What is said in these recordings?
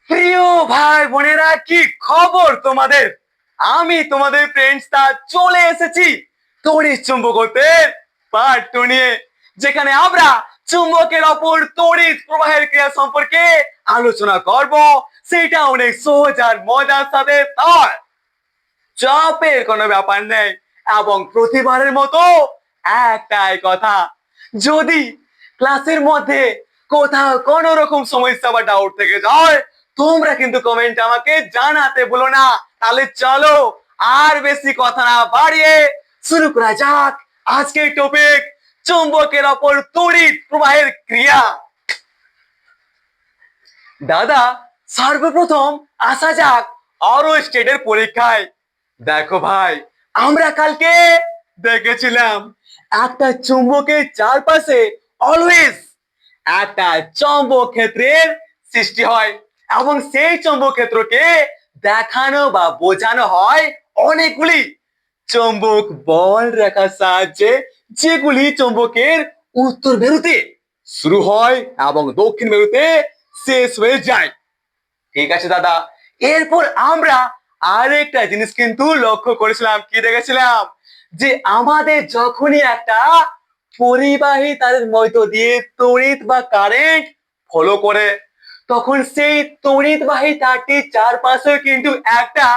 প্রিয় ভাই বোনেরা, কি খবর তোমাদের? আমি তোমাদের ফ্রেন্ডস তা চলে এসেছি তড়িৎ চুম্বকত্বের পার্ট 2 নিয়ে, যেখানে আমরা চুম্বকের অপর তড়িৎ প্রবাহের ক্রিয়া সম্পর্কে আলোচনা করব। সেটা অনেক সহজ আর মজার সাথে, তার চাপের কোনো ব্যাপার নেই। এবং প্রতিবারের মতো একটাই কথা, যদি ক্লাসের মধ্যে কোথাও কোনো রকম সমস্যা বা ডাউট থেকে যায়, তোমরা কিন্তু কমেন্ট আমাকে জানাতে ভুলো না। তাহলে চলো আর বেশি কথা না বাড়িয়ে শুরু করা যাক আজকের টপিক, চুম্বকের অপর তড়িৎ প্রবাহের ক্রিয়া। দাদা, সর্বপ্রথম আসা যাক অরস্টেডের পরীক্ষায়। দেখো ভাই, আমরা কালকে দেখেছিলাম একটা চুম্বকের চারপাশে অলওয়েজ একটা চৌম্বক ক্ষেত্রের সৃষ্টি হয়, এবং সেই চৌম্বক ক্ষেত্রকে দেখানো বা বোঝানো হয় অনেকগুলি চৌম্বক বল রেখার সাহায্যে, যেগুলি চৌম্বকের উত্তর মেরুতে শুরু হয় এবং দক্ষিণ মেরুতে শেষ হয়ে যায়। ঠিক আছে দাদা, এরপর আমরা আরেকটা জিনিস কিন্তু লক্ষ্য করেছিলাম। কি দেখেছিলাম? যে আমাদের যখনই একটা পরিবাহী তারের মধ্য দিয়ে তড়িৎ বা কারেন্ট ফলো করে, তখন সেই তড়িৎবাহী তারটির চারপাশে কিন্তু একটা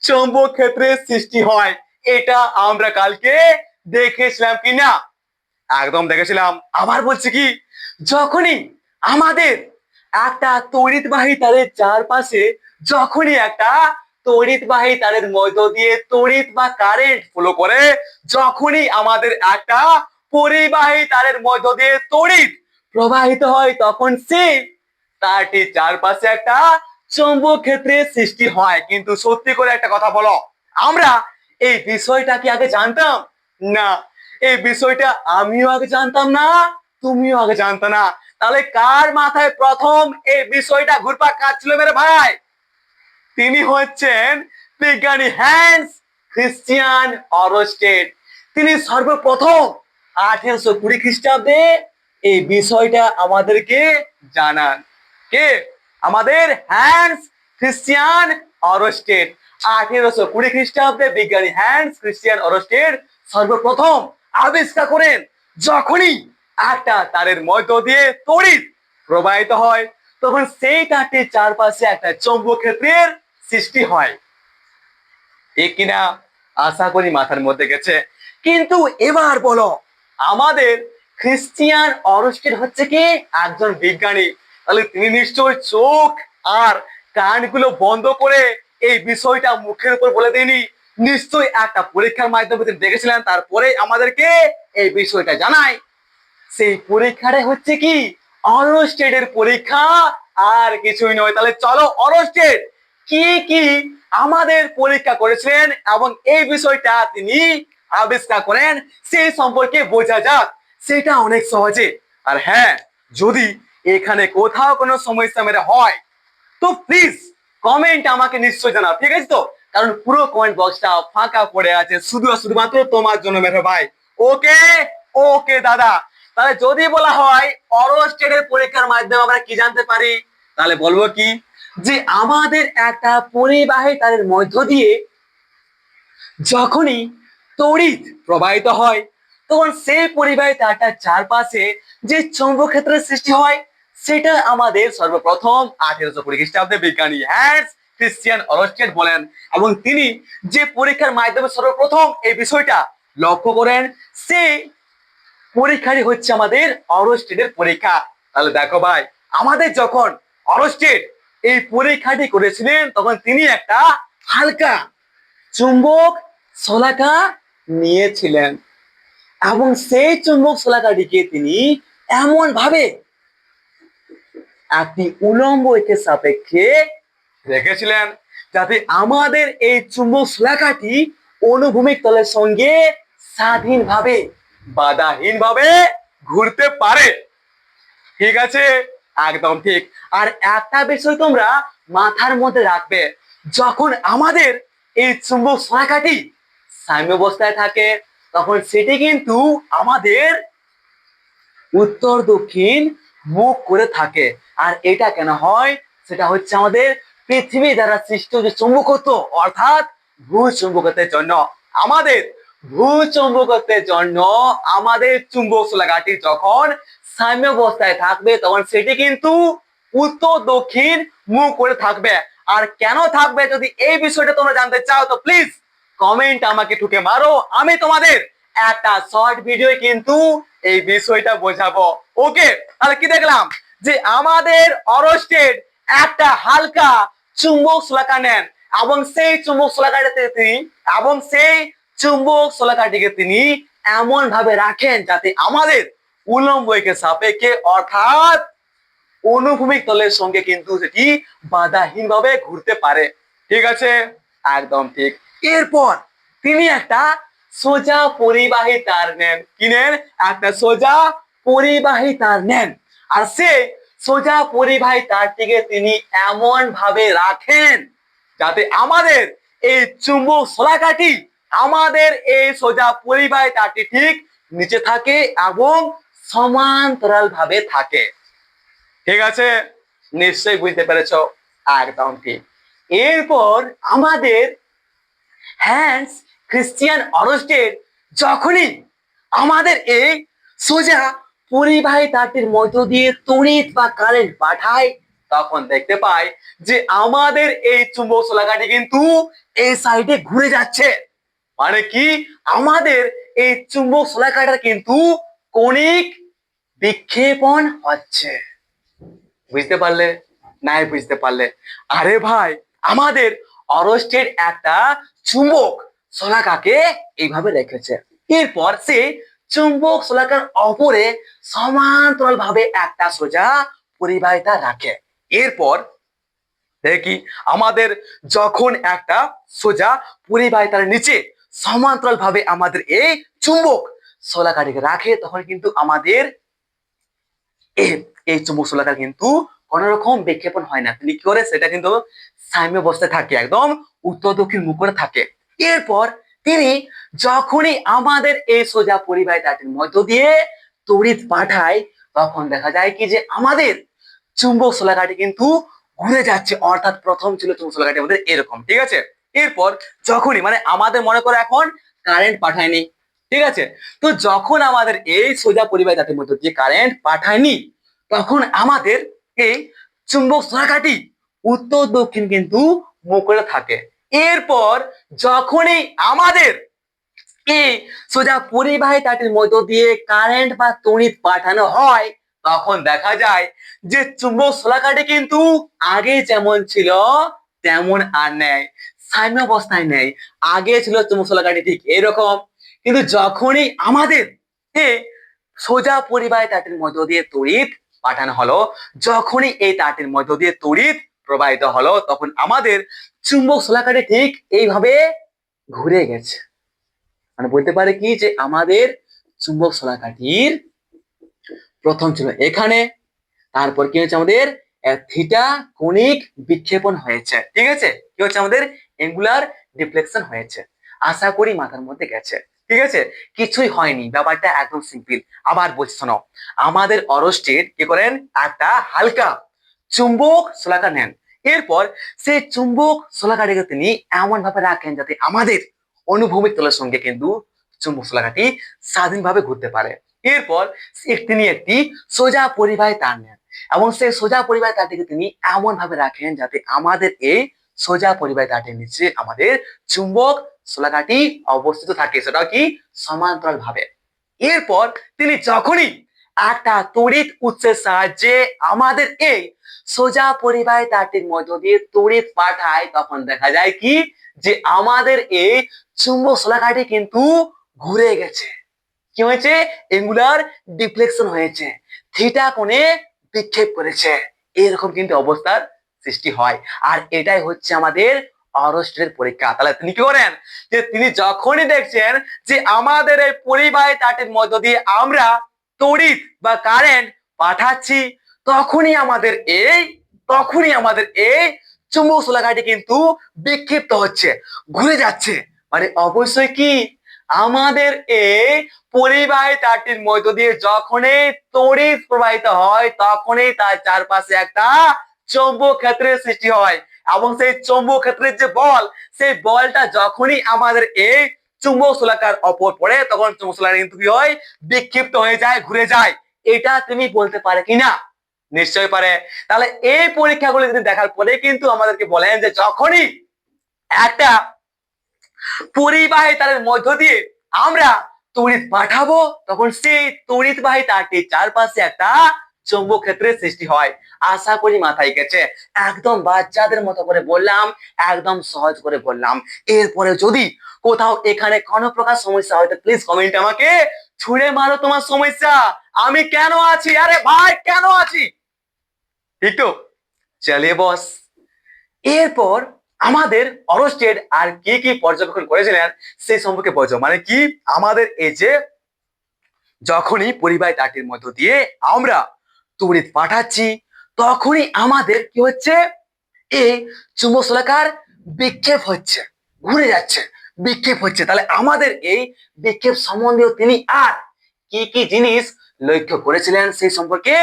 চৌম্বক ক্ষেত্রের সৃষ্টি হয়। এটা আমরা কালকে দেখেছিলাম কিনা? একদম দেখেছিলাম। আবার বলছি কি, যখনই আমাদের একটা তড়িৎবাহী তারের চারপাশে, যখনই একটা তড়িৎবাহী তারের মধ্য দিয়ে তড়িৎ বা কারেন্ট ফলো করে, যখনই আমাদের একটা পরিবাহী তারের মধ্য দিয়ে তড়িৎ প্রবাহিত হয়, তখন সেই তারটির চারপাশে একটা চৌম্বক ক্ষেত্রের সৃষ্টি হয়। কিন্তু সত্যি করে একটা কথা বলো, আমরা এই বিষয়টা কি আগে জানতাম? না, এই বিষয়টা আমিও আগে জানতাম না, তুমিও আগে জানতো না। তাহলে কার মাথায় প্রথম এই বিষয়টা ঘুরপাক খাচ্ছিল মেরে ভাই? তিনি হচ্ছেন বিজ্ঞানী হ্যান্স ক্রিস্টিয়ান অরস্টেড। তিনি সর্বপ্রথম 1820 খ্রিস্টাব্দে এই বিষয়টা আমাদেরকে জানান। কে? আমাদের হ্যান্স ক্রিস্টিয়ান অরস্টেড। 1820 খ্রিস্টাব্দে বিজ্ঞানী হ্যান্স ক্রিস্টিয়ান অরস্টেড সর্বপ্রথম আবিষ্কার করেন, যখনই একটা তারের মধ্য দিয়ে তড়িৎ প্রবাহিত হয়, তখন সেই তারটির চারপাশে একটা চৌম্বক ক্ষেত্রের সৃষ্টি হয়। ঠিক কিনা? আশা করি মাথার মধ্যে গেছে। কিন্তু এবার বলো, আমাদের ক্রিস্টিয়ান অরস্টেড হচ্ছে কি একজন বিজ্ঞানী, তাহলে তিনি নিশ্চয় চোখ আর কানগুলো বন্ধ করে এই বিষয়টা মুখের উপর বলে দেয়নি। নিশ্চয়ই একটা পরীক্ষার মাধ্যমে তিনি দেখেছিলেন, তারপরে আমাদেরকে এই বিষয়টা জানায়। সেই পরীক্ষাটা হচ্ছে কি অরস্টেডের পরীক্ষা, আর কিছুই নয়। তাহলে চলো অরস্টেড কি কি আমাদের পরীক্ষা করেছিলেন এবং এই বিষয়টা তিনি আবিষ্কার করেন, সেই সম্পর্কে বোঝা যাক। সেটা অনেক সহজে। আর হ্যাঁ, যদি এখানে কোথাও কোনো সমস্যা মেরে হয়, তো প্লিজ কমেন্ট আমাকে নিশ্চয় জানাও, ঠিক আছে তো? কারণ পুরো কমেন্ট বক্সটা ফাঁকা পড়ে আছে শুধুমাত্র তোমার জন্য মেরে ভাই। ওকে, ওকে দাদা। তাহলে যদি বলা হয় অরস্টেডের পরীক্ষার মাধ্যমে আমরা কি জানতে পারি, তাহলে বলবো কি, যে আমাদের একটা পরিবাহী তারের মধ্য দিয়ে যখনই তড়িৎ প্রবাহিত হয়, তখন সেই পরিবাহী তারটার চারপাশে যে চৌম্বক ক্ষেত্রের সৃষ্টি হয়, সেটা আমাদের সর্বপ্রথম 1820 খ্রিস্টাব্দে বিজ্ঞানী হ্যান্স ক্রিস্টিয়ান অরস্টেড বলেন। এবং তিনি যে পরীক্ষার মাধ্যমে সর্বপ্রথম এই বিষয়টা লক্ষ্য করেন, সেই পরীক্ষাটি হচ্ছে আমাদের অরস্টেডের পরীক্ষা। তাহলে দেখো ভাই, আমাদের যখন অরস্টেড এই পরীক্ষাটি করেছিলেন, তখন তিনি একটা হালকা চুম্বক শলাকা নিয়েছিলেন, এবং সেই চুম্বক শলাকাটিকে তিনি এমন ভাবে একটি উলম্ব রেখার সাপেক্ষে রেখেছিলেন, যাতে আমাদের এই চুম্বক শলাকাটি অনুভূমিক তলের সঙ্গে স্বাধীনভাবে, বাধাহীনভাবে ঘুরতে পারে। ঠিক আছে? একদম ঠিক। আর একটা বিষয় তোমরা মাথার মধ্যে রাখবে, যখন আমাদের এই চুম্বক শলাকাটি সাম্যাবস্থায় থাকে, তখন সেটি কিন্তু আমাদের উত্তর দক্ষিণ মুখ করে থাকে। আর এটা কেন হয়? সেটা হচ্ছে আমাদের পৃথিবী দ্বারা সৃষ্ট যে চুম্বকত্ব, অর্থাৎ ভূচুম্বকত্বের জন্য আমাদের ভূচুম্বকত্বের জন্য আমাদের চুম্বক শলাকাটি যখন সাম্যাবস্থায় থাকবে তখন সেটি কিন্তু উত্তর দক্ষিণ মুখ করে থাকবে। আর কেন থাকবে, যদি এই বিষয়টা তোমরা জানতে চাও তো প্লিজ কমেন্ট আমাকে ঠুকে মারো, আমি তোমাদের একটা শর্ট ভিডিও কিন্তু এই বিষয়টা বোঝাবো। ওকে, তাহলে কি দেখলাম যে আমাদের অরস্টেড একটা হালকা চুম্বক শলাকা নেন এবং সেই চুম্বক শলাকাটিকে তিনি এমন ভাবে রাখেন যাতে আমাদের উল্লম্ব রেখার সাপেক্ষে অর্থাৎ অনুভূমিক তলের সঙ্গে কিন্তু সেটি বাধাহীন ভাবে ঘুরতে পারে। ঠিক আছে, একদম ঠিক। এরপর তিনি একটা সোজা পরিবাহী তার নেন। কি নেন? একটা সোজা পরিবাহী তার নেন। আর সেই সোজা পরিবাহী তারটিকে তিনি এমন ভাবে রাখেন যাতে আমাদের এই চুম্বক শলাকাটি আমাদের এই সোজা পরিবাহী তারটি ঠিক নিচে থাকে এবং সমান্তরাল ভাবে থাকে। ঠিক আছে, নিশ্চয়ই বুঝতে পেরেছো, একদম ঠিক। এরপর আমাদের হ্যান্স ক্রিস্টিয়ান অরস্টেড যখনই আমাদের এই সোজা পরিবাহী তারটির মধ্য দিয়ে তড়িৎ বা কারেন্ট পাঠায় তখন দেখতে পাই যে আমাদের এই চুম্বক শলাকাটি কিন্তু এই সাইডে ঘুরে যাচ্ছে। মানে কি, আমাদের এই চুম্বক শলাকাটা কিন্তু কণিক বিক্ষেপণ হচ্ছে। বুঝতে পারলে? নাই বুঝতে পারলে? আরে ভাই, আমাদের অরস্টেড একটা চুম্বক শলাকাকে এইভাবে রেখেছে। এরপর সে চুম্বক শলাকার অপরে সমান্তরাল ভাবে একটা সোজা পরিবাহিতা রাখে। এরপর দেখি আমাদের যখন একটা সোজা পরিবাহিতার নিচে সমান্তরাল ভাবে আমাদের এই চুম্বক শলাকাটিকে রাখে তখন কিন্তু আমাদের এই চুম্বক শলাকার কিন্তু কোন রকম বিক্ষেপণ হয় না। তিনি কি করে, সেটা কিন্তু সাম্য অবস্থায় থাকে, একদম উত্তর দক্ষিণ মুখ করে থাকে। এরপর তিনি যখনই আমাদের এই সোজা পরিবাহী তারটির মধ্য দিয়ে তড়িৎ পাঠায় তখন দেখা যায় কি যে আমাদের চুম্বক শলাকাটি কিন্তু ঘুরে যাচ্ছে, অর্থাৎ প্রথম ছিল চুম্বক শলাকাটি আমাদের এরকম। ঠিক আছে, এরপর যখনই মানে আমাদের মনে করো এখন কারেন্ট পাঠায়নি, ঠিক আছে, তো যখন আমাদের এই সোজা পরিবাহী তারটির মধ্য দিয়ে কারেন্ট পাঠায়নি তখন আমাদের এই চুম্বক শলাকাটি উত্তর দক্ষিণ কিন্তু মুখ করে থাকে। এরপর যখনই আমাদের এই সোজা পরিবাহী তারটির মধ্য দিয়ে কারেন্ট বা তড়িৎ পাঠানো হয় তখন দেখা যায় যে চুম্বক শলাকাটি কিন্তু আগে যেমন ছিল তেমন আর নেই, সাম্য অবস্থায় নেই। আগে ছিল চুম্বক শলাকাটি ঠিক এরকম, কিন্তু যখনই আমাদের এই সোজা পরিবাহী তারটির মধ্য দিয়ে তড়িৎ পাঠানো হলো, যখনই এই তারটির মধ্য দিয়ে তড়িৎ প্রবাহিত হলো তখন আমাদের চুম্বক শলাকাটি ঠিক এইভাবে ঘুরে গেছে। মানে বলতে পারে কি যে আমাদের চুম্বক শলাকাটির প্রথম ছিল এখানে, তারপর কি হচ্ছে আমাদের থিটা কণিক বিক্ষেপণ হয়েছে। ঠিক আছে, কি হচ্ছে আমাদের অ্যাঙ্গুলার ডিফ্লেকশন হয়েছে। আশা করি মাথার মধ্যে গেছে। ঠিক আছে, কিছুই হয়নি, ব্যাপারটা একদম সিম্পল। আবার বলছি শোনো, আমাদের অরস্টেড কি করেন, একটা হালকা চুম্বক শলাকা নেন। এরপর সেই চুম্বক শলাকাটিকে তিনি এমন ভাবে রাখেন যাতে আমাদের অনুভূমিক তলের সঙ্গে কিন্তু চুম্বক শলাকাটি স্বাধীনভাবে ঘুরতে পারে। এরপর তিনি একটি সোজা পরিবাহী তার নেন এবং সেই সোজা পরিবাহী তারটিকে তিনি এমন ভাবে রাখেন যাতে আমাদের এই সোজা পরিবাহী তারটির নিচে আমাদের চুম্বক শলাকাটি অবস্থিত থাকে, সেটা কি সমান্তরাল ভাবে। এরপর তিনি যখনই একটা তড়িৎ উৎসের সাহায্যে আমাদের এই সোজা পরিবাহী তারটির মধ্য দিয়ে তড়িৎ পাঠায় তখন দেখা যায় কি যে আমাদের এই চুম্বক শলাকাটি কিন্তু ঘুরে গেছে। কি হয়েছে? অ্যাঙ্গুলার ডিফ্লেকশন হয়েছে, থিটা কোণে বিক্ষেপ করেছে। এরকম কিন্তু অবস্থার সৃষ্টি হয়। আর এটাই হচ্ছে আমাদের অরস্টেডের পরীক্ষা। তাহলে তিনি কি করেন যে তিনি যখনই দেখছেন যে আমাদের এই পরিবাহী তারটির মধ্য দিয়ে আমরা তড়িৎ বা কারেন্ট পাঠাচ্ছি তখনই আমাদের এই চুম্বক শলাকাটি কিন্তু বিক্ষিপ্ত হচ্ছে, ঘুরে যাচ্ছে। মানে অবশ্যই কি আমাদের এই পরিবাহী তারটির মধ্য দিয়ে যখনই তড়িৎ প্রবাহিত হয় তখনই তার চারপাশে একটা চৌম্বক ক্ষেত্রের সৃষ্টি হয় এবং সেই চৌম্বক ক্ষেত্রের যে বল, সেই বলটা যখনই আমাদের এই চুম্বক শলাকার ওপর পড়ে তখন চুম্বক শলাকা কিন্তু কি হয়, বিক্ষিপ্ত হয়ে যায়, ঘুরে যায়। এটা তুমি বলতে পারে কিনা? নিশ্চয়ই পারে। তাহলে এই পরীক্ষাগুলো যদি দেখার পরে কিন্তু আমাদেরকে বলেন যে যখনই একটা পরিবাহী তারের মধ্য দিয়ে আমরা তড়িৎ পাঠাবো তখন সেই তড়িৎবাহী তারটির চারপাশে একটা চৌম্বক ক্ষেত্রের সৃষ্টি হয়। আশা করি মাথায় গেছে। একদম বাচ্চাদের মতো করে বললাম, একদম সহজ করে বললাম। এরপরে যদি কোথাও এখানে কোনো প্রকার সমস্যা হয় তো প্লিজ কমেন্টে আমাকে ছুঁড়ে মারো তোমার সমস্যা। আমি কেন আছি, আরে ভাই কেন আছি, ঠিক তো? চলিয়ে বস। এরপর আমাদের অরস্টেড আর কি কি পর্যবেক্ষণ করেছিলেন সেই সম্পর্কে বোঝো। মানে কি, আমাদের এই যে যখনই পরিবাহী তারটির মধ্য দিয়ে আমরা তড়িৎ পাঠাচ্ছি তখনই আমাদের কি হচ্ছে, এই চুম্বক শলাকার বিক্ষেপ হচ্ছে, ঘুরে যাচ্ছে, বিক্ষেপ হচ্ছে। তাহলে আমাদের এই বিক্ষেপ সম্বন্ধীয় তিনি আর কি কি জিনিস লক্ষ্য করেছিলেন সেই সম্পর্কে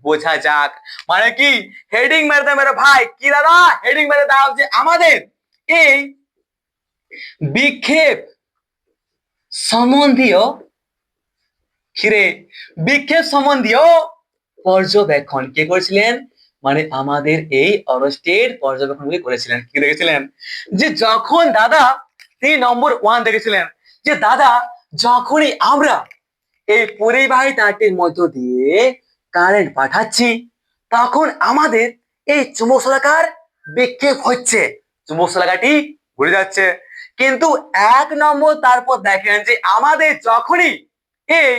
বোঝা যাক। মানে কি, হেডিং মেরে দাও মেরে ভাই, কি দাদা হেডিং মেরে দাও যে আমাদের এই বিক্ষেপ সম্বন্ধীয় খিরে বিক্ষেপ সম্বন্ধীয় পর্যবেক্ষণ কে করেছিলেন? মানে আমাদের এই অরস্টেড পর্যবেক্ষণগুলি করেছিলেন। কি দেখেছিলেন? যে যখন দাদা তিনি নম্বর 1 দেখেছিলেন যে দাদা যখনই আমরা এই পরিবাহী তারটির মধ্য দিয়ে কারেন্ট পাঠাচ্ছি তখন আমাদের এই চুম্বক শলাকার বিক্ষেপ হচ্ছে, চুম্বক শলাকাটি ঘুরে যাচ্ছে। কিন্তু 1 নম্বর তারপর দেখেন যে আমাদের যখনই এই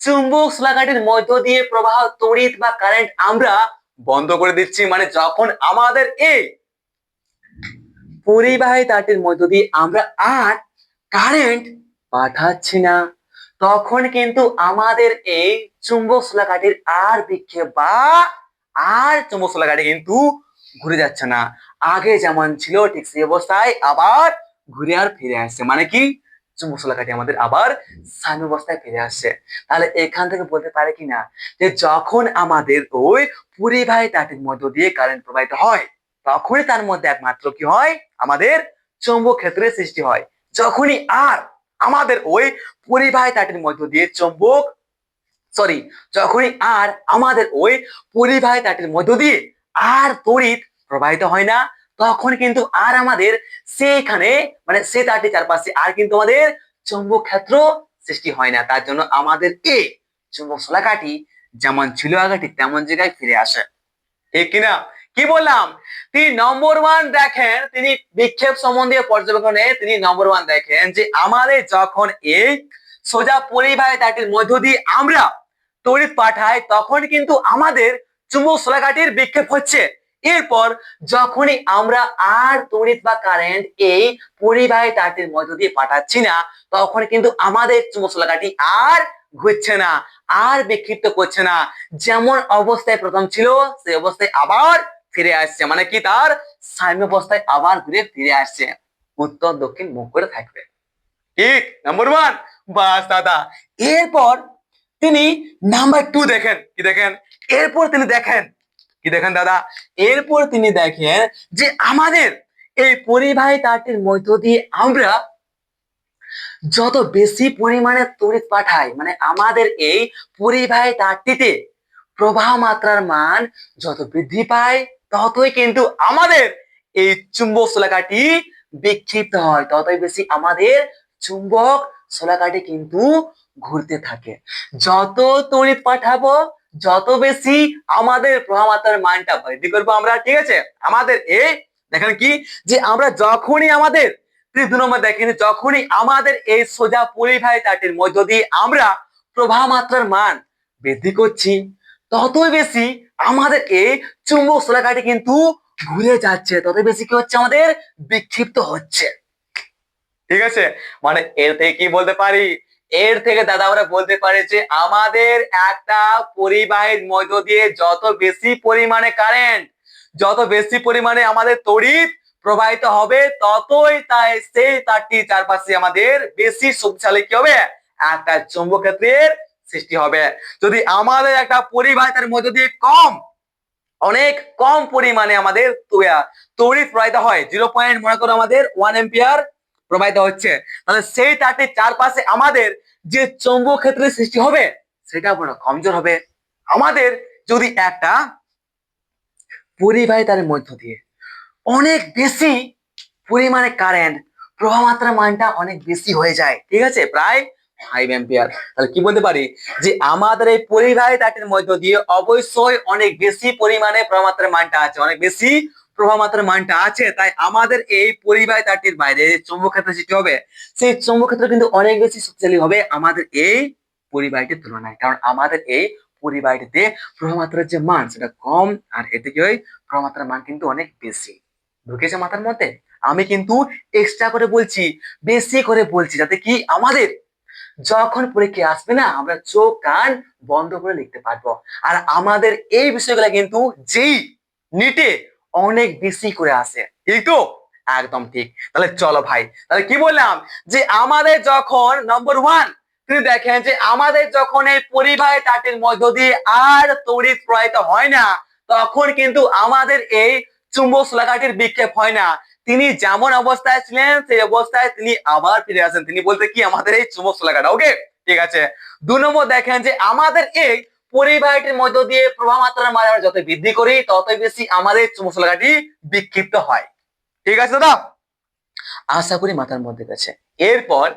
চুম্বক শলাকাটির মধ্য দিয়ে প্রবাহ তড়িৎ বা কারেন্ট আমরা বন্ধ করে দিচ্ছি, মানে যখন আমাদের এই পরিবাহী তারটির মধ্য দিয়ে আমরা আর কারেন্ট পাঠাচ্ছি না তখন কিন্তু আমাদের এই চুম্বক শলাকাটির আর বিক্ষেপ বা আর চুম্বক শলাকাটি কিন্তু ঘুরে যাচ্ছে না, আগে যেমন ছিল ঠিক সেই অবস্থায় আবার ঘুরে আর ফিরে আসছে। মানে কি, চুম্বক শলাকাটি আমাদের আবার স্থায়ী অবস্থায় ফিরে আসছে। তাহলে এখান থেকে বলতে পারে কিনা যে যখন আমাদের ওই পরিবাহী তারটির মধ্য দিয়ে কারেন্ট প্রবাহিত হয় তখনই তার মধ্যে একমাত্র কি হয়, আমাদের চৌম্বক ক্ষেত্রের সৃষ্টি হয়। যখনই আর আমাদের ওই পরিবাহী তারটির মধ্য দিয়ে যখনই আর আমাদের ওই পরিবাহী তারটির মধ্য দিয়ে আর তড়িৎ প্রবাহিত হয় না তখন কিন্তু আর আমাদের সেখানে মানে সে তারটির চারপাশে আর কিন্তু আমাদের চৌম্বক ক্ষেত্র সৃষ্টি হয় না। তার জন্য আমাদের এই চুম্বক শলাকাটি যেমন ছিল আগে ঠিক তেমন জায়গায় ফিরে আসে। ঠিক কিনা? কি বললাম? তিনি নম্বর 1 দেখেন, তিনি বিক্ষেপ সম্বন্ধীয় পর্যবেক্ষণে তিনি নম্বর 1 দেখেন যে আমাদের যখন এই সোজা পরিবাহী তারটির মধ্য দিয়ে আমরা তড়িৎ পাঠাই তখন কিন্তু আমাদের চুম্বক শলাকাটির বিক্ষেপ হচ্ছে। এরপর যখনই আমরা আর তড়িৎ বা কারেন্ট এই পরিবাহী তারটির মধ্য দিয়ে পাঠাচ্ছি না তখন কিন্তু আমাদের চুম্বক শলাকাটি আর ঘুরছে না, আর বিক্ষিপ্ত করছে না, যেমন অবস্থায় প্রথম ছিল সেই অবস্থায় আবার ফিরে আসছে। মানে কি, তার সাম্য অবস্থায় আবার ঘুরে ফিরে আসছে, উত্তর দক্ষিণ মুখ করে থাকবে। ঠিক নাম্বার 1। বাস দাদা। এরপর তিনি নাম্বার 2 দেখেন। কি দেখেন? এরপর তিনি দেখেন কি দেখেন দাদা? এরপর তিনি দেখেন যে আমাদের এই পরিবাহী তারটির মধ্য দিয়ে আমরা যত বেশি পরিমাণে তড়িৎ পাঠাই মানে আমাদের এই পরিবাহী তারটিতে প্রবাহ মাত্রার মান যত বৃদ্ধি পায় ততই কিন্তু আমাদের এই চুম্বক শলাকাটি বিক্ষিপ্ত হয়, ততই বেশি আমাদের চুম্বক শলাকাটি কিন্তু ঘুরতে থাকে। যত তড়িৎ পাঠাবো যত বেশি আমাদের প্রবাহ মাত্রার মানটা বৃদ্ধি করবো আমরা। ঠিক আছে? আমাদের এই দেখেন কি যে আমরা যখনই আমাদের 2 নম্বর দেখেন যখনই আমাদের এই সোজা পরিবাহী তারটির মধ্য দিয়ে আমরা প্রবাহ মাত্রার মান বৃদ্ধি করছি ততই বেশি আমাদের এই চুম্বক শলাকাটি কিন্তু ঘুরে যাচ্ছে, তত বেশি কি হচ্ছে, আমাদের বিক্ষিপ্ত হচ্ছে। ঠিক আছে? মানে এর থেকে কি বলতে পারি? এর থেকে দাদা আমরা বলতে পারি যে আমাদের একটা পরিবাহীর মধ্য দিয়ে যত বেশি পরিমাণে কারেন্ট, যত বেশি পরিমাণে আমাদের তড়িৎ প্রবাহিত হবে ততই সেই তারটির চারপাশে আমাদের বেশি শক্তিশালী কি হবে, একটা চৌম্বক ক্ষেত্রের সৃষ্টি হবে। যদি আমাদের একটা পরিবাহী তার মধ্য দিয়ে কম অনেক কম পরিমাণে আমাদের তড়িৎ প্রবাহিত হয়। 0. মনে করো আমাদের 1 এম্পিয়ার প্রবাহিত হচ্ছে, তাহলে সেই তারটির চারপাশে আমাদের যে চৌম্বক ক্ষেত্রের সৃষ্টি হবে সেটা বড় কমজোর হবে। আমাদের যদি একটা পরিবাহী তারের মধ্য দিয়ে অনেক বেশি পরিমাণে কারেন্ট প্রবাহ মাত্রার মানটা অনেক বেশি হয়ে যায়, ঠিক আছে, প্রায় 5 এম্পিয়ার, তাহলে কি বলতে পারি যে আমাদের এই পরিবাহী তারটির মধ্য দিয়ে অবশ্যই অনেক বেশি পরিমাণে প্রবাহ মাত্রার মানটা আছে, অনেক বেশি প্রবাহ মাত্রার মানটা আছে। তাই আমাদের এই পরিবাহী তারটির বাইরে চৌম্বক ক্ষেত্র সৃষ্টি হবে, সেই চৌম্বক ক্ষেত্র কিন্তু অনেক বেশি শক্তিশালী হবে আমাদের এই পরিবাহীটির তুলনায়, কারণ আমাদের এই পরিবাহীটিতে প্রবাহ মাত্রার যে মান সেটা কম, আর এতে কি হয় প্রবাহ মাত্রার মান কিন্তু অনেক বেশি। ঢুকেছে মাথার মধ্যে? আমি কিন্তু এক্সট্রা করে বলছি, বেশি করে বলছি, যাতে কি আমাদের যখন পরীক্ষা আসবে না আমরা চোখ কান বন্ধ করে লিখতে পারবো। আর আমাদের এই বিষয়গুলো কিন্তু যেই নিটে অনেক বেশি করে আসে, ঠিক তো? একদম ঠিক। তাহলে চলো ভাই, তাহলে কি বললাম যে আমাদের যখন নম্বর 1 তিনি দেখেন যে আমাদের যখন এই পরিবাহী তারটির মধ্য দিয়ে আর তড়িৎ প্রবাহিত হয় না, তখন কিন্তু আমাদের এই চুম্বক শলাকাটির বিক্ষেপ হয় না। তিনি যেমন অবস্থায় ছিলেন সেই অবস্থায় তিনি আবার ফিরে আসেন। তিনি বলতে কি আমাদের এই চুম্বক শলাকাটা, ওকে ঠিক আছে। 2 নম্বর দেখেন যে আমাদের এই পরিবাহীটির মধ্য দিয়ে প্রবাহ মাত্রার মান আমরা যত বৃদ্ধি করি ততই বেশি আমাদের চুম্বক শলাকাটি বিক্ষিপ্ত হয়, ঠিক আছে দাদা? আশা করি মাথার মধ্যে গেছে। এরপর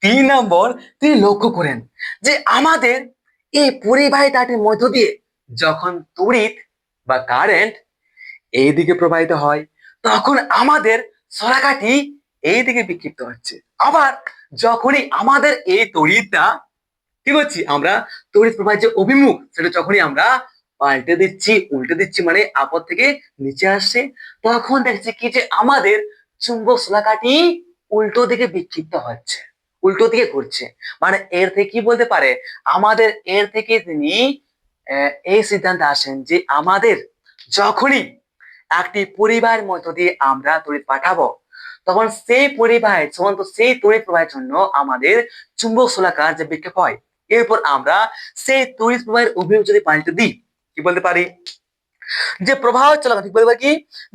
3 নম্বর তিনি লক্ষ্য করেন যে আমাদের এই পরিবাহী তারটির মধ্য দিয়ে যখন তড়িৎ বা কারেন্ট এইদিকে প্রবাহিত হয় তখন আমাদের শলাকাটি এইদিকে বিক্ষিপ্ত হচ্ছে। আবার যখনই আমাদের এই তড়িৎটা কি করছি আমরা, তড়িৎ প্রবাহের যে অভিমুখ সেটা যখনই আমরা পাল্টে দিচ্ছি, উল্টে দিচ্ছি, মানে আপর থেকে নিচে আসছে, তখন দেখছি কি যে আমাদের চুম্বক শলাকাটি উল্টো দিকে বিক্ষিপ্ত হচ্ছে, উল্টো দিকে ঘুরছে। মানে এর থেকে কি বলতে পারে, আমাদের এর থেকে তিনি এই সিদ্ধান্তে আসেন যে আমাদের যখনই একটি পরিবাহের মধ্য দিয়ে আমরা তড়িৎ পাঠাবো তখন সেই পরিবাহের সমন্ত সেই তড়িৎ প্রবাহের জন্য আমাদের চুম্বক শলাকার যে বিক্ষেপ হয়, এরপর আমরা সেই তড়িৎ প্রবাহের অভিমুখ যদি পাল্টে দিই, কি বলতে পারি যে প্রবাহ চলাকার, ঠিক বলতে পারি কি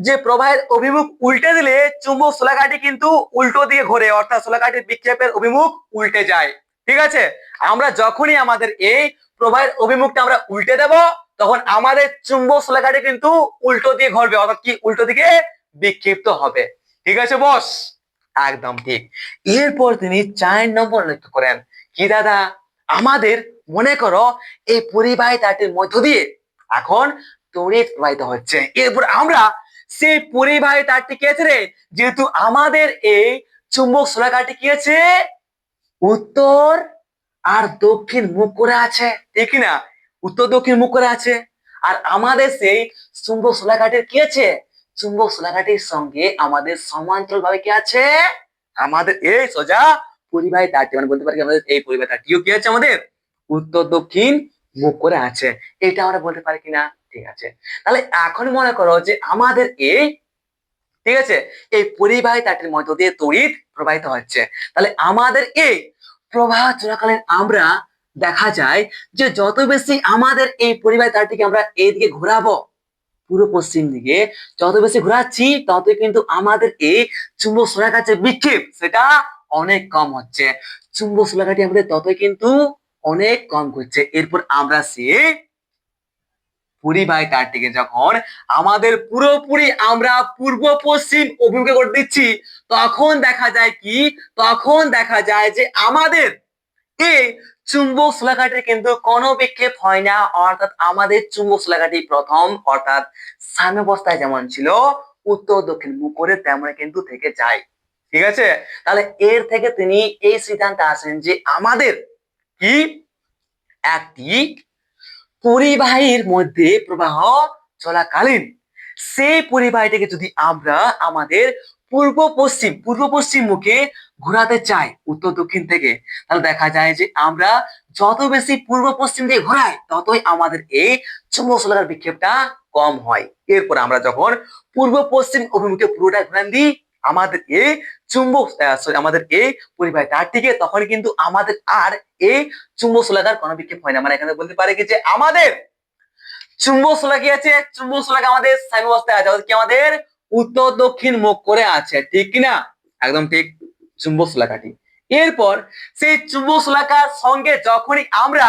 যে প্রবাহের অভিমুখ উল্টে দিলে চুম্বক শলাকাটি কিন্তু উল্টো দিকে ঘোরে, অর্থাৎ শলাকাটির বিক্ষেপের অভিমুখ উল্টে যায়, ঠিক আছে। আমরা যখনই আমাদের এই প্রবাহের অভিমুখটা আমরা উল্টে দেব তখন আমাদের চুম্বক শলাকাটি কিন্তু উল্টো দিয়ে ঘুরবে, অর্থাৎ কি উল্টো দিকে বিক্ষিপ্ত হবে, ঠিক আছে বস? একদম ঠিক। এরপর তিনি 4 নম্বর লক্ষ্য করেন কি দাদা, আমাদের মনে করো এই পরিবাহী তারটির মধ্য দিয়ে এখন তড়িৎ প্রবাহিত হচ্ছে, এরপর আমরা সেই পরিবাহী তারটি কি আছে রে, যেহেতু আমাদের এই চুম্বক শলাকাটি কি আছে উত্তর আর দক্ষিণ মুখ করে আছে, ঠিক না? উত্তর দক্ষিণ মুখ করে আছে, আর আমাদের সেই চুম্বক শলাকাটির কি আছে, চুম্বক শলাকাটির সঙ্গে আমাদের সমান্তরাল ভাবে কি আছে, আমাদের এই সোজা পরিবাহী তারটি, মানে বলতে পারি আমাদের এই পরিবাহী তারটিও কি আছে আমাদের উত্তর দক্ষিণ মুখ করে আছে, এটা আমরা বলতে পারি কিনা? ঠিক আছে। তাহলে এখন মনে করো যে আমাদের এই, ঠিক আছে, এই পরিবাহী তারটির মধ্য দিয়ে তড়িৎ প্রবাহিত হচ্ছে, তাহলে আমাদের এই প্রবাহ চলাকালীন আমরা দেখা যায় যে যত বেশি আমাদের এই পরিবাহী তারটিকে আমরা এইদিকে ঘোরাবো পূর্ব পশ্চিম দিকে, যত বেশি ঘোরাচ্ছি ততই কিন্তু আমাদের এই চুম্বক শলাকার যে বিক্ষেপ সেটা অনেক কম হচ্ছে, চুম্বক শলাকাটি আমাদের ততই কিন্তু অনেক কম ঘুরছে। এরপর আমরা সে পরিবাহী তারটিকে যখন আমাদের পুরোপুরি আমরা পূর্ব পশ্চিম অভিমুখে করে দিচ্ছি তখন দেখা যায় কি, তখন দেখা যায় যে আমাদের এই চুম্বক শলাকাটির কিন্তু কোনো বিক্ষেপ হয় না, অর্থাৎ আমাদের চুম্বক শলাকাটি প্রথম অর্থাৎ সাম্যাবস্থায় যেমন ছিল উত্তর দক্ষিণ মুখ করে তেমন কিন্তু থেকে যায়, ঠিক আছে। তাহলে এর থেকে তিনি এই সিদ্ধান্তে আসেন যে আমাদের কি একটি পরিবাহীর মধ্যে প্রবাহ চলাকালীন সেই পরিবাহীটাকে যদি আমরা আমাদের পূর্ব পশ্চিম মুখে ঘোরাতে চাই উত্তর দক্ষিণ থেকে, তাহলে দেখা যায় যে আমরা যত বেশি পূর্ব পশ্চিম দিকে ঘোরাই ততই আমাদের এই চুম্বক শলাকার বিক্ষেপটা কম হয়। এরপর আমরা যখন পূর্ব পশ্চিম অভিমুখে পুরোটা ঘোরান দিই আমাদের এই আমাদের এই পরিবাহী তারটিকে, তখন কিন্তু আমাদের আর এই চুম্বক শলাকার কোনো বিক্ষেপ হয় না, মানে এখানে বলতে পারে কি যে আমাদের চুম্বক শলা কি আছে? চুম্বক শলাকা আমাদের সাম্য অবস্থায় আছে, অর্থাৎ কি আমাদের উত্তর দক্ষিণ মুখ করে আছে, ঠিক কিনা? একদম ঠিক, চুম্বক শলাকাটি। এরপর সেই চুম্বক শলাকার সঙ্গে যখনই আমরা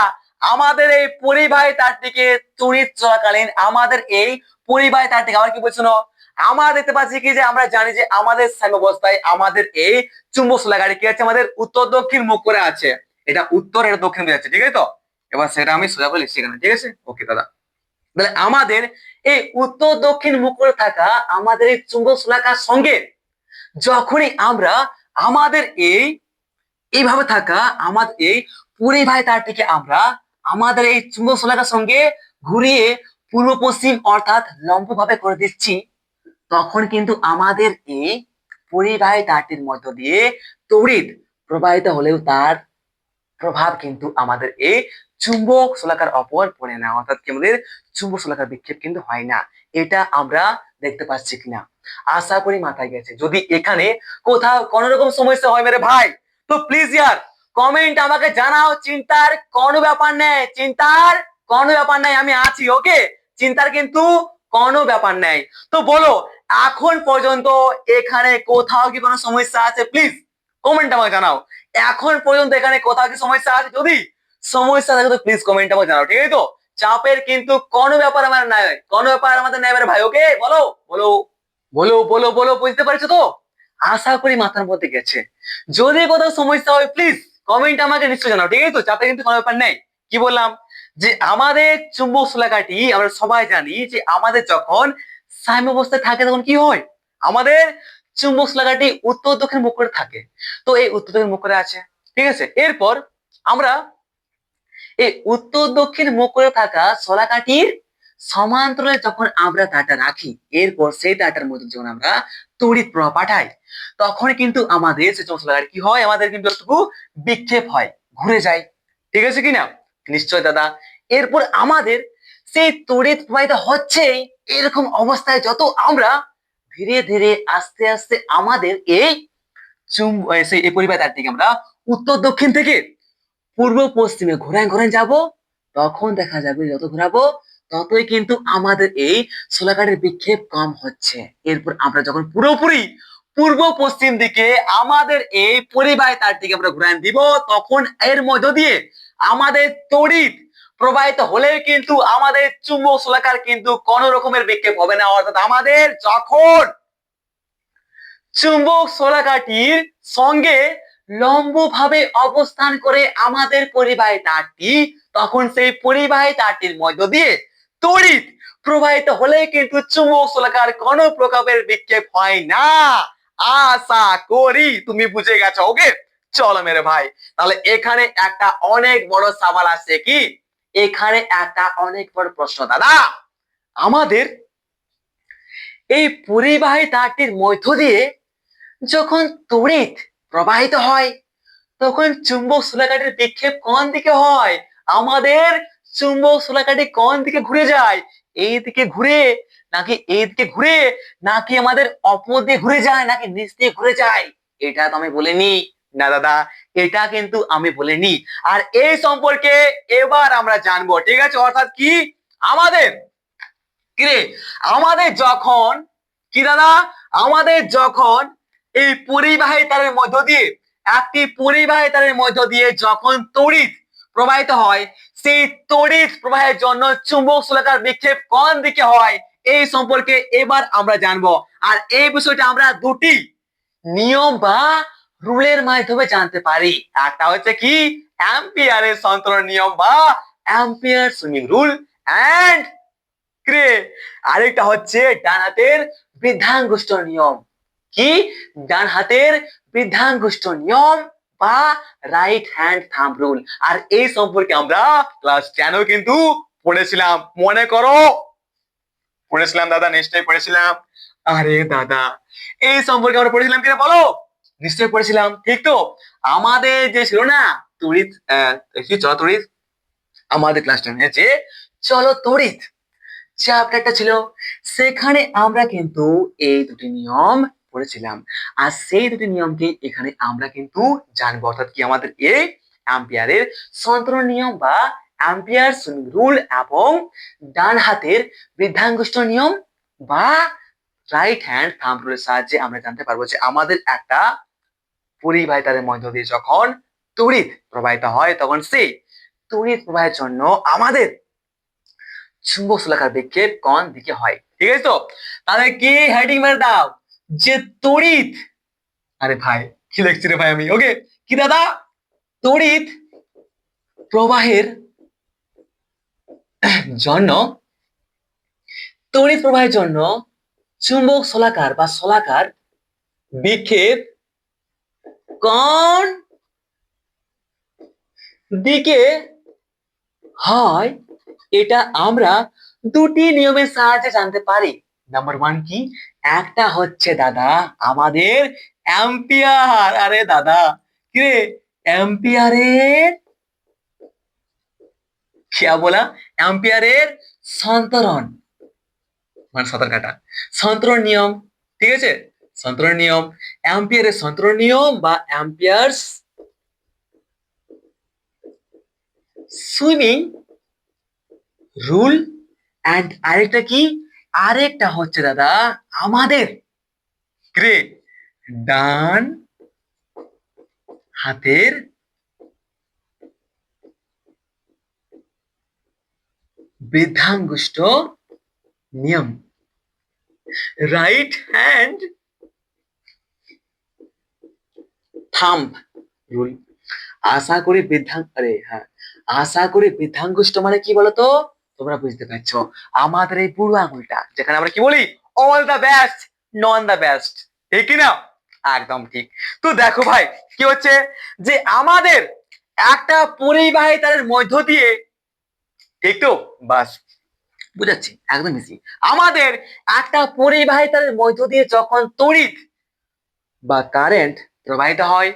আমাদের এই পরিবাহী তারটিকে তড়িৎ চলাকালীন আমাদের এই পরিবাহী তারটিকে আমরা কি বলছো না, আমরা দেখতে পাচ্ছি কি যে আমরা জানি যে আমাদের সাম্য অবস্থায় আমাদের এই চুম্বক শলাকাটি কি আছে, আমাদের উত্তর দক্ষিণ মুখ করে আছে। এটা উত্তর, এটা দক্ষিণ বোঝাচ্ছে, ঠিক আছে তো? এবার সেটা আমি সোজা করে লিখছি এখানে, ঠিক আছে? ওকে দাদা, তাহলে আমাদের এই উত্তর দক্ষিণ মুখ করে থাকা আমাদের এই চুম্বক শলাকার সঙ্গে যখনই আমরা আমাদের এইভাবে থাকা আমাদের এই পরিবাহী তারটিকে আমরা আমাদের এই চুম্বক শলাকার সঙ্গে ঘুরিয়ে পূর্ব পশ্চিম অর্থাৎ লম্ব ভাবে করে দিচ্ছি, তখন কিন্তু আমাদের এই পরিবাহী তারটির মধ্য দিয়ে তড়িৎ প্রবাহিত হলেও তার প্রভাব কিন্তু আমাদের এই চুম্বক শলাকার অপর পড়ে না, অর্থাৎ কি আমাদের চুম্বক শলাকার বিক্ষেপ কিন্তু হয় না। এটা আমরা দেখতে পাচ্ছি কিনা? আশা করি মাথায় গেছে। যদি এখানে কোথাও কোনো রকম সমস্যা হয় মেরে ভাই, তো প্লিজ ইয়ার কমেন্ট আমাকে জানাও। চিন্তার কোনো ব্যাপার নেই, চিন্তার কোনো ব্যাপার নাই, আমি আছি, ওকে? চিন্তার কিন্তু কোনো ব্যাপার নেই। তো বলো, এখন পর্যন্ত এখানে কোথাও কি কোনো সমস্যা আছে? প্লিজ কমেন্ট আমাকে জানাও। এখন পর্যন্ত এখানে কোথাও কি সমস্যা আছে? যদি সমস্যা থাকে তো প্লিজ কমেন্ট আমাকে জানাও, ঠিক আছে তো? চাপের কিন্তু কোনো ব্যাপার আমার নাই, কোনো ব্যাপার আমাদের নাই ভাই, ওকে? বলো বলো বলো বলো বলো, বুঝতে পারছো তো? আশা করি মাথার মধ্যে গেছে। যদি কোথাও সমস্যা হয় প্লিজ কমেন্ট আমাকে নিশ্চয় জানাও, ঠিক আছে তো? চাপের কিন্তু কোনো ব্যাপার নেই। কি বললাম যে আমাদের চুম্বক শলাকাটি আমরা সবাই জানি যে আমাদের যখন সাম্য অবস্থায় থাকে তখন কি হয়, আমাদের চুম্বক শলাকাটি উত্তর দক্ষিণ মুখ করে থাকে। তো এই উত্তর দক্ষিণ মুখ করে আছে, ঠিক আছে? এরপর আমরা এই উত্তর দক্ষিণ মুখ করে থাকা শলাকাটির সমান্তরালে যখন আমরা তারটা রাখি, এরপর সেই তারটার মধ্যে যখন আমরা তড়িৎ প্রবাহ পাঠাই, তখন কিন্তু আমাদের সেই শলাকাটি কি হয়, আমাদের কিন্তু একটু বিক্ষেপ হয়, ঘুরে যায়, ঠিক আছে কিনা? নিশ্চয় দাদা। এরপর আমাদের সেই তড়িৎ প্রবাহিত হচ্ছে, এরকম অবস্থায় যত আমরা ধীরে ধীরে আস্তে আস্তে আমাদের এই সেই এই পরিবাহী তারটিকে আমরা উত্তর দক্ষিণ থেকে পূর্ব পশ্চিমে ঘোরায় ঘোরায় যাব, তখন দেখা যাবে যত ঘোরাবো ততই কিন্তু আমাদের এই শলাকাটির বিক্ষেপ কম হচ্ছে। এরপর আমরা যখন পুরোপুরি পূর্ব পশ্চিম দিকে আমাদের এই পরিবাহী তারটিকে আমরা ঘুরায় দিব, তখন এর মধ্য দিয়ে আমাদের তড়িৎ প্রবাহিত হলে কিন্তু আমাদের চুম্বক শলাকার কিন্তু কোনো রকমের বিক্ষেপ হবে না। অর্থাৎ আমাদের যখন চুম্বক শলাকাটির সঙ্গে লম্বভাবে অবস্থান করে আমাদের পরিবাহী তারটি, তখন সেই পরিবাহী তারটির মধ্য দিয়ে তড়িৎ প্রবাহিত হলে কিন্তু চুম্বক শলাকার কোনো প্রকারের বিক্ষেপ হয় না। আশা করি তুমি বুঝে গেছো, ওকে? চলো মেরে ভাই, তাহলে এখানে একটা অনেক বড় সওয়াল আসছে। কি? এখানে একটা অনেক বড় প্রশ্ন দাদা, আমাদের এই পরিবাহী তারটির মধ্য দিয়ে যখন তড়িৎ প্রবাহিত হয়, তখন চুম্বক শলাকাটির বিক্ষেপ কোন দিকে হয়? আমাদের চুম্বক শলাকাটি কোন দিকে ঘুরে যায়? এই দিকে ঘুরে নাকি এই দিকে ঘুরে, নাকি আমাদের অপর দিকে ঘুরে যায়, নাকি নিচ দিয়ে ঘুরে যায়? এটা তো আমি বলিনি না দাদা, এটা কিন্তু আমি বলিনি। আর এই সম্পর্কে এবার আমরা জানবো, ঠিক আছে? অর্থাৎ কি আমাদের কিরে আমাদের যখন কি দাদা, আমাদের যখন এই পরিবাহী তারের মধ্য দিয়ে একটি পরিবাহী তারের মধ্য দিয়ে যখন তড়িৎ প্রবাহিত হয়, সেই তড়িৎ প্রবাহের জন্য চুম্বক শলাকার বিক্ষেপ কোন দিকে হয়, এই সম্পর্কে এবার আমরা জানবো। আর এই বিষয়টা আমরা দুটি নিয়ম বা রুলের মাধ্যমে জানতে পারি। একটা হচ্ছে কি অ্যাম্পিয়ারের সন্তরণ নিয়ম বা অ্যাম্পিয়ার সুইমিং রুল, এন্ড আরেকটা হচ্ছে ডান হাতের বৃদ্ধাঙ্গুষ্ঠ নিয়ম। কি? ডান হাতের বৃদ্ধাঙ্গুষ্ঠ নিয়ম বা রাইট হ্যান্ড থাম্ব রুল। আর এই সম্পর্কে আমরা ক্লাস 10 কিন্তু পড়েছিলাম, মনে করো? পড়েছিলাম দাদা, নিশ্চয়ই পড়েছিলাম। আরে দাদা, এই সম্পর্কে আমরা পড়েছিলাম কিনা বলো? নিশ্চয়ই পড়েছিলাম, ঠিক তো? আমাদের যে ছিল না তড়িৎ, কি চলো তড়িৎ, আমাদের ক্লাস 10 যে চলো তড়িৎ চ্যাপ্টারটা ছিল, সেখানে আমরা কিন্তু এই দুটি নিয়ম পড়েছিলাম। আর সেই দুটি নিয়মকে এখানে আমরা কিন্তু জানবো, অর্থাৎ কি আমাদের এই অ্যাম্পিয়ারের সন্তরণ নিয়ম বা অ্যাম্পিয়ার সুইমিং রুল এবং ডান হাতের বৃদ্ধাঙ্গুষ্ঠ নিয়ম বা রাইট হ্যান্ড থাম্ব রুলের সাহায্যে আমরা জানতে পারবো যে আমাদের একটা পরিবাহিতার মধ্য দিয়ে যখন তড়িৎ প্রবাহিত হয় তখন সেই তড়িৎ প্রবাহের জন্য আমাদের চুম্বক শলাকার বিক্ষেপ কোন দিকে হয়। ঠিক আছে, তো তাহলে কি হেডিং মেরে দাও যে তড়িৎ, আরে ভাই কি লিখছি রে ভাই আমি, ওকে কি দাদা, তড়িৎ প্রবাহের জন্য তড়িৎ প্রবাহের জন্য চুম্বক শলাকার বা শলাকার বিক্ষেপ কোন দিকে হয় এটা আমরা দুটি নিয়মের সাহায্যে জানতে পারি। নাম্বার ওয়ান কি, একটা হচ্ছে দাদা আমাদের অ্যাম্পিয়ার, আরে দাদা কি রে অ্যাম্পিয়ারের क्या बोला অ্যাম্পিয়ারের সন্তরণ মানে সাঁতার কাটা সন্তরণ নিয়ম। ঠিক আছে, সন্তরণ নিয়ম, অ্যাম্পিয়ারের সন্তরণ নিয়ম বা অ্যাম্পিয়ার্স সুইমিং রুল এন্ড আরেকটা কি, আরেকটা হচ্ছে দাদা আমাদের গ্রে ডান হাতের বৃদ্ধাঙ্গুষ্ঠ নিয়ম, রাইট হ্যান্ড থাম্ব রুল। আশা করি আশা করি বৃদ্ধাঙ্গুষ্ঠ মানে কি বলতো, তোমরা বুঝতে পারছো, আমাদের এই বুড়ো আঙুলটা যেখানে আমরা কি বলি all the best non the best, ঠিক কি না, একদম ঠিক। তো দেখো ভাই কি হচ্ছে যে আমাদের একটা পরিবাহী তারের মধ্য দিয়ে, ঠিক তো, বাস বুঝাচ্ছি একদম ইজি, আমাদের একটা পরিবাহী তারের মধ্য দিয়ে যখন তড়িৎ বা কারেন্ট প্রবাহিত হয়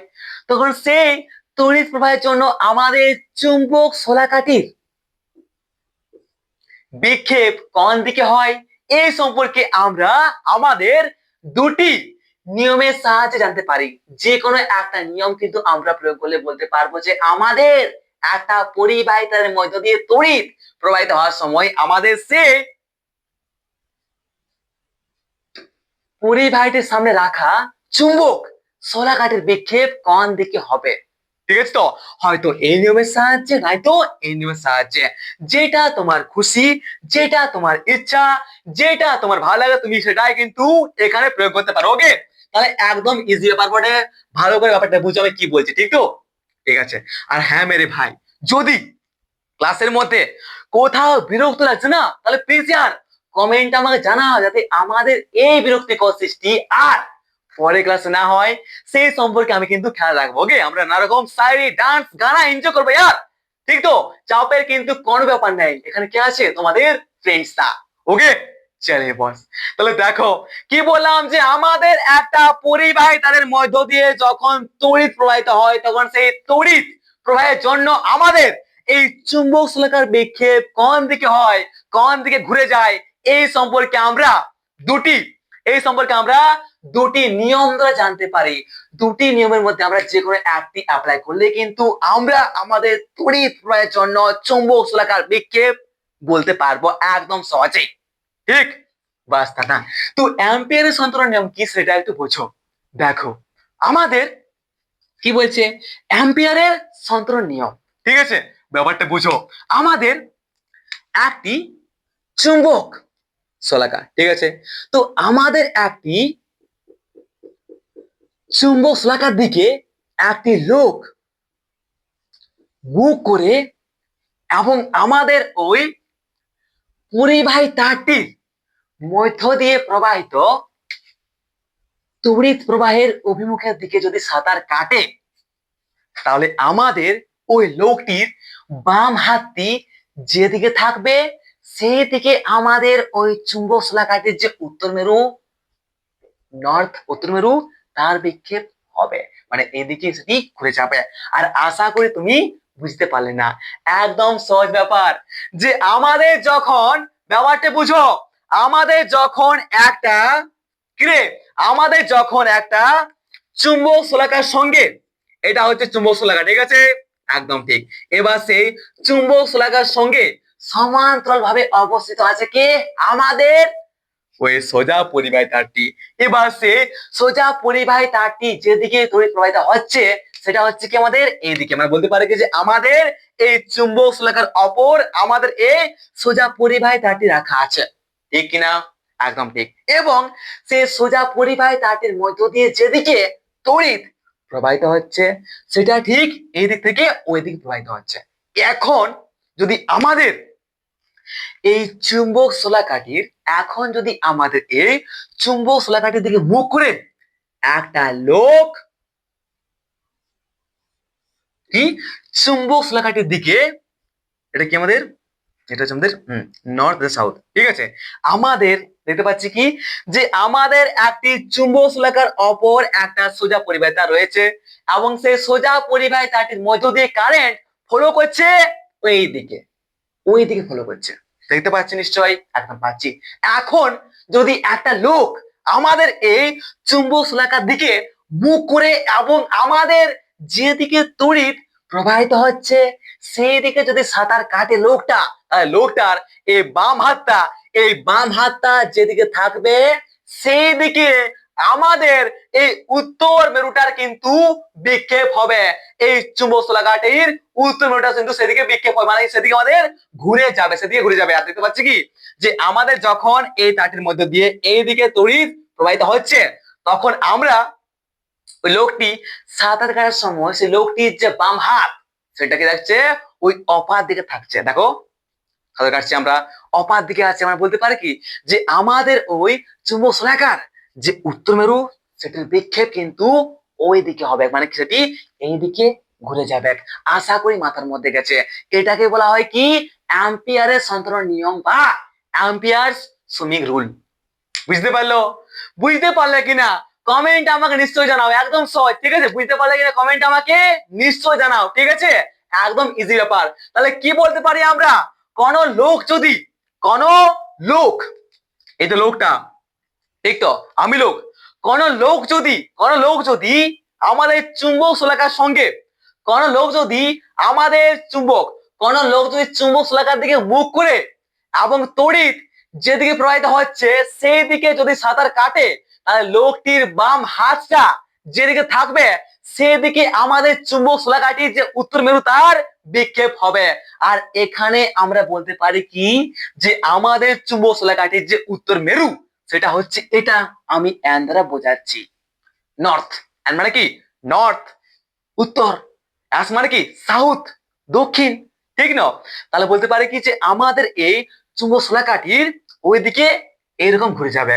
তখন সেই তড়িৎ প্রবাহের জন্য আমাদের চুম্বক শলাকাটির বিক্ষেপ কোন দিকে হয় এই সম্পর্কে আমরা আমাদের দুটি নিয়মের সাহায্যে জানতে পারি। যে কোনো একটা নিয়ম কিন্তু আমরা প্রয়োগ করলে বলতে পারবো যে আমাদের একটা পরিবাহী তারের মধ্য দিয়ে তড়িৎ প্রবাহিত হওয়ার সময় আমাদের সেই পরিবাহীটির সামনে রাখা চুম্বক শলাকাটির বিক্ষেপ কোন দিকে হবে। ঠিক আছে, তো হয়তো এই নিয়মের সাহায্যে নয়তো এই নিয়মের সাহায্যে, যেটা তোমার খুশি, যেটা তোমার ইচ্ছা, যেটা তোমার ভালো লাগে তুমি সেটাই কিন্তু এখানে প্রয়োগ করতে পারো। ওকে, তাহলে একদম ইজি ব্যাপার বটে, ভালো করে ব্যাপারটা বুঝো আমি কি বলছি, ঠিক তো, ঠিক আছে। আর হ্যাঁ মেরে ভাই, যদি ক্লাসের মধ্যে কোথাও বিরক্ত লাগছে না তাহলে প্লিজ यार কমেন্ট আমাকে জানাও, যাতে আমাদের এই বিরক্তিকর সৃষ্টি আর পরে ক্লাসে না হয় সেই সম্পর্কে আমি কিন্তু খেয়াল রাখবো। ওকে, আমরা নানা রকম শায়রি ডান্স গানা এনজয় করবো यार, ঠিক তো, চাপের কিন্তু কোনো ব্যাপার নাই, এখানে কে আছে তোমাদের ফ্রেন্ডসটা। ওকে চলে বস, তাহলে দেখো কি বললাম যে আমাদের একটা পরিবাহী তারের মধ্য দিয়ে যখন তড়িৎ প্রবাহিত হয় তখন সেই তড়িৎ প্রবাহের জন্য আমাদের এই চুম্বক শলাকার বিক্ষেপ কোন দিকে হয়, কোন দিকে ঘুরে যায়, এই সম্পর্কে আমরা দুটি নিয়ম দ্বারা জানতে পারি। দুটি নিয়মের মধ্যে আমরা যে কোনো একটি অ্যাপ্লাই করলে কিন্তু আমরা আমাদের তড়িৎ প্রবাহের জন্য চুম্বক শলাকার বিক্ষেপ বলতে পারবো একদম সহজেই। ঠিক, বাস দাদা। তো অ্যাম্পিয়ারের সন্তরণ নিয়ম কি সেটা একটু বোঝো। দেখো আমাদের কি বলছে অ্যাম্পিয়ারের সন্তরণ নিয়ম, ঠিক আছে, ব্যাপারটা বুঝো। আমাদের একটি চুম্বক শলাকা, ঠিক আছে, তো আমাদের একটি চুম্বক শলাকার দিকে একটি লোক মুখ করে এবং আমাদের ওই পরিবাহী তারটির মধ্য দিয়ে প্রবাহিত তড়িৎ প্রবাহের অভিমুখের দিকে যদি সাঁতার কাটে তাহলে আমাদের ওই লোকটির বাম হাতটি যেদিকে থাকবে সেই দিকে আমাদের ওই চুম্বক শলাকাটির যে উত্তর মেরু উত্তর মেরু তার বিক্ষেপ হবে, মানে এদিকে সেটি ঘুরে যাবে। আর আশা করি তুমি বুঝতে পারলে না, একদম সহজ ব্যাপার যে আমাদের যখন, ব্যাপারটা বুঝো, আমাদের যখন একটা আমাদের যখন একটা চুম্বক শলাকার সঙ্গে, এটা হচ্ছে চুম্বক শলাকা, ঠিক আছে, একদম ঠিক। এবার সেই চুম্বক শলাকার সঙ্গে সমান্তরাল ভাবে অবস্থিত আছে কে? আমাদের ওই সোজা পরিবাহী তারটি। এবার সে সোজা পরিবাহী তারটি যেদিকে তড়িৎ প্রবাহিত হচ্ছে সেটা হচ্ছে কি আমাদের এইদিকে। আমরা বলতে পারি কি যে আমাদের এই চুম্বক শলাকার অপর আমাদের এই সোজা পরিবাহী তারটি রাখা আছে, ঠিক কিনা? একদম ঠিক। এবং সেই সোজা পরিবাহী তারটির মধ্য দিয়ে যেদিকে তড়িৎ প্রবাহিত হচ্ছে সেটা ঠিক এই দিক থেকে ওই দিকে প্রবাহিত হচ্ছে। এখন যদি আমাদের এই চুম্বক শলাকাটির এখন যদি আমাদের এই চুম্বক শলাকাটির দিকে মুখ করে একটা লোক কি চুম্বক শলাকাটির দিকে, এটা কি আমাদের, এটা হচ্ছে আমাদের নর্থ সাউথ, ঠিক আছে। আমাদের দেখতে পাচ্ছি কি যে আমাদের একটি চুম্বক শলাকার অপর একটা সোজা পরিবাহী তার রয়েছে এবং সেই সোজা পরিবাহী তারটির মধ্য দিয়ে কারেন্ট ফলো করছে ওই দিকে ফলো করছে। দেখতে পাচ্ছি নিশ্চয়ই? একদম পাচ্ছি। এখন যদি একটা লোক আমাদের এই চুম্বক শলাকার দিকে মুখ করে এবং আমাদের যেদিকে তড়িৎ প্রবাহিত হচ্ছে সেই দিকে যদি সাঁতার কাটে লোকটা, লোকটার এই বাম হাতটা যেদিকে থাকবে সেই দিকে আমাদের এই উত্তর মেরুটার কিন্তু বিক্ষেপ হবে। এই চুম্বক শলাকাটির উত্তর মেরুটা কিন্তু সেদিকে বিক্ষেপ হবে, মানে সেদিকে আমাদের সেদিকে ঘুরে যাবে। আর দেখতে পাচ্ছি কি যে আমাদের যখন এই তারটির মধ্যে দিয়ে এইদিকে তড়িৎ প্রবাহিত হচ্ছে তখন আমরা ওই লোকটি সাঁতার কাটার সময় সেই লোকটির যে বাম হাত সেটাকে দেখছে ওই অপার দিকে থাকছে। দেখো সাঁতার কাটছি আমরা, অপার দিকে আছে। আমরা বলতে পারি কি যে আমাদের ওই চুম্বক শলাকার যে উত্তর মেরু সেটির বিক্ষেপ কিন্তু ওই দিকে হবে, মানে সেটি এইদিকে ঘুরে যাবে। আশা করি মাথার মধ্যে গেছে। এটাকে বলা হয় কি অ্যাম্পিয়ারের সন্তরণ নিয়ম বা অ্যাম্পিয়ারস সুইমিং রুল। বুঝতে পারলো? বুঝতে পারলে কিনা কমেন্ট আমাকে নিশ্চয়ই জানাও, একদম সহজ, ঠিক আছে? বুঝতে পারলে কিনা কমেন্ট আমাকে নিশ্চয়ই জানাও, ঠিক আছে? একদম ইজি ব্যাপার। তাহলে কি বলতে পারি আমরা? কোন লোক, এই তো লোকটা, ঠিক তো? আমি লোক। কোন লোক যদি আমাদের চুম্বক শলাকার সঙ্গে কোন লোক যদি চুম্বক শলাকার দিকে মুখ করে এবং তড়িৎ যেদিকে প্রবাহিত হচ্ছে সেই দিকে যদি সাঁতার কাটে তাহলে লোকটির বাম হাতটা যেদিকে থাকবে সেদিকে আমাদের চুম্বক শলাকাটির যে উত্তর মেরু তার বিক্ষেপ হবে। আর এখানে আমরা বলতে পারি কি যে আমাদের চুম্বক শলাকাটির যে উত্তর মেরু সেটা হচ্ছে এটা, আমি এন দ্বারা বোঝাচ্ছি নর্থ। এন মানে কি নর্থ, উত্তর। এস মানে কি সাউথ, দক্ষিণ, ঠিক না? তাহলে বলতে পারি কি যে আমাদের এই চুম্বক শলাকাটির ওইদিকে এইরকম ঘুরে যাবে।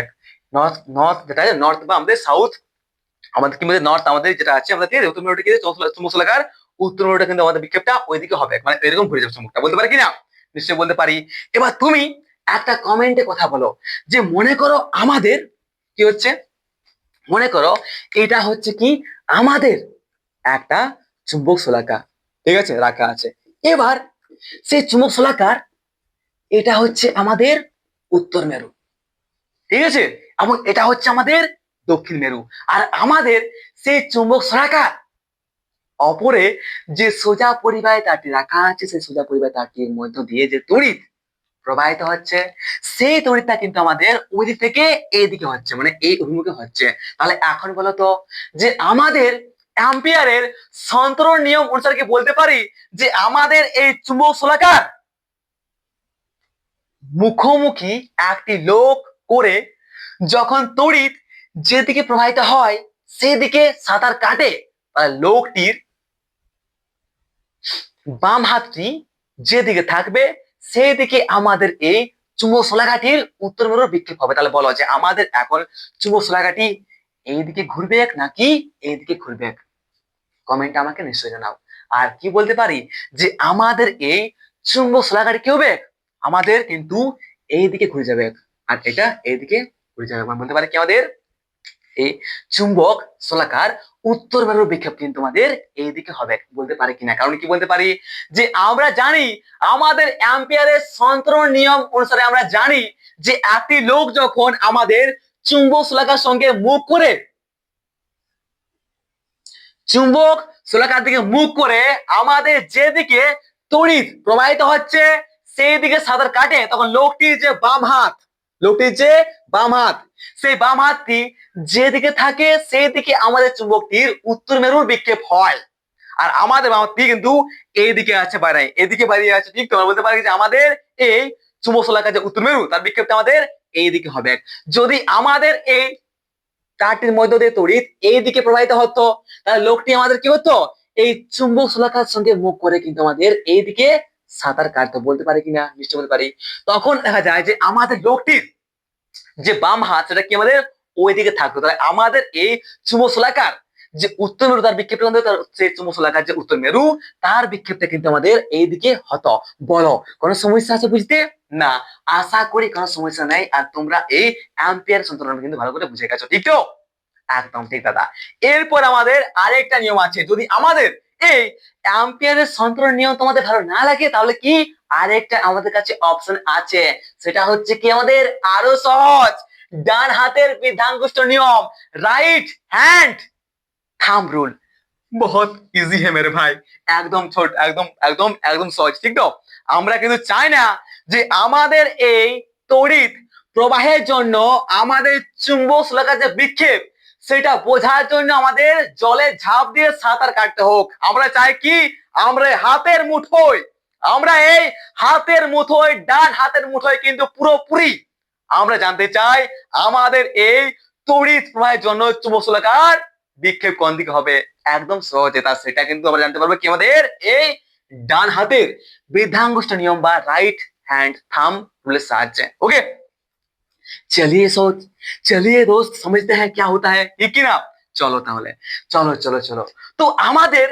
নর্থ যেটা নর্থ বা আমাদের সাউথ, আমাদের কি নর্থ আমাদের যেটা আছে আমাদের উত্তর মেরুটা কি চুম্বক শলাকার উত্তর মেরুটা কিন্তু আমাদের বিক্ষেপটা ওইদিকে হবে, মানে এরকম ঘুরে যাবে চুম্বকটা। বলতে পারি কিনা? নিশ্চয়ই বলতে পারি। এবার তুমি একটা কমেন্টে কথা বলো যে মনে করো আমাদের কি হচ্ছে, মনে করো এটা হচ্ছে কি আমাদের একটা চুম্বক শলাকা, ঠিক আছে, রাখা আছে। এবার সেই চুম্বক শলাকার এটা হচ্ছে আমাদের উত্তর মেরু, ঠিক আছে, এবং এটা হচ্ছে আমাদের দক্ষিণ মেরু। আর আমাদের সেই চুম্বক শলাকার অপরে যে সোজা পরিবাহী তারটি রাখা আছে সেই সোজা পরিবাহী তারটির মধ্য দিয়ে যে তড়িৎ প্রবাহিত হচ্ছে সেই তড়িৎটা কিন্তু আমাদের ওই দিক থেকে এইদিকে হচ্ছে, মানে এই অভিমুখে হচ্ছে। তাহলে এখন বলতো যে আমাদের অ্যাম্পিয়ারের সন্তরণ নিয়ম অনুসারে কি বলতে পারি যে আমাদের এই চুম্বক শলাকার মুখোমুখি একটি লোক করে যখন তড়িৎ যেদিকে প্রবাহিত হয় সেদিকে সাঁতার কাটে তাহলে লোকটির বাম হাতটি যেদিকে থাকবে সেই দিকে আমাদের এই চুম্বক শলাকাটির উত্তর মেরুর বিক্ষেপ হবে। তাহলে বলো যে আমাদের এখন চুম্বক শলাকাটি এইদিকে ঘুরবে নাকি এইদিকে ঘুরবে? কমেন্ট আমাকে নিশ্চয়ই জানাও। আর কি বলতে পারি যে আমাদের এই চুম্বক শলাকাটি কি হবে, আমাদের কিন্তু এইদিকে ঘুরে যাবে আর এটা এইদিকে ঘুরে যাবে। মানে বলতে পারি কি আমাদের এই চুম্বক শলাকার উত্তর মেরুর বিক্ষেপ কিন্তু আমাদের এইদিকে হবে। বলতে পারি কিনা? কারণ কি বলতে পারি যে আমরা জানি আমাদের অ্যাম্পিয়ারের সন্তরণ নিয়ম অনুসারে আমরা জানি যে একটি লোক যখন আমাদের চুম্বক শলাকার সঙ্গে মুখ করে চুম্বক শোলাকার দিকে মুখ করে আমাদের যেদিকে তড়িৎ প্রবাহিত হচ্ছে সেই দিকে সাঁতার কাটে, তখন লোকটির যে বাম হাত, লোকটির যে বাম হাত, সেই বাম হাতটি যেদিকে থাকে সেই দিকে আমাদের চুম্বকটির উত্তর মেরুর বিক্ষেপ হয়। আর আমাদের বাম হাতটি কিন্তু এইদিকে আছে বাইরে, এদিকে বাইরে আছে। ঠিক তোমরা বলতে পারি যে আমাদের এই চুম্বক শোলাকার যে উত্তর মেরু তার বিক্ষেপটা আমাদের এইদিকে হবে। যদি আমাদের এই চারটির মধ্য দিয়ে তড়িৎ এইদিকে প্রবাহিত হতো, তাহলে লোকটি আমাদের কি হতো, এই চুম্বক শোলাকার সঙ্গে মুখ করে কিন্তু আমাদের এইদিকে সাঁতার কাটতো। বলতে পারি কিনা? নিশ্চয় বলতে পারি। তখন দেখা যায় যে আমাদের লোকটির যে বাম হাত সেটা কি আমাদের ওইদিকে থাকতো। তাহলে আমাদের এই চুম্বক শোলাকার যে উত্তর মেরু তার বিক্ষেপটা তার সেই চুম্বক শোলাকার যে উত্তর মেরু তার বিক্ষেপটা কিন্তু আমাদের এইদিকে হতো। বলো কোনো সমস্যা আছে বুঝতে? না, আশা করি কোনো সমস্যা নাই। আর তোমরা এই অ্যাম্পিয়ার সন্তরণ কিন্তু ভালো করে বুঝে গেছো, ঠিক তো? একদম ঠিক দাদা। এরপর আমাদের আরেকটা নিয়ম আছে। যদি আমাদের এই অ্যাম্পিয়ারের সন্তরণ নিয়ম তোমাদের ভালো না লাগে তাহলে কি আরেকটা আমাদের কাছে অপশন আছে, সেটা হচ্ছে কি আমাদের আরো সহজ, ডান হাতের বৃদ্ধাঙ্গুষ্ঠ নিয়ম, রাইট হ্যান্ড থাম্ব রুল। বহুত ইজি है मेरे भाई, একদম ছোট, একদম একদম একদম সহজ, ঠিক তো? আমরা কিন্তু চাই না যে আমাদের এই তড়িৎ প্রবাহের জন্য আমাদের চুম্বক শোলাকার যে বিক্ষেপ সেটা বোঝার জন্য আমাদের জলে ঝাঁপ দিয়ে সাঁতার কাটতে হোক। আমরা চাই কি আমরা হাতের মুঠোয়, আমরা এই হাতের মুঠোয়, ডান হাতের মুঠোয় কিন্তু পুরোপুরি আমরা জানতে চাই আমাদের এই তড়িৎ প্রবাহের জন্য চুম্বক শোলাকার বিক্ষেপ কোন দিকে হবে। একদম সহজ, তা সেটা কিন্তু আমরা জানতে পারবো কি আমাদের এই ডান হাতের বৃদ্ধাঙ্গুষ্ঠ নিয়ম বা রাইট हैंड थंब रूल साहाয্যে। ओके, चलिए सोच, चलिए दोस्त समझते हैं क्या होता है, ठीक কি না? চলো তাহলে, চলো চলো চলো। তো আমাদের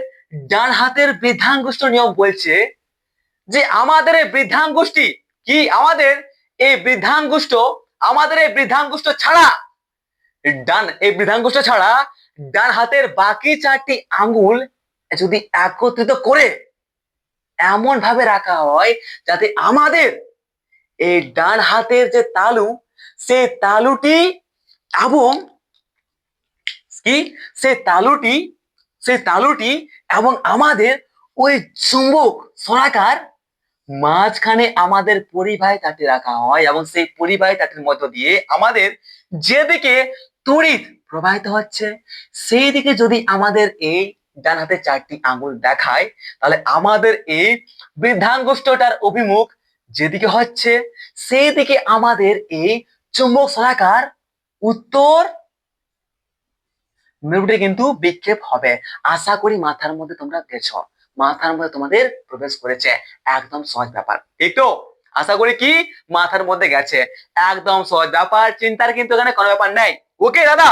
ডান হাতের বৃদ্ধাঙ্গুষ্ঠ নিয়ম বলছে যে আমাদের এই বৃদ্ধাঙ্গুষ্ঠী কি, আমাদের এই বৃদ্ধাঙ্গুষ্ঠ, আমাদের এই বৃদ্ধাঙ্গুষ্ঠ ছাড়া, ডান এই বৃদ্ধাঙ্গুষ্ঠ ছাড়া ডান হাতের বাকি চারটি আঙ্গুল যদি একত্রিত করে এমন ভাবে রাখা হয় যাতে আমাদের এই ডান হাতের যে তালু সেই তালুটি এবং কি সেই তালুটি, সেই তালুটি এবং আমাদের ওই চুম্বক শোলাকার মাঝখানে আমাদের পরিবাহী তাঁতি রাখা হয় এবং সেই পরিবাহী তাঁতির মধ্য দিয়ে আমাদের যেদিকে তড়িৎ প্রবাহিত হচ্ছে সেই দিকে যদি আমাদের এই ডান হাতে চারটি আঙ্গুল দেখায় তাহলে আমাদের এই বৃদ্ধাঙ্গুষ্ঠটার অভিমুখ যেদিকে হচ্ছে সেই দিকে আমাদের এই চুম্বক শোলাকার উত্তর মেরুতে কিন্তু বিক্ষেপ হবে। আশা করি মাথার মধ্যে তোমরা গেছো, মাথার মধ্যে তোমাদের প্রবেশ করেছে। একদম সহজ ব্যাপার, ঠিক তো? আশা করি কি মাথার মধ্যে গেছে, একদম সহজ ব্যাপার, চিন্তার কিন্তু এখানে কোনো ব্যাপার নাই। ওকে দাদা,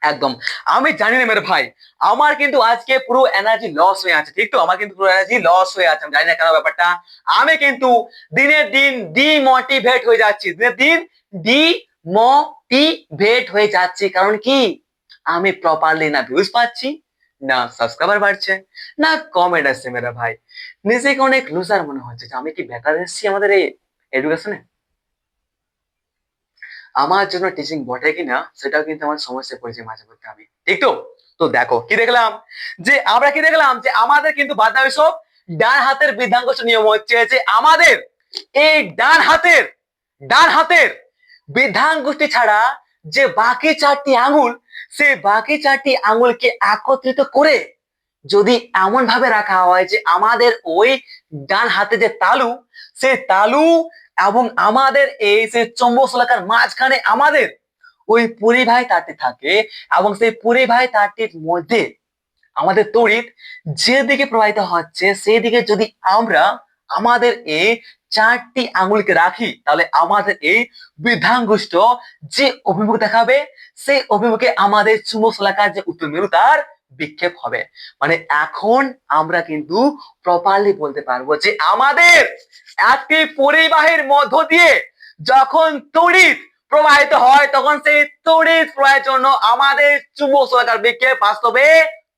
একদম। আমি জানি না মেরে ভাই, আমার কিন্তু আজকে পুরো এনার্জি লস হয়ে আছে, ঠিক তো? আমার কিন্তু পুরো এনার্জি লস হয়ে আছে, আমি জানি না কেন ব্যাপারটা। আমি কিন্তু দিনের দিন ডিমোটিভেট হয়ে যাচ্ছি, দিনের দিন ডিমোটিভেট হয়ে যাচ্ছি। কারণ কি আমি প্রপারলি না ভিউজ পাচ্ছি, না সাবস্ক্রাইবার বাড়ছে, না কমেন্ট আসছে। মেরা ভাই নিজেকে অনেক লুজার মনে হচ্ছে যে আমি কি বেকার এসেছি আমাদের এই এডুকেশনে। আমার জন্য টিচিং বটে কিনা সেটাও কিন্তু আমার সমস্যায় পড়েছে মাঝে মধ্যে আমি, ঠিক তো? তো দেখো কি দেখলাম, যে আমরা কি দেখলাম যে আমাদের কিন্তু বাদ সব ডান হাতের বৃদ্ধাঙ্গুষ্ঠ নিয়ম হচ্ছে যে আমাদের এই ডান হাতের বৃদ্ধাঙ্গুষ্ঠী ছাড়া যে বাকি চারটি আঙ্গুল সেই বাকি চারটি আঙ্গুলকে একত্রিত করে যদি এমন ভাবে রাখা হয় যে আমাদের ওই ডান হাতে যে তালু সেই তালু এবং আমাদের এই যে চৌম্বক শোলাকার মাঝখানে আমাদের ওই পরিবাহী তারটি থাকে এবং সেই পরিবাহী তারটির মধ্যে আমাদের তড়িৎ যেদিকে প্রবাহিত হচ্ছে সেই দিকে যদি আমরা আমাদের এই চারটি আঙ্গুলকে রাখি তাহলে আমাদের এই বৃদ্ধাঙ্গুষ্ঠ যে অভিমুখ দেখাবে সেই অভিমুখে আমাদের চুম্বক শোলাকার যে উত্তর মেরু তার বিক্ষেপ হবে। মানে এখন আমরা কিন্তু প্রপারলি বলতে পারবো যে আমাদের একটি পরিবাহীর মধ্য দিয়ে যখন তড়িৎ প্রবাহিত হয় তখন সেই তড়িৎ প্রবাহের জন্য আমাদের চুম্বক শোলাকার বিক্ষেপ বাস্তবে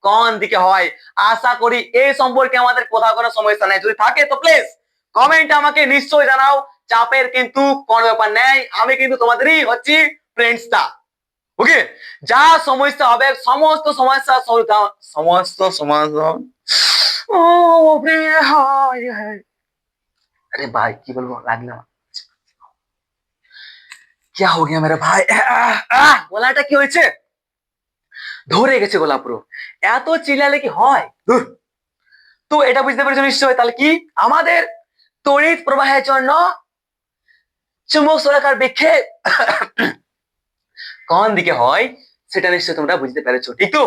কোন দিকে হয়। আশা করি এই সম্পর্কে আমাদের কোথাও কোনো সমস্যা নেই, যদি থাকে তো প্লিজ কমেন্ট আমাকে নিশ্চয়ই জানাও, চাপের কিন্তু কোনো ব্যাপার নেই, আমি কিন্তু তোমাদেরই হচ্ছি ফ্রেন্ডসটা। ওকে, যা সমস্যা হবে সমস্ত সমস্যা সমস্ত সমাধান। ও বাপরে, হায় হায়। अरे भाई की बोलबो লাগলো, क्या हो गया मेरे भाई? গলাটা কি হয়েছে? ধরে গেছে গলা পুরো, এত চিল্লালে কি হয়? ধুর। তো এটা বুঝতে পেরেছো নিশ্চয়ই, তাহলে কি আমাদের তড়িৎ প্রবাহের জন্য চুম্বক সরাকার বিক্ষেপ কোন দিকে হয় সেটা নিশ্চয়ই তোমরা বুঝতে পেরেছো, ঠিক তো?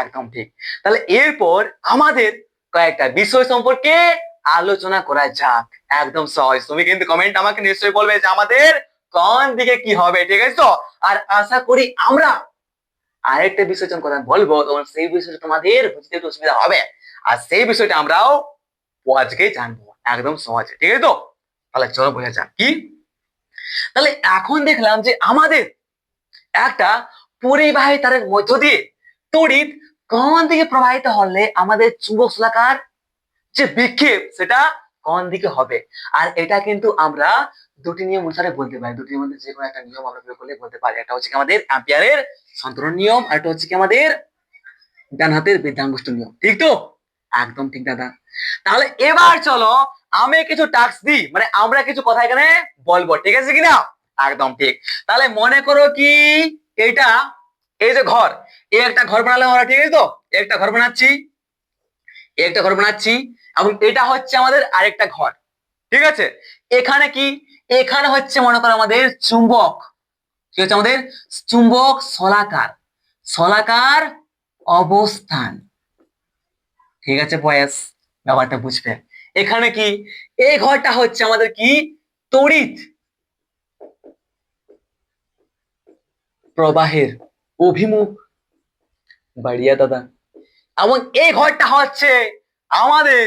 একদম ঠিক। তাহলে এরপর আমাদের কয়েকটা বিষয় সম্পর্কে আলোচনা করা যাক। একদম সহজ, তুমি কিন্তু কমেন্ট আমাকে নিশ্চয়ই বলবে যে আমাদের কোন দিকে কি হবে, ঠিক আছে তো? আর আশা করি আমরা আরেকটা বিষয় যখন কথা বলবো তখন সেই বিষয়টা তোমাদের বুঝতে একটু অসুবিধা হবে, আর সেই বিষয়টা আমরাও আজকে জানবো একদম সহজে, ঠিক আছে তো? তাহলে চলো বোঝা যাক কি। তাহলে এখন দেখলাম যে আমাদের একটা পরিবাহী তারের মধ্য দিয়ে তড়িৎ কোন দিকে প্রবাহিত হলে আমাদের চুম্বক শলাকার যে বিক্ষেপ সেটা কোন দিকে হবে। আর এটা কিন্তু আমরা দুটি নিয়ম অনুসারে বলতে পারি, দুটির মধ্যে যে কোনো একটা নিয়ম আমরা প্রয়োগ করলে বলতে পারি। একটা হচ্ছে কি আমাদের অ্যাম্পিয়ারের সন্তরণ নিয়ম, আর একটা হচ্ছে কি আমাদের ডান হাতের বৃদ্ধাঙ্গুষ্ঠ নিয়ম, ঠিক তো? একদম ঠিক দাদা। তাহলে এবার চলো আমি কিছু টাস্ক দিই, মানে আমরা কিছু কথা এখানে বলবো, ঠিক আছে কিনা? একদম ঠিক। তাহলে মনে করো কি এইটা, এই যে ঘর, এই একটা ঘর বানালাম আমরা, ঠিক আছে তো? একটা ঘর বানাচ্ছি, একটা ঘর বানাচ্ছি, এবং এটা হচ্ছে আমাদের আরেকটা ঘর, ঠিক আছে? এখানে কি, এখানে হচ্ছে মনে করো আমাদের চুম্বক, কি হচ্ছে আমাদের চুম্বক শলাকার, শলাকার অবস্থান, ঠিক আছে বয়েস? ব্যাপারটা বুঝবে। এখানে কি, এই ঘরটা হচ্ছে আমাদের কি তড়িৎ প্রবাহের অভিমুখ, বাড়িয়া দাদা। এবং এই ঘরটা হচ্ছে আমাদের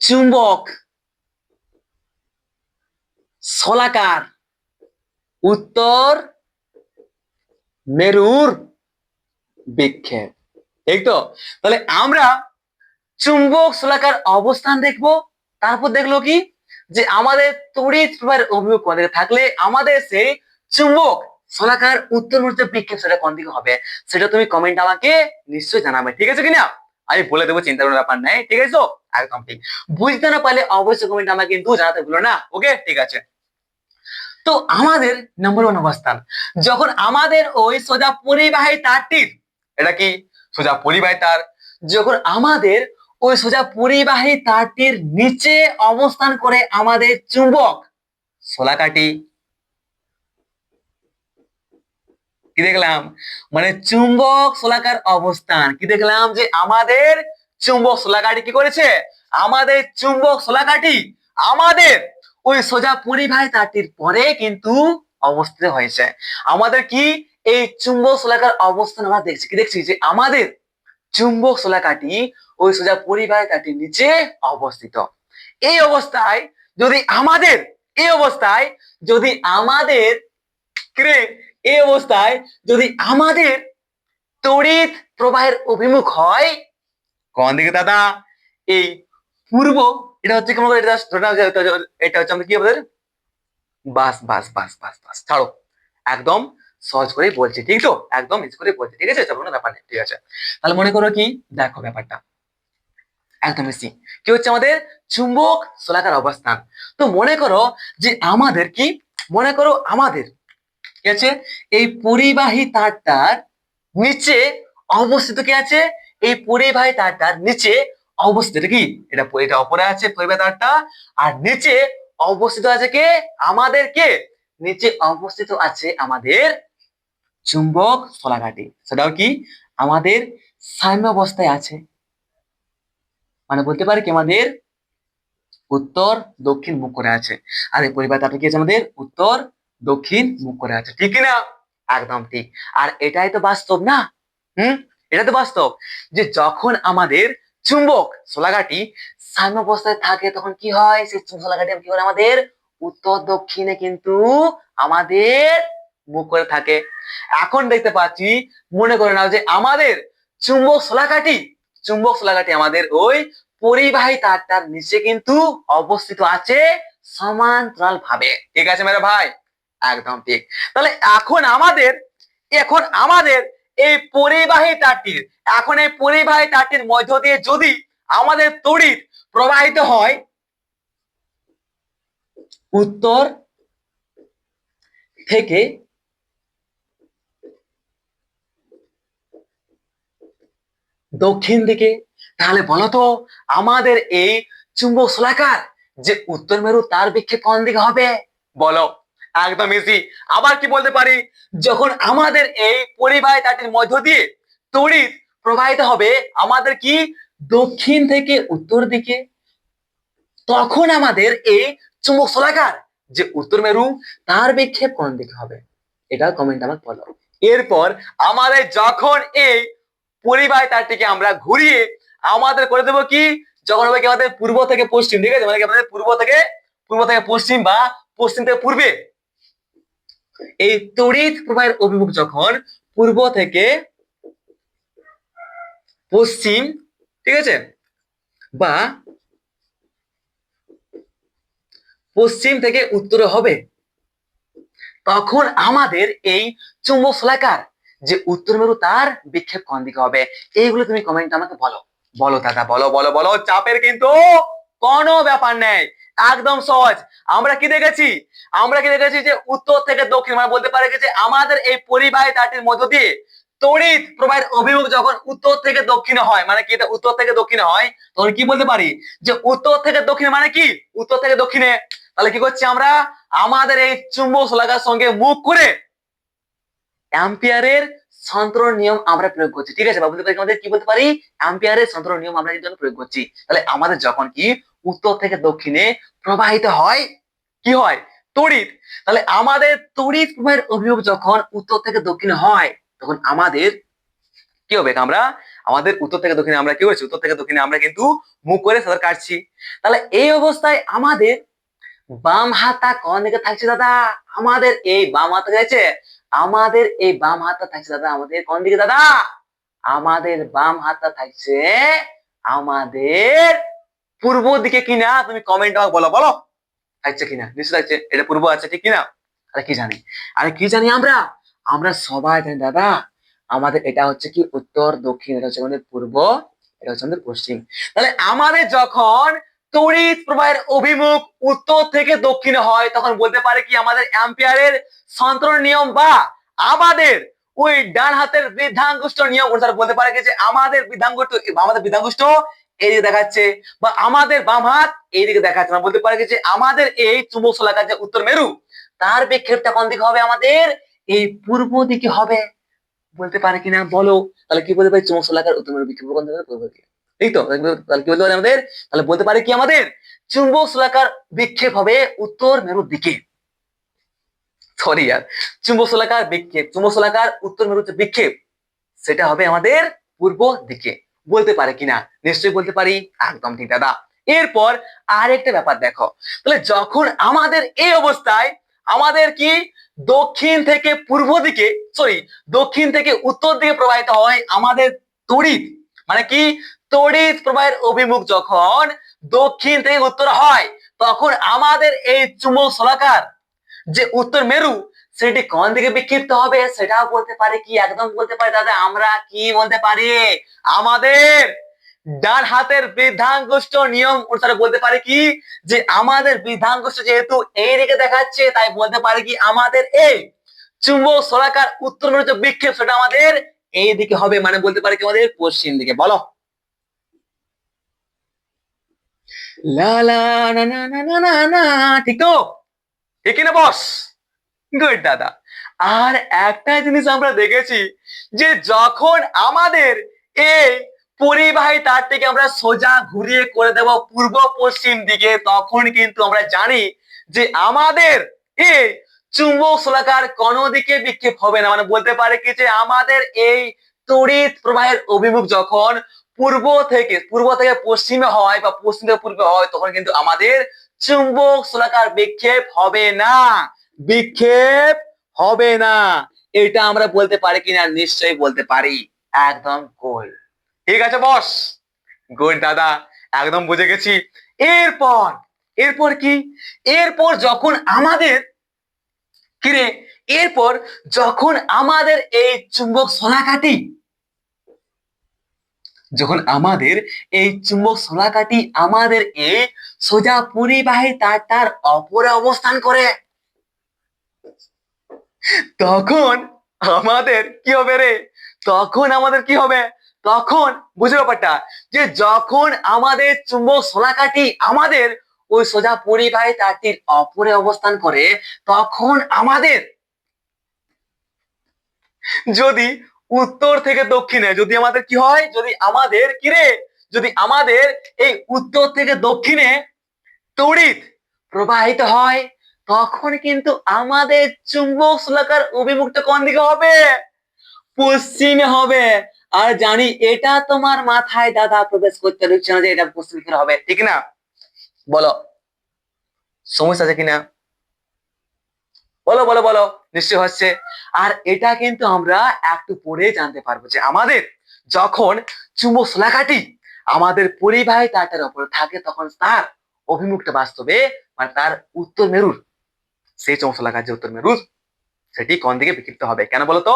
চুম্বক শলাকার উত্তর মেরুর বিক্ষেপ, ঠিক তো? তাহলে আমরা চুম্বক শলাকার অবস্থান দেখবো, তারপর দেখলো কি যে আমাদের তড়িৎ প্রবাহের অভিমুখ কোন দিকে থাকলে আমাদের সেই চুম্বক শলাকার উত্তর মেরুতে বিক্ষেপ সেটা কোন দিকে হবে, সেটা তুমি কমেন্ট আমাকে নিশ্চয়ই জানাবে, ঠিক আছে কিনা? আমি বলে দেবো, চিন্তা করার ব্যাপার নাই, ঠিক আছে তো? একদম ঠিক। বুঝতে না পারলে অবশ্যই কমেন্ট আমাকে কিন্তু জানাতে ভুলো না, ওকে? ঠিক আছে। তো আমাদের নম্বর ওয়ান অবস্থান, যখন আমাদের ওই সোজা পরিবাহী তারটির, এটা কি সোজা পরিবাহী তার, যখন আমাদের ওই সোজা পরিবাহী তারটির নিচে অবস্থান করে আমাদের চুম্বক শলাকাটি, কি দেখলাম, মানে চুম্বক শলাকার অবস্থান, কি দেখলাম যে আমাদের চুম্বক শলাকাটি কি করেছে, আমাদের চুম্বক শলাকাটি আমাদের ওই সোজা পরিবাহী তারটির পরে কিন্তু অবস্থিত হয়েছে। আমাদের কি এই চুম্বক শলাকার অবস্থান আমরা দেখছি, কি দেখছি যে আমাদের চুম্বক শলাকাটি ওই সোজা পরিবাহী তারটির নিচে অবস্থিত। এই অবস্থায় যদি আমাদের, এই অবস্থায় যদি আমাদের কিরে, এই অবস্থায় যদি আমাদের তড়িৎ প্রবাহের অভিমুখ হয় কোন দিকে দাদা, এই পূর্ব, এটা হচ্ছে কেমন, এটা এটা হচ্ছে আমাদের কি আমাদের বাস বাস বাস বাস বাস, ছাড়ো, একদম সহজ করে বলছি, ঠিক তো? একদম ইজি করে বলছি, ঠিক আছে? কোনো ব্যাপার নেই, ঠিক আছে? তাহলে মনে করো কি, দেখো ব্যাপারটা একদম ইজি, কি হচ্ছে আমাদের চুম্বক শলাকার অবস্থান। তো মনে করো যে আমাদের কি, মনে করো আমাদের কি আছে, এই পরিবাহী তারটার নিচে অবস্থিত কি আছে, এই পরিবাহী তারটার নিচে অবস্থিত, এটা কি, এটা উপরে আছে পরিবাহী তারটা, আর নিচে অবস্থিত আছে কে, আমাদের কে, নিচে অবস্থিত আছে আমাদের চুম্বক শলাকাটি, সেটাও কি আমাদের সাম্য অবস্থায় আছে, মানে বলতে পারি কি আমাদের উত্তর দক্ষিণ মুখ করে আছে। আর এই পরিবাহী তারটা কি আছে আমাদের উত্তর দক্ষিণ মুখ করে আছে, ঠিক না? একদম ঠিক। আর এটাই তো বাস্তব না, এটা তো বাস্তব যে যখন আমাদের চুম্বক শলাকাটি সাম্য অবস্থায় থাকে তখন কি হয়, সেই চুম্বক শলাকাটি কি করে আমাদের উত্তর দক্ষিণে কিন্তু আমাদের মুখ করে থাকে। এখন দেখতে পাচ্ছি, মনে করে নাও যে আমাদের চুম্বক শলাকাটি, চুম্বক শলাকাটি আমাদের ওই পরিবাহী তারটার নিচে কিন্তু অবস্থিত আছে সমান্তরাল ভাবে, ঠিক আছে মেরে ভাই? একদম ঠিক। তাহলে এখন আমাদের এই পরিবাহী তারটির মধ্য দিয়ে যদি আমাদের তড়িৎ প্রবাহিত হয় উত্তর থেকে দক্ষিণ দিকে, তাহলে বলতো আমাদের এই চুম্বক শলাকার যে উত্তর মেরু তার বিক্ষেপ কোন দিকে হবে? বলো। একদম ইজি। আবার কি বলতে পারি, যখন আমাদের এই পরিবাহী তারটির মধ্য দিয়ে তড়িৎ প্রবাহিত হবে আমাদের কি দক্ষিণ থেকে উত্তর দিকে, তখন আমাদের এই চুম্বক শলাকার যে উত্তর মেরু তার বিক্ষেপ কোন দিকে হবে? এটা কমেন্ট আমাকে বলো। এরপর আমাদের যখন এই পরিবাহী তারটিকে আমরা ঘুরিয়ে আমাদের করে দেবো কি, যখন হবে কি আমাদের পূর্ব থেকে পশ্চিম, ঠিক আছে, মানে কি আমাদের পূর্ব থেকে পশ্চিম বা পশ্চিম থেকে পূর্বে, এই তড়িৎ প্রবাহের অভিমুখ যখন পূর্ব থেকে পশ্চিম, ঠিক আছে, বা পশ্চিম থেকে উত্তরে হবে, তখন আমাদের এই চুম্বক শলাকার যে উত্তর মেরু তার বিক্ষেপ কোন দিকে হবে? এইগুলো তুমি কমেন্ট আমাকে বলো। বলো দাদা, বলো বলো বলো, চাপের কিন্তু কোনো ব্যাপার নেই, একদম সহজ। আমরা কি দেখেছি যে উত্তর থেকে দক্ষিণ, মানে বলতে পারে যে আমাদের এই পরিবাহী তারটির মধ্য দিয়ে তড়িৎ প্রবাহের অভিমুখ যখন উত্তর থেকে দক্ষিণে হয়, মানে কি এটা উত্তর থেকে দক্ষিণে হয়, তখন কি বলতে পারি যে উত্তর থেকে দক্ষিণে মানে কি উত্তর থেকে দক্ষিণে। তাহলে কি করছি আমরা, আমাদের এই চুম্বক শলাকার সঙ্গে মুখ করে অ্যাম্পিয়ারের সন্তরণ নিয়ম আমরা প্রয়োগ করছি, ঠিক আছে, বা বলতে পারি আমাদের কি বলতে পারি, অ্যাম্পিয়ারের সন্তরণ নিয়ম আমরা কিন্তু প্রয়োগ করছি। তাহলে আমাদের যখন কি উত্তর থেকে দক্ষিণে প্রবাহিত হয় কি হয় তড়িৎ, তাহলে আমাদের তড়িৎ প্রবাহের অভিমুখ যখন উত্তর থেকে দক্ষিণে হয়, তখন আমাদের কি হবে, আমরা আমাদের উত্তর থেকে দক্ষিণে আমরা কি করছি, উত্তর থেকে দক্ষিণে আমরা কিন্তু মুখ করে সাঁতার কাটছি। তাহলে এই অবস্থায় আমাদের বাম হাতটা কোন দিকে থাকছে দাদা? আমাদের এই বাম হাতটা রয়েছে, আমাদের এই বাম হাতটা থাকছে দাদা আমাদের কোন দিকে দাদা? আমাদের বাম হাতটা থাকছে আমাদের পূর্ব দিকে কিনা, তুমি কমেন্ট আমাকে বলো, বলো থাকছে কিনা, নিশ্চয় থাকছে, এটা পূর্ব আছে ঠিক কিনা? আরে কি জানি আমরা, আমরা সবাই জানি দাদা, আমাদের এটা হচ্ছে কি উত্তর দক্ষিণ, এটা হচ্ছে আমাদের পূর্ব, এটা হচ্ছে আমাদের পশ্চিম। তাহলে আমাদের যখন তড়িৎ প্রবাহের অভিমুখ উত্তর থেকে দক্ষিণে হয়, তখন বলতে পারে কি আমাদের অ্যাম্পিয়ারের সন্তরণ নিয়ম, বা আমাদের ওই ডান হাতের বৃদ্ধাঙ্গুষ্ঠ নিয়ম অনুসারে বলতে পারে কি যে আমাদের বৃদ্ধাঙ্গুষ্ঠ এইদিকে দেখাচ্ছে, বা আমাদের বাম হাত এইদিকে দেখাচ্ছে, মানে বলতে পারে কি যে আমাদের এই চুম্বক শলাকার যে উত্তর মেরু তার বিক্ষেপটা কোন দিকে হবে, আমাদের এই পূর্ব দিকে হবে। বলতে পারে কিনা বলো। তাহলে কি বলতে পারি, চুম্বক শলাকার উত্তর মেরু বিক্ষেপ কোন দিকে হবে? পূর্ব দিকে, ঠিক তো? তাহলে কি বলতে পারি আমাদের, তাহলে বলতে পারে কি আমাদের চুম্বক শলাকার বিক্ষেপ হবে উত্তর মেরুর দিকে। সরি यार, চুম্বক শলাকার উত্তর মেরুর যে বিক্ষেপ সেটা হবে আমাদের পূর্ব দিকে। বলতে পারে কিনা? নিশ্চয়ই বলতে পারি, একদম ঠিক দাদা। এরপর আরেকটা ব্যাপার দেখো, তাহলে যখন আমাদের এই অবস্থায় আমাদের কি দক্ষিণ থেকে পূর্ব দিকে, সরি দক্ষিণ থেকে উত্তর দিকে প্রবাহিত হয় আমাদের তড়িৎ, মানে কি তড়িৎ প্রবাহের অভিমুখ যখন দক্ষিণ থেকে উত্তর হয়, তখন আমাদের এই চুম্বক শলাকার যে উত্তর মেরু সেটি কোন দিকে বিক্ষিপ্ত হবে সেটাও বলতে পারে কি, একদম বলতে পারে দাদা। আমরা কি বলতে পারি, আমাদের ডান হাতের বৃদ্ধাঙ্গুষ্ঠ নিয়ম অনুসারে বলতে পারে কি যে আমাদের বৃদ্ধাঙ্গুষ্ঠ যেহেতু এই দিকে দেখাচ্ছে, তাই বলতে পারে কি আমাদের এই চুম্বক শলাকার উত্তর মেরু যে বিক্ষেপ সেটা আমাদের এই দিকে হবে, মানে বলতে পারে কি আমাদের পশ্চিম দিকে। বলো লা লা না না না না না না, ঠিক তো? ঠিক না বস? গুড দাদা। আর একটা জিনিস আমরা দেখেছি যে যখন আমাদের এই পরিবাহী তারটিকে আমরা সোজা ঘুরিয়ে করে দেব পূর্ব পশ্চিম দিকে, তখন কিন্তু আমরা জানি যে আমাদের এই চুম্বক শলাকার কোন দিকে বিক্ষেপ হবে না, মানে বলতে পারে কি যে আমাদের এই তড়িৎ প্রবাহের অভিমুখ যখন পূর্ব থেকে পশ্চিমে হয় বা পশ্চিম থেকে পূর্বে হয়, তখন কিন্তু আমাদের চুম্বক শলাকার বিক্ষেপ হবে না। এটা আমরা বলতে পারি কিনা? নিশ্চয়ই বলতে পারি, একদম গোল। ঠিক আছে বস, গুড দাদা, একদম বুঝে গেছি। এরপর এরপর কি, এরপর যখন আমাদের কিরে, এরপর যখন আমাদের এই চুম্বক শলাকাটি আমাদের এই সোজা পরিবাহী তারটার অপরে অবস্থান করে, তখন আমাদের কি হবে রে? তখন বুঝে ব্যাপারটা, যে যখন আমাদের চুম্বক শলাকাটি আমাদের ওই সোজা পরিবাহী তারটির অপরে অবস্থান করে, তখন আমাদের যদি উত্তর থেকে দক্ষিণে যদি আমাদের কি হয়, যদি আমাদের এই উত্তর থেকে দক্ষিণে তড়িৎ প্রবাহিত হয়, তখন কিন্তু আমাদের চুম্বক শলাকার অভিমুখটা কোন দিকে হবে? পশ্চিমে হবে। আর জানি এটা তোমার মাথায় দাদা প্রবেশ করতে দিচ্ছে না যে এটা পশ্চিম দিকে হবে, ঠিক না? বলো, সমস্যা আছে কিনা? বলো বলো বলো, নিশ্চয় হচ্ছে। আর এটা কিন্তু আমরা একটু পরে জানতে পারবো, যে আমাদের যখন চুম্বক শলাকাটি আমাদের পরিবাহী তারটার উপরে থাকে, তখন তার অভিমুখটা বাস্তবে মানে তার উত্তর মেরুর, সেই চুম্বক শলাকার যে উত্তর মেরুর, সেটি কোন দিকে বিক্ষিপ্ত হবে। কেন বলতো?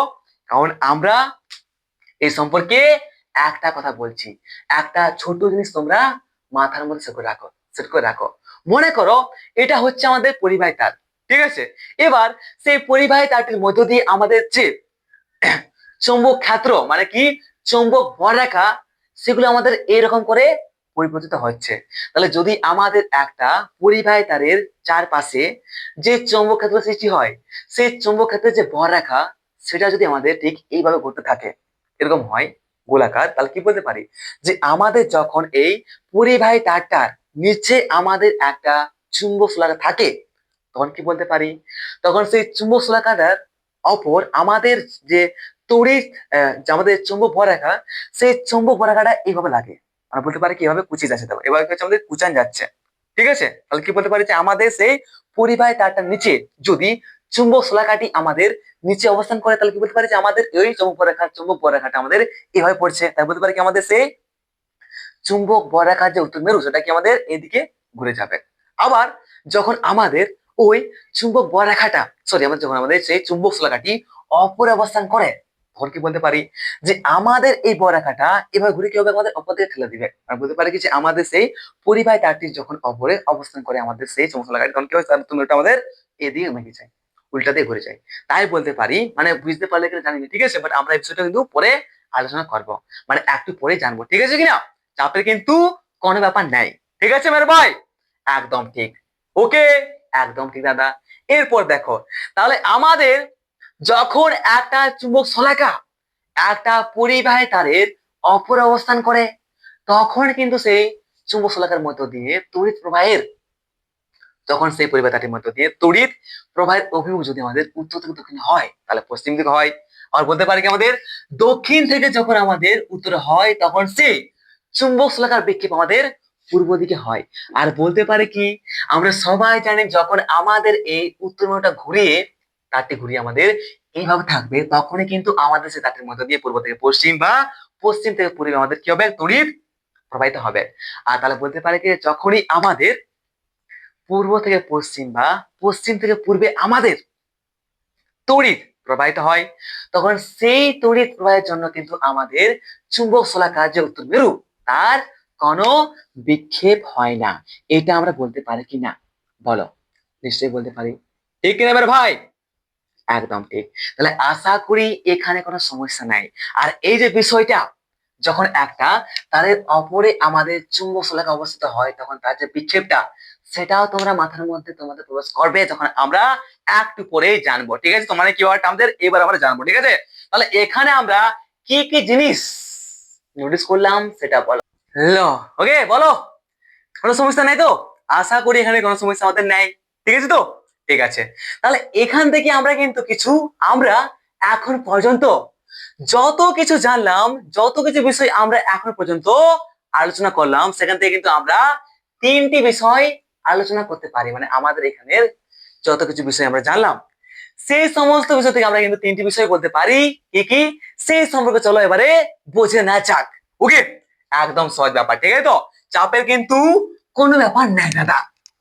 কারণ আমরা এই সম্পর্কে একটা কথা বলছি, একটা ছোট জিনিস তোমরা মাথার মধ্যে সেট করে রাখো। মনে করো এটা হচ্ছে আমাদের পরিবাহী তার, ঠিক আছে? এবার সেই পরিবাহী তারটির মধ্য দিয়ে আমাদের যে চৌম্বক ক্ষেত্র মানে কি চৌম্বক বলরেখা, সেগুলো আমাদের এরকম করে পরিবর্তিত হচ্ছে। তাহলে যদি আমাদের একটা পরিবাহী তারের চারপাশে যে চৌম্বক ক্ষেত্র সৃষ্টি হয়, সেই চৌম্বক ক্ষেত্রের যে বলরেখা, সেটা যদি আমাদের ঠিক এইভাবে ঘুরতে থাকে, এরকম হয় গোলাকার, তাহলে কি বলতে পারি, যে আমাদের যখন এই পরিবাহী তারটার নিচে আমাদের একটা চুম্বক শলাকা থাকে, তখন কি বলতে পারি, তখন সেই চুম্বক শলাকাটার অপর আমাদের যে তড়িৎ যে আমাদের চুম্বক বলরেখা, সেই চুম্বক বলরেখাটা এইভাবে লাগে, আমরা বলতে পারি কিভাবে কুচি যাচ্ছে, দেখো এবার কি হচ্ছে, আমাদের কুচান যাচ্ছে, ঠিক আছে? তাহলে কি বলতে পারি, যে আমাদের সেই পরিবাহী তারটার নিচে যদি চুম্বক শলাকাটি আমাদের নিচে অবস্থান করে, তাহলে কি বলতে পারি, যে আমাদের এই চুম্বক বলরেখাটা আমাদের এভাবে পড়ছে, তাই বলতে পারি কি আমাদের সেই চুম্বক বলরেখার যে উত্তর মেরু, সেটা কি আমাদের এদিকে ঘুরে যাবে। আবার যখন আমাদের ওই চুম্বক বলরেখাটা যখন আমাদের সেই চুম্বক শলাকাটি অপরে অবস্থান করে, তখন কি বলতে পারি, যে আমাদের এই বলরেখাটা এবার ঘুরে কি হবে, আমাদের অপর দিকে ঠেলে দিবে। আমরা বলতে পারি কি, যে আমাদের সেই পরিবাহী তারটি যখন অপরে অবস্থান করে আমাদের সেই চুম্বক শলাকাটি, তখন কি হয়, তার উত্তর মেরুটা আমাদের এদিকে মেঘে যায়, উল্টা দিয়ে ঘুরে যায়। তাই বলতে পারি, মানে বুঝতে পারলে কিনা জানি না, ঠিক আছে, বাট আমরা এই বিষয়টা কিন্তু পরে আলোচনা করবো, মানে একটু পরে জানবো, ঠিক আছে কিনা? চাপের কিন্তু কোনো ব্যাপার নাই, ঠিক আছে মেরে ভাই? একদম ঠিক। ওকে, একদম ঠিক দাদা। এরপর দেখো, তাহলে আমাদের যখন একটা চুম্বক শলাকা একটা পরিবাহী তারের অপর অবস্থান করে, তখন কিন্তু সেই চুম্বক শলাকার মধ্য দিয়ে তড়িৎ প্রবাহের যখন সেই পরিবাহী তারটির মধ্য দিয়ে তড়িৎ প্রবাহের অভিমুখ যদি আমাদের উত্তর থেকে দক্ষিণ হয়, তাহলে পশ্চিম দিকে হয়। আর বলতে পারি কি, আমাদের দক্ষিণ থেকে যখন আমাদের উত্তরে হয়, তখন সেই চুম্বক শলাকার বিক্ষেপ আমাদের পূর্ব দিকে হয়। আর বলতে পারে কি, আমরা সবাই জানি যখন আমাদের এই উত্তর মেরুটা ঘুরিয়ে তারটি ঘুরিয়ে আমাদের এইভাবে থাকবে, তখনই কিন্তু আমাদের সেই তারটির মধ্যে দিয়ে পূর্ব থেকে পশ্চিম বা পশ্চিম থেকে পূর্বে আমাদের কি হবে, তড়িৎ প্রবাহিত হবে। আর তাহলে বলতে পারে কি, যখনই আমাদের পূর্ব থেকে পশ্চিম বা পশ্চিম থেকে পূর্বে আমাদের তড়িৎ প্রবাহিত হয়, তখন সেই তড়িৎ প্রবাহের জন্য কিন্তু আমাদের চুম্বক শলাকার যে উত্তর মেরু, তার কোনো বিক্ষেপ হয় না। এটা আমরা বলতে পারি কি না? বলো, নিশ্চয়ই বলতে পারি, ঠিক কিনা এবার ভাই? একদম ঠিক। তাহলে আশা করি এখানে কোনো সমস্যা নাই। আর এই যে বিষয়টা, যখন একটা তারের অপরে আমাদের চুম্বক শলাকা অবস্থিত হয়, তখন তার যে বিক্ষেপটা, সেটাও তোমরা মাথার মধ্যে তোমাদের প্রবেশ করবে, যখন আমরা একটু পরেই জানবো, ঠিক আছে? তোমাদের কি ওয়ার্ড আমাদের এবার আমরা জানবো, ঠিক আছে? তাহলে এখানে আমরা কি কি জিনিস নোটিস করলাম সেটা বলো। লো, ওকে বলো, কোনো সমস্যা নাই তো? আশা করি এখানে কোনো সমস্যা আমাদের নাই, ঠিক আছে তো? ঠিক আছে। তাহলে এখান থেকে আমরা কিন্তু কিছু আমরা এখন পর্যন্ত যত কিছু জানলাম, যত কিছু বিষয় আমরা এখন পর্যন্ত আলোচনা করলাম, সেখান থেকে কিন্তু আমরা তিনটি বিষয় আলোচনা করতে পারি। মানে আমাদের এখানের যত কিছু বিষয় আমরা জানলাম, সেই সমস্ত বিষয় থেকে আমরা কিন্তু তিনটি বিষয় বলতে পারি। কি কি? সেই সম্পর্কে চলো এবারে বুঝে না যাক। ওকে, একদম সহজ ব্যাপার, ঠিক আছে তো? চাপের কিন্তু কোনো ব্যাপার নাই দাদা।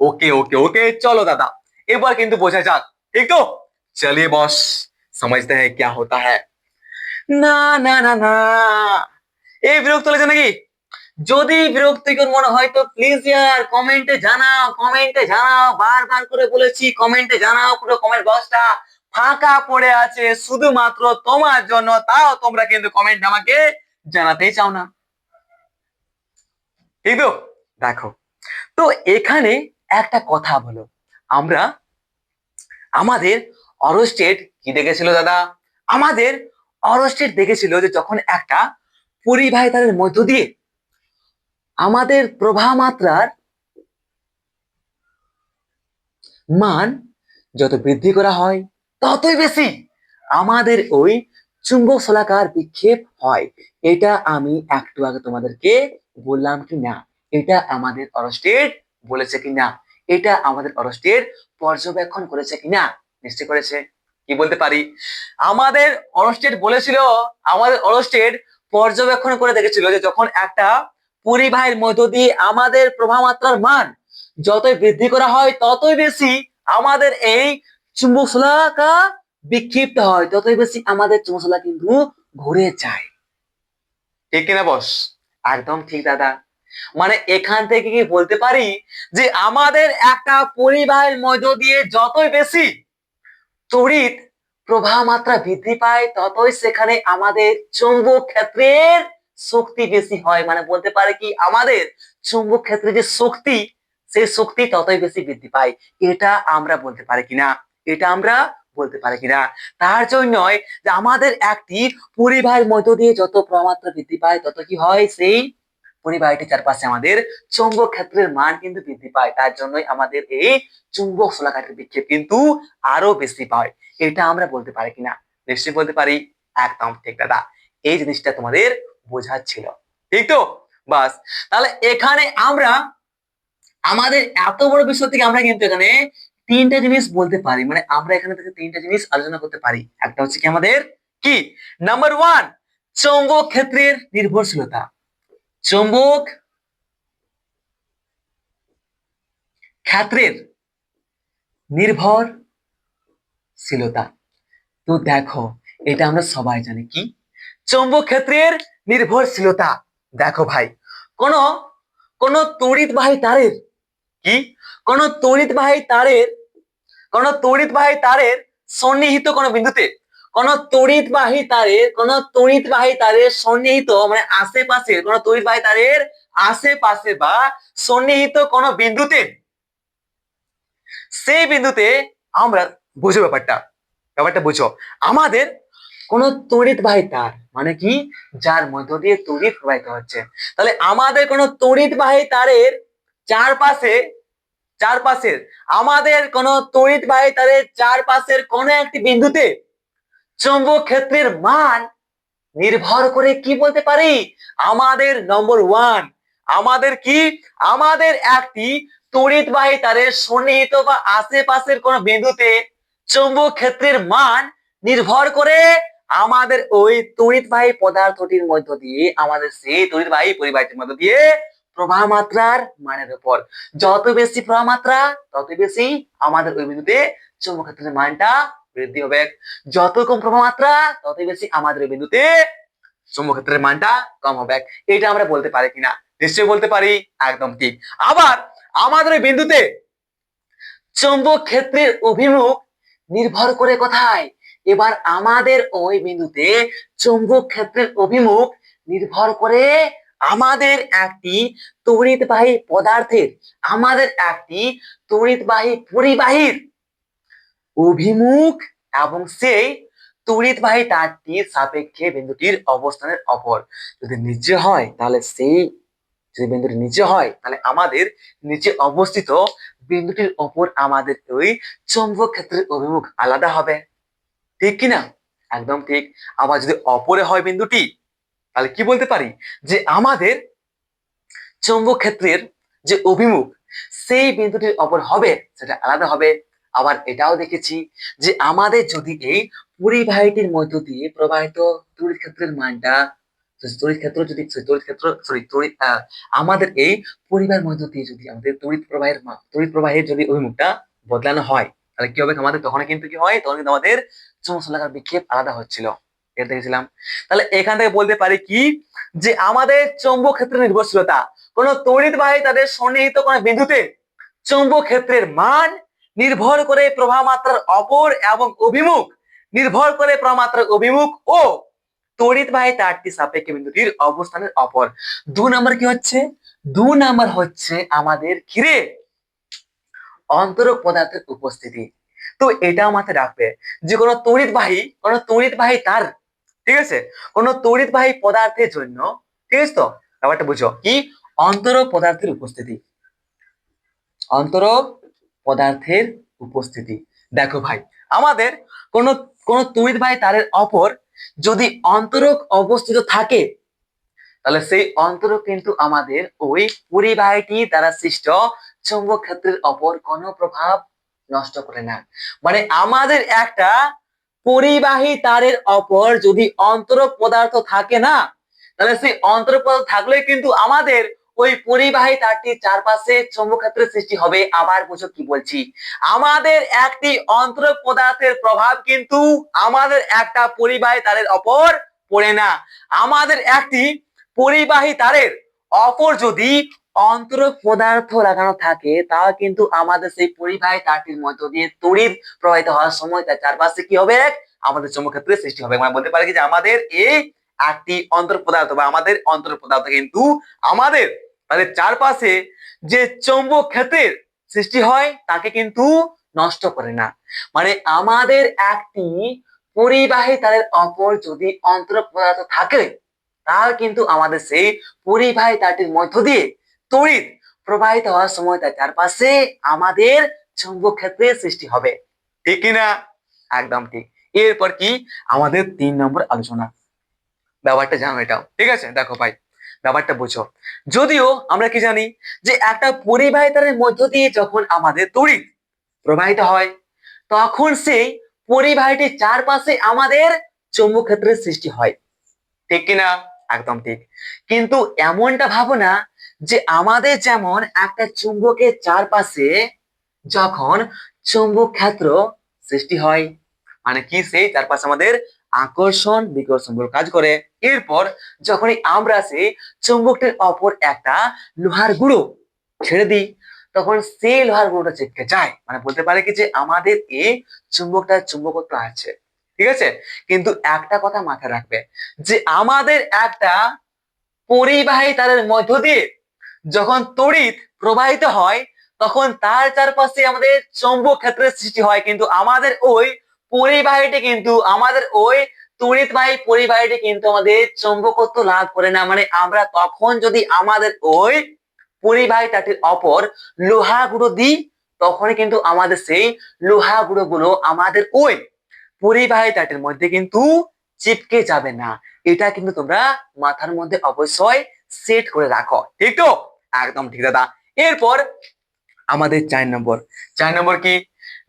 ওকে ওকে ওকে, চলো দাদা, এবার কিন্তু বোঝা যাক, ঠিক তো? चलिए बॉस, समझते हैं क्या होता है। না না না না, এই বিরক্ত লাগছে নাকি? যদি বিরক্তিকর মনে হয় তো প্লিজ ইয়ার কমেন্টে জানাও, বারবার করে বলেছি কমেন্টে জানাও। পুরো কমেন্ট বক্সটা ফাঁকা পড়ে আছে শুধুমাত্র তোমার জন্য, তাও তোমরা কিন্তু কমেন্ট আমাকে জানাতেই চাও না, ঠিক তো? দেখো, তো এখানে একটা কথা বলো, আমরা আমাদের অরস্টেট কি দেখেছিল দাদা? আমাদের অরস্টেট দেখেছিল যে যখন একটা পরিবাহিতার মধ্য দিয়ে আমাদের প্রবাহ মাত্রার মান যত বৃদ্ধি করা হয় ততই বেশি আমাদের ওই চুম্বক শলাকার বিক্ষেপ হয়। এটা আমি একটু আগে তোমাদেরকে বললাম কি না? এটা আমাদের অরস্টেট বলেছে কি না? এটা আমাদের অরস্টেট পর্যবেক্ষণ করেছে কি না? নিশ্চয় করেছে। কি বলতে পারি? আমাদের অরস্টেট বলেছিল, আমাদের অরস্টেট পর্যবেক্ষণ করে দেখেছিল যে যখন একটা পরিবাহের মধ্য দিয়ে আমাদের প্রবাহ মাত্রার মান যতই বৃদ্ধি করা হয় ততই বেশি আমাদের এই চুম্বক শলাকা বিক্ষিপ্ত হয়, ততই বেশি আমাদের চুম্বক শলাকা কিন্তু ঘুরে যায়। ঠিক কিনা বস? একদম ঠিক দাদা। মানে এখান থেকে কি বলতে পারি যে আমাদের একটা পরিবাহের মধ্য দিয়ে যতই বেশি তড়িৎ প্রবাহ মাত্রা বৃদ্ধি পায় ততই সেখানে আমাদের চুম্বক ক্ষেত্রের শক্তি বেশি হয়। মানে বলতে পারে কি আমাদের চুম্বক ক্ষেত্রে যে শক্তি, সেই শক্তি ততই বেশি বৃদ্ধি পায়। এটা আমরা বলতে পারি কিনা? এটা আমরা বলতে পারি কিনা? তার জন্যই যে আমাদের একটি পরিবাহের মধ্য দিয়ে যত প্রবাহ মাত্রা বৃদ্ধি পায় তত কি হয়, সেই পরিবাহীটির চারপাশে আমাদের চৌম্বক ক্ষেত্রের মান কিন্তু বৃদ্ধি পায়। তার জন্যই আমাদের এই চুম্বক শলাকাটির বিক্ষেপ কিন্তু আরো বেশি পায়। এটা আমরা বলতে পারি কিনা? নিশ্চয়ই বলতে পারি। একদম ঠিক দাদা, এই জিনিসটা তোমাদের বোঝার ছিল, ঠিক তো? বাস, তাহলে এখানে আমরা আমাদের এত বড় বিষয় থেকে আমরা কিন্তু এখানে তিনটা জিনিস বলতে পারি। মানে আমরা এখানে থেকে তিনটা জিনিস আলোচনা করতে পারি। একটা হচ্ছে কি আমাদের কি, নাম্বার ওয়ান, চৌম্বক ক্ষেত্রের নির্ভরশীলতা। চৌম্বক ক্ষেত্রের নির্ভরশীলতা। তো দেখো, এটা আমরা সবাই জানি কি চৌম্বক ক্ষেত্রের নির্ভরশীলতা। দেখো ভাই, কোন কোন তড়িৎবাহী তারের কি, কোন তড়িৎবাহী তারের কোন তড়িৎবাহী তারের সন্নিহিত কোন বিন্দুতে, কোন তড়িৎবাহী তারের সন্নিহিত মানে আশেপাশে, কোন তড়িৎবাহী তারের আশেপাশে বা সন্নিহিত কোন বিন্দুতে, সেই বিন্দুতে আমরা বুঝো ব্যাপারটা, ব্যাপারটা বুঝো। আমাদের কোন তড়িৎবাহী তার মানে কি, যার মধ্য দিয়ে তড়িৎ প্রবাহিত হচ্ছে। তাহলে আমাদের কোন তড়িৎবাহী তারের চারপাশে, চারপাশের আমাদের কোন তড়িৎবাহী তারের চারপাশের কোন একটি বিন্দুতে চৌম্বক ক্ষেত্রের মান নির্ভর করে কি বলতে পারি, আমাদের নম্বর ওয়ান, আমাদের কি, আমাদের একটি তড়িৎবাহী তারের সন্নিহিত বা আশেপাশের কোন বিন্দুতে চৌম্বক ক্ষেত্রের মান নির্ভর করে আমাদের ওই তড়িৎবাহী পদার্থটির মধ্য দিয়ে, আমাদের সেই তড়িৎবাহী পরিবাহীটির মধ্য দিয়ে প্রবাহ মাত্রার মানের উপর। যত বেশি প্রবাহ মাত্রা তত বেশি আমাদের ওই বিন্দুতে চৌম্বক ক্ষেত্রের মানটা বৃদ্ধি হবে। যত কম প্রবাহ মাত্রা তত বেশি আমাদের ওই বিন্দুতে চৌম্বক ক্ষেত্রের মানটা কম হবে। এটা আমরা বলতে পারি কিনা? নিশ্চয়ই বলতে পারি। একদম ঠিক। আবার আমাদের ওই বিন্দুতে চৌম্বক ক্ষেত্রের অভিমুখ নির্ভর করে কোথায়? এবার আমাদের ওই বিন্দুতে চৌম্বক ক্ষেত্রের অভিমুখ নির্ভর করে আমাদের একটি তড়িৎবাহী পদার্থের, আমাদের একটি তড়িৎবাহী পরিবাহীর অভিমুখ এবং সেই তড়িৎবাহী তারটির সাপেক্ষে বিন্দুটির অবস্থানের অপর। যদি নিচে হয় তাহলে সেই, যদি বিন্দুটি নিচে হয় তাহলে আমাদের নিচে অবস্থিত বিন্দুটির ওপর আমাদের ওই চৌম্বক ক্ষেত্রের অভিমুখ আলাদা হবে। ঠিক কিনা? একদম ঠিক। আবার যদি অপরে হয় বিন্দুটি, তাহলে কি বলতে পারি যে আমাদের চৌম্বক ক্ষেত্রের যে অভিমুখ সেই বিন্দুটির ওপর হবে সেটা আলাদা হবে। আবার এটাও দেখেছি যে আমাদের যদি এই পরিবাহীটির মধ্য দিয়ে প্রবাহিত তড়িৎ ক্ষেত্রের মানটা, তড়িৎ ক্ষেত্র যদি তড়িৎ ক্ষেত্র সরি তড়িৎ আমাদের এই পরিবাহের মধ্য দিয়ে যদি আমাদের তড়িৎ প্রবাহের যদি অভিমুখটা বদলানো হয় তাহলে কি হবে আমাদের তখন কিন্তু কি হয়, তখন কিন্তু আমাদের চুম্বকশালাকার বিক্ষেপ আলাদা হচ্ছিল, এটা দেখেছিলাম। তাহলে এখান থেকে বলতে পারি কি, যে আমাদের চৌম্বক ক্ষেত্রের নির্ভরশীলতা, কোন তড়িৎবাহী তাদের সন্নিহিত কোন বিন্দুতে চৌম্বক ক্ষেত্রের মান নির্ভর করে প্রবাহ মাত্রার অপর এবং অভিমুখ, নির্ভর করে প্রবাহ মাত্রার অভিমুখ ও তড়িৎবাহী তারটি সাপেক্ষে বিন্দুটির অবস্থানের অপর। 2 নম্বর কি হচ্ছে, 2 নম্বর হচ্ছে আমাদের ঘিরে অন্তরক পদার্থের উপস্থিতি। তো এটাও মাথায় রাখবে যে কোনো তড়িৎবাহী তার, ঠিক আছে, কোনো তড়িৎবাহী পদার্থের জন্য, ঠিক আছে, তো ব্যাপারটা বুঝো কি, অন্তরক পদার্থের উপস্থিতি, অন্তরক পদার্থের উপস্থিতি। দেখো ভাই, আমাদের কোন কোন তড়িৎবাহী তারের অপর যদি অন্তরক অবস্থিত থাকে, তাহলে সেই অন্তরক কিন্তু আমাদের ওই পরিবাহীটি দ্বারা সৃষ্ট চৌম্বক ক্ষেত্রের অপর কোনো প্রভাব নষ্ট করে না। মানে আমাদের একটা পরিবাহী তারের অপর যদি অন্তরক পদার্থ থাকে না, তাহলে সেই অন্তরক পদার্থ থাকলে কিন্তু আমাদের ওই পরিবাহী তারটির চারপাশে চৌম্বক ক্ষেত্রের সৃষ্টি হবে। আবার বুঝো কি বলছি, আমাদের একটি অন্তরক পদার্থের প্রভাব কিন্তু আমাদের একটা পরিবাহী তারের অপর পড়ে না। আমাদের একটি পরিবাহী তারের অপর যদি অন্তরক পদার্থ লাগানো থাকে, তাও কিন্তু আমাদের সেই পরিবাহী তারটির মধ্য দিয়ে তড়িৎ প্রবাহিত হওয়ার সময় তার চারপাশে কি হবে, আমাদের চৌম্বক ক্ষেত্রের সৃষ্টি হবে। মানে বলতে পারি যে আমাদের এই একটি অন্তরক পদার্থ বা আমাদের অন্তরক পদার্থ কিন্তু আমাদের তাদের চারপাশে যে চৌম্বক ক্ষেত্রের সৃষ্টি হয় তাকে কিন্তু নষ্ট করে না। মানে আমাদের একটি পরিবাহী তারের অপর যদি অন্তরক পদার্থ থাকে, তাহলে কিন্তু আমাদের সেই পরিবাহী তারটির মধ্য দিয়ে তড়িৎ প্রবাহিত হওয়ার সময় তার চারপাশে আমাদের চৌম্বক ক্ষেত্রের সৃষ্টি হবে। ঠিক কিনা? একদম ঠিক। এরপর কি আমাদের 3 নম্বর আলোচনা, ব্যাপারটা জানো এটাও, ঠিক আছে। দেখো ভাই, ব্যাপারটা বুঝো, যদিও আমরা কি জানি যে একটা পরিবাহী তারের মধ্য দিয়ে যখন আমাদের তড়িৎ প্রবাহিত হয়, তখন সেই পরিবাহীটির চারপাশে আমাদের চৌম্বক ক্ষেত্রের সৃষ্টি হয়। ঠিক কিনা? একদম ঠিক। কিন্তু এমনটা ভাবো না যে আমাদের যেমন একটা চুম্বকের চারপাশে যখন চৌম্বক ক্ষেত্র সৃষ্টি হয়, মানে কি, সেই চারপাশে আমাদের আকর্ষণ বিকর্ষণ বল কাজ করে। এরপর যখনই আমরা সেই চুম্বকটির অপর একটা লোহার গুঁড়ো ছেড়ে দিই, তখন সেই লোহার গুঁড়োটা চেপকে যায়। মানে বলতে পারে কি যে আমাদের এই চুম্বকটার চুম্বকত্ব আছে, ঠিক আছে। কিন্তু একটা কথা মাথায় রাখবে যে আমাদের একটা পরিবাহী তারের মধ্য দিয়ে যখন তড়িৎ প্রবাহিত হয়, তখন তার চারপাশে আমাদের চৌম্বক ক্ষেত্রের সৃষ্টি হয়, কিন্তু আমাদের ওই পরিবাহীটি কিন্তু আমাদের ওই তড়িৎবাহী পরিবাহীটি কিন্তু আমাদের চৌম্বকত্ব লাভ করে না। মানে আমরা তখন যদি আমাদের ওই পরিবাহী তারটির অপর লোহা গুঁড়ো দিই, তখনই কিন্তু আমাদের সেই লোহা গুঁড়ো গুলো আমাদের ওই পরিবাহী তারটির মধ্যে কিন্তু চিপকে যাবে না। এটা কিন্তু তোমরা মাথার মধ্যে অবশ্যই সেট করে রাখো, ঠিক তো? একদম ঠিক দাদা। এরপর আমাদের 4 নম্বর কি,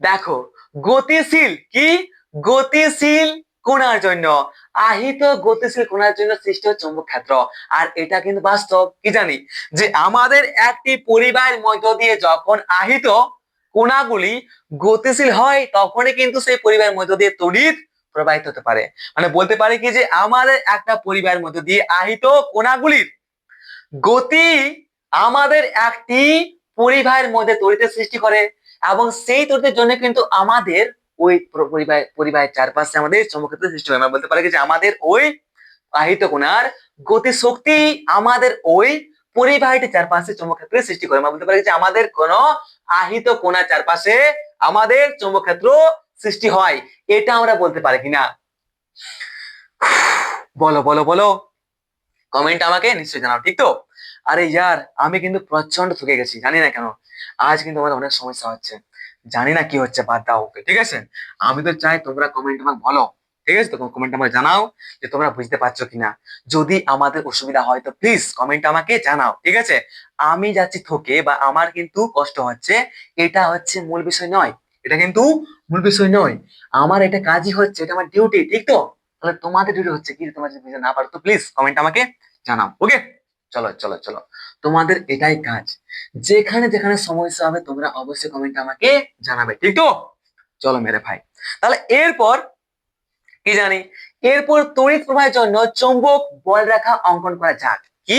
দেখো, গতিশীল কি, গতিশীল কোণার জন্য, আহিত গতিশীল কোণার জন্য সৃষ্ট চৌম্বক ক্ষেত্র। আর এটা কিন্তু বাস্তব, কি জানি যে আমাদের একটি পরিবাহের মধ্য দিয়ে যখন আহিত কোণাগুলি গতিশীল হয়, তখনই কিন্তু সেই পরিবাহের মধ্য দিয়ে তড়িৎ প্রবাহিত হতে পারে। মানে বলতে পারে কি যে আমাদের একটা পরিবাহের মধ্য দিয়ে আহিত কোণাগুলির গতি আমাদের একটি পরিবাহের মধ্যে তড়িতের সৃষ্টি করে, এবং সেই তড়িতের জন্য কিন্তু আমাদের ওই পরিবাহের চারপাশে আমাদের চৌম্বক ক্ষেত্রের সৃষ্টি হয়। আমরা বলতে পারি যে আমাদের ওই আহিত কোণার গতি শক্তি আমাদের ওই পরিবাহীটির চারপাশে চৌম্বক ক্ষেত্রের সৃষ্টি করে। আমরা বলতে পারি যে আমাদের কোন আহিত কোণার চারপাশে আমাদের চৌম্বক ক্ষেত্র সৃষ্টি হয়। এটা আমরা বলতে পারি কিনা? বলো বলো বলো, কমেন্ট আমাকে নিশ্চয়ই জানাও, ঠিক তো? আরে ইয়ার, আমি কিন্তু প্রচন্ড ঠকে গেছি, জানি না কেন আজ কিন্তু আমাদের অনেক সমস্যা হচ্ছে, জানি না কি হচ্ছে, বাদ দাও, ওকে, ঠিক আছে। আমি তো চাই তোমরা কমেন্ট আমাকে বলো, ঠিক আছে, তো কমেন্ট আমাকে জানাও যে তোমরা বুঝতে পারছো কিনা। যদি আমাদের অসুবিধা হয় তো প্লিজ কমেন্ট আমাকে জানাও, ঠিক আছে। আমি যাচ্ছি থকে বা আমার কিন্তু কষ্ট হচ্ছে, এটা হচ্ছে মূল বিষয় নয়, এটা কিন্তু মূল বিষয় নয়। আমার এটা কাজই হচ্ছে, এটা আমার ডিউটি, ঠিক তো? তাহলে তোমাদের ডিউটি হচ্ছে কি, তোমরা যদি বুঝতে না পারো তো প্লিজ কমেন্ট আমাকে জানাও, ওকে। চলো চলো চলো, তোমাদের এটাই কাজ, যেখানে যেখানে সমস্যা হবে তোমরা অবশ্যই কমেন্ট আমাকে জানাবে, ঠিক তো? চলো মেরে ভাই, তাহলে এরপর কি জানি, এরপর তড়িৎ প্রবাহের জন্য চৌম্বক বলরেখা অঙ্কন করা যাক। কি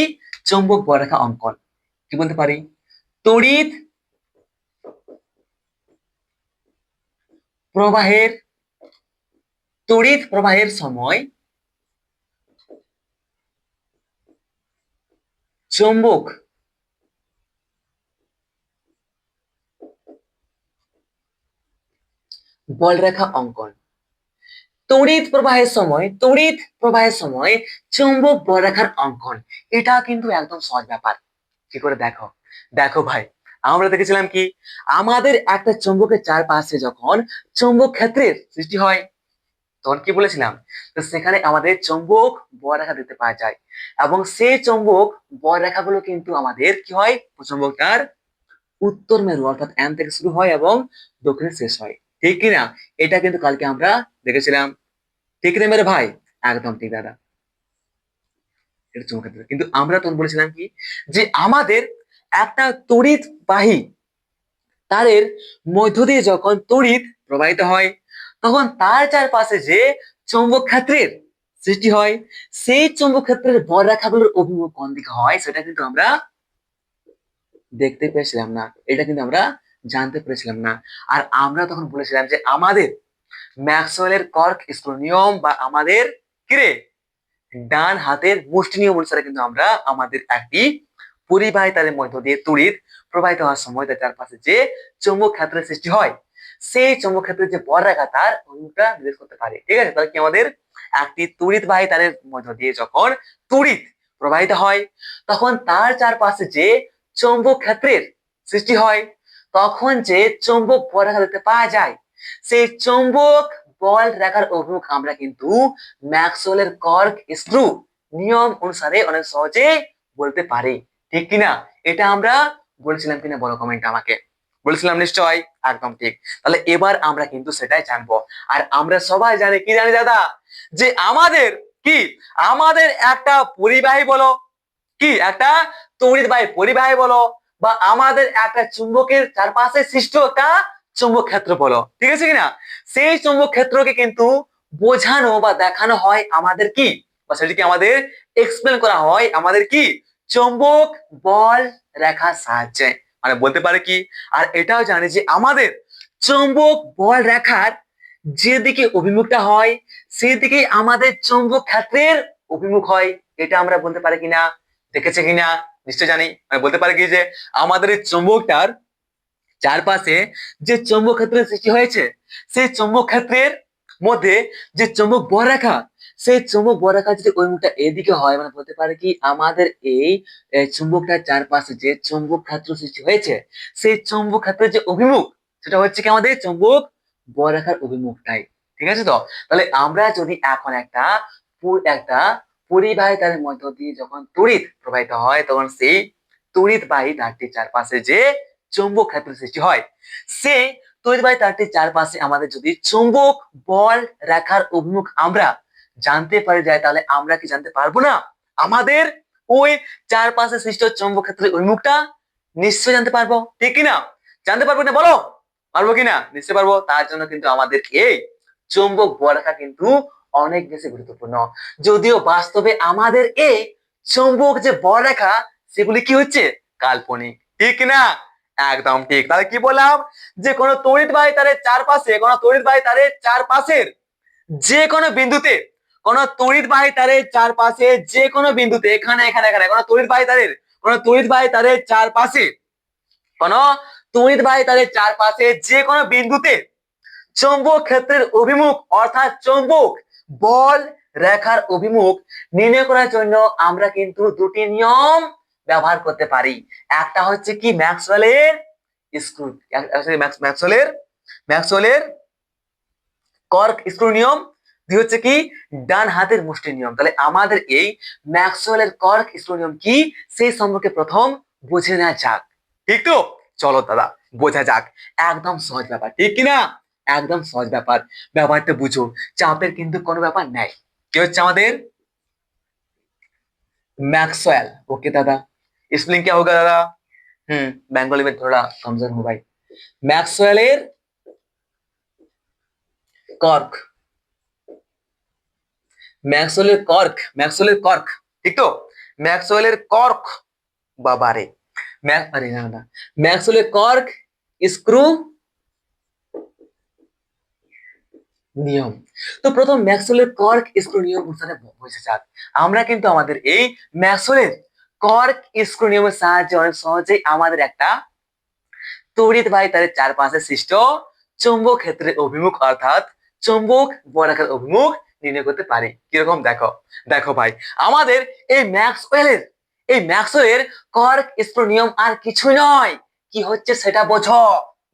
চৌম্বক বলরেখা অঙ্কন, কি বলতে পারি? তড়িৎ প্রবাহের তড়িৎ প্রবাহের সময় চৌম্বক বলরেখা অঙ্কন। তড়িৎ প্রবাহের সময় চৌম্বক বলরেখার অঙ্কন, এটা কিন্তু একদম সহজ ব্যাপার। কি করে দেখো, দেখো ভাই, আমরা দেখেছিলাম কি আমাদের একটা চৌম্বকের চারপাশে যখন চৌম্বক ক্ষেত্রের সৃষ্টি হয় তখন কি বলেছিলাম, তো সেখানে আমাদের চৌম্বক বলরেখা দেখতে পাওয়া যায়, এবং সেই চৌম্বক বলরেখাগুলো কিন্তু আমাদের কি হয়, চৌম্বকটার উত্তর মেরু অর্থাৎ এন থেকে শুরু হয় এবং দক্ষিণে শেষ হয়, ঠিক কিনা? এটা কিন্তু কালকে আমরা দেখেছিলাম, ঠিক না মেরে ভাই? একদম ঠিক দাদা, এটা চমৎকার দাদা। কিন্তু আমরা তখন বলেছিলাম কি যে আমাদের একটা তড়িৎবাহী তারের মধ্য দিয়ে যখন তড়িৎ প্রবাহিত হয় তখন তার চারপাশে যে চৌম্বক ক্ষেত্রের সৃষ্টি হয়, সেই চৌম্বক ক্ষেত্রের বলরেখাগুলোর অভিমুখ কোন দিকে হয় সেটা কিন্তু আমরা দেখতে পেয়েছিলাম না, এটা কিন্তু আমরা জানতে পেরেছিলাম না। আর আমরা তখন বলেছিলাম যে আমাদের ম্যাক্সওয়েলের কর্ক স্ক্রু নিয়ম বা আমাদের কিরে ডান হাতের মুষ্টি নিয়ম অনুসারে কিন্তু আমরা আমাদের একটি পরিবাহী তারের মধ্য দিয়ে তড়িৎ প্রবাহিত হওয়ার সময় তার চারপাশে যে চৌম্বক ক্ষেত্রের সৃষ্টি হয় সেই চৌম্বক ক্ষেত্রের যে বলরেখা তার অভিমুখটা নির্দেশ করতে পারে। ঠিক আছে, তাহলে কি আমাদের একটি তড়িৎবাহী তারের মধ্য দিয়ে যখন তড়িৎ প্রবাহিত হয় তখন তার চারপাশে যে চৌম্বক ক্ষেত্রের সৃষ্টি হয় তখন যে চৌম্বক বলরেখা দেখতে পাওয়া যায় সেই চৌম্বক বল রেখার অভিমুখ আমরা কিন্তু ম্যাক্সওয়েলের কর্ক স্ক্রু নিয়ম অনুসারে অনেক সহজে বলতে পারি, ঠিক কিনা? এটা আমরা বলেছিলাম কিনা বলো কমেন্ট আমাকে, বলেছিলাম নিশ্চয়, একদম ঠিক। তাহলে এবার আমরা কিন্তু সেটাই জানবো। আর আমরা সবাই জানি, কি জানি দাদা, যে আমাদের কি আমাদের একটা পরিবাহী বলো, কি একটা তড়িৎবাহী পরিবাহী বলো, বা আমাদের একটা চুম্বকের চারপাশে সৃষ্ট একটা চুম্বক ক্ষেত্র বলো, ঠিক আছে কিনা, সেই চুম্বক ক্ষেত্রকে কিন্তু বোঝানো বা দেখানো হয় আমাদের কি, বা সেটিকে আমাদের এক্সপ্লেন করা হয় আমাদের কি চুম্বক বল রেখার সাহায্যে, মানে বলতে পারে কি। আর এটাও জানি যে আমাদের চুম্বক বল রেখার যেদিকে অভিমুখটা হয় সেদিকে আমাদের চুম্বক ক্ষেত্রের অভিমুখ হয়, এটা আমরা বলতে পারি কিনা, দেখেছে কিনা? নিশ্চয় জানি, মানে বলতে পারে কি যে আমাদের এই চুম্বকটার চারপাশে যে চৌম্বক ক্ষেত্রের সৃষ্টি হয়েছে সেই চৌম্বক ক্ষেত্রের মধ্যে যে চৌম্বক বলরেখা সেই চৌম্বক বলরেখা যদি ওই মুখটা এদিকে হয়, মানে বলতে পারে কি আমাদের এই চুম্বকটার চারপাশে যে চৌম্বক ক্ষেত্র সৃষ্টি হয়েছে সেই চৌম্বক ক্ষেত্রের যে অভিমুখ সেটা হচ্ছে কি আমাদের চৌম্বক বলরেখার অভিমুখটাই, ঠিক আছে? তো তাহলে আমরা যদি এখন একটা পরিবাহী তারের মধ্য দিয়ে যখন তড়িৎ প্রবাহিত হয় তখন সেই তড়িৎবাহী তারটির চারপাশে যে চৌম্বক ক্ষেত্র সৃষ্টি হয় সেই তড়িৎবাহী তারটির চারপাশে আমাদের যদি চৌম্বক বল রেখার অভিমুখ আমরা জানতে পারি যায় তাহলে আমরা কি জানতে পারবো না আমাদের ওই চারপাশে সৃষ্ট চৌম্বক ক্ষেত্রের অভিমুখটা? নিশ্চয় জানতে পারবো, ঠিক কিনা? জানতে পারবো না বলো, পারবো কিনা? নিশ্চয় পারবো। তার জন্য কিন্তু আমাদের এই চৌম্বক বলরেখা কিন্তু অনেক বেশি গুরুত্বপূর্ণ, যদিও বাস্তবে আমাদের এই চৌম্বক যে বলরেখা সেগুলি কি হচ্ছে কাল্পনিক, ঠিক না? একদম ঠিক। তাহলে কি বললাম, যে কোনো তড়িৎবাহী তারের চারপাশে যে কোনো বিন্দুতে যে কোনো বিন্দুতে এখানে এখানে এখানে কোনো তড়িৎবাহী তারের চারপাশে যে কোনো বিন্দুতে চৌম্বক ক্ষেত্রের অভিমুখ অর্থাৎ চৌম্বক বল রেখার অভিমুখ নির্ণয় করার জন্য আমরা কিন্তু দুটি নিয়ম ব্যবহার করতে পারি। একটা হচ্ছে কি ম্যাক্সওয়েলের স্ক্রু, ম্যাক্সওয়েলের ম্যাক্সওয়েলের কর্ক স্ক্রু নিয়ম, দুই হচ্ছে কি ডান হাতের মুষ্টি নিয়ম। তাহলে আমাদের এই ম্যাক্সওয়েলের কর্ক স্ক্রু নিয়ম কি সেই সম্পর্কে প্রথম বুঝে নেওয়া যাক, ঠিক তো? চলো দাদা বোঝা যাক, একদম সহজ ব্যাপার, ঠিক কিনা? একদম সহজ ব্যাপার, ব্যাপারটা বুঝো, চাপের কিন্তু কোনো ব্যাপার নাই। কি হচ্ছে আমাদের मैक्सवेल। ओके दादा, स्पेलिंग क्या होगा दादा? बंगाली में थोड़ा कमजोर हूँ भाई। मैक्सवेल কর্ক, ম্যাক্সওয়েলের কর্ক, ম্যাক্সওয়েলের কর্ক, ঠিক তো? ম্যাক্সওয়েলের কর্ক, বাবারে, আরে না না, ম্যাক্সওয়েলের কর্ক স্ক্রু নিয়ম। তো প্রথম ম্যাক্সওয়েলের কর্ক স্ক্রু নিয়ম বুঝতে বুঝে যাক। আমরা কিন্তু আমাদের এই ম্যাক্সওয়েলের কর্ক স্ক্রু নিয়মের সাহায্যে অনেক সহজেই আমাদের একটা তড়িৎবাহী তারের চারপাশে সৃষ্ট চৌম্বক ক্ষেত্রের অভিমুখ অর্থাৎ চৌম্বক বর্গাকার অভিমুখ নির্ণয় করতে পারি। কিরকম দেখো, দেখো ভাই, আমাদের এই ম্যাক্সওয়েলের কর্ক স্ক্রু নিয়ম আর কিছু নয়, কি হচ্ছে সেটা বোঝো।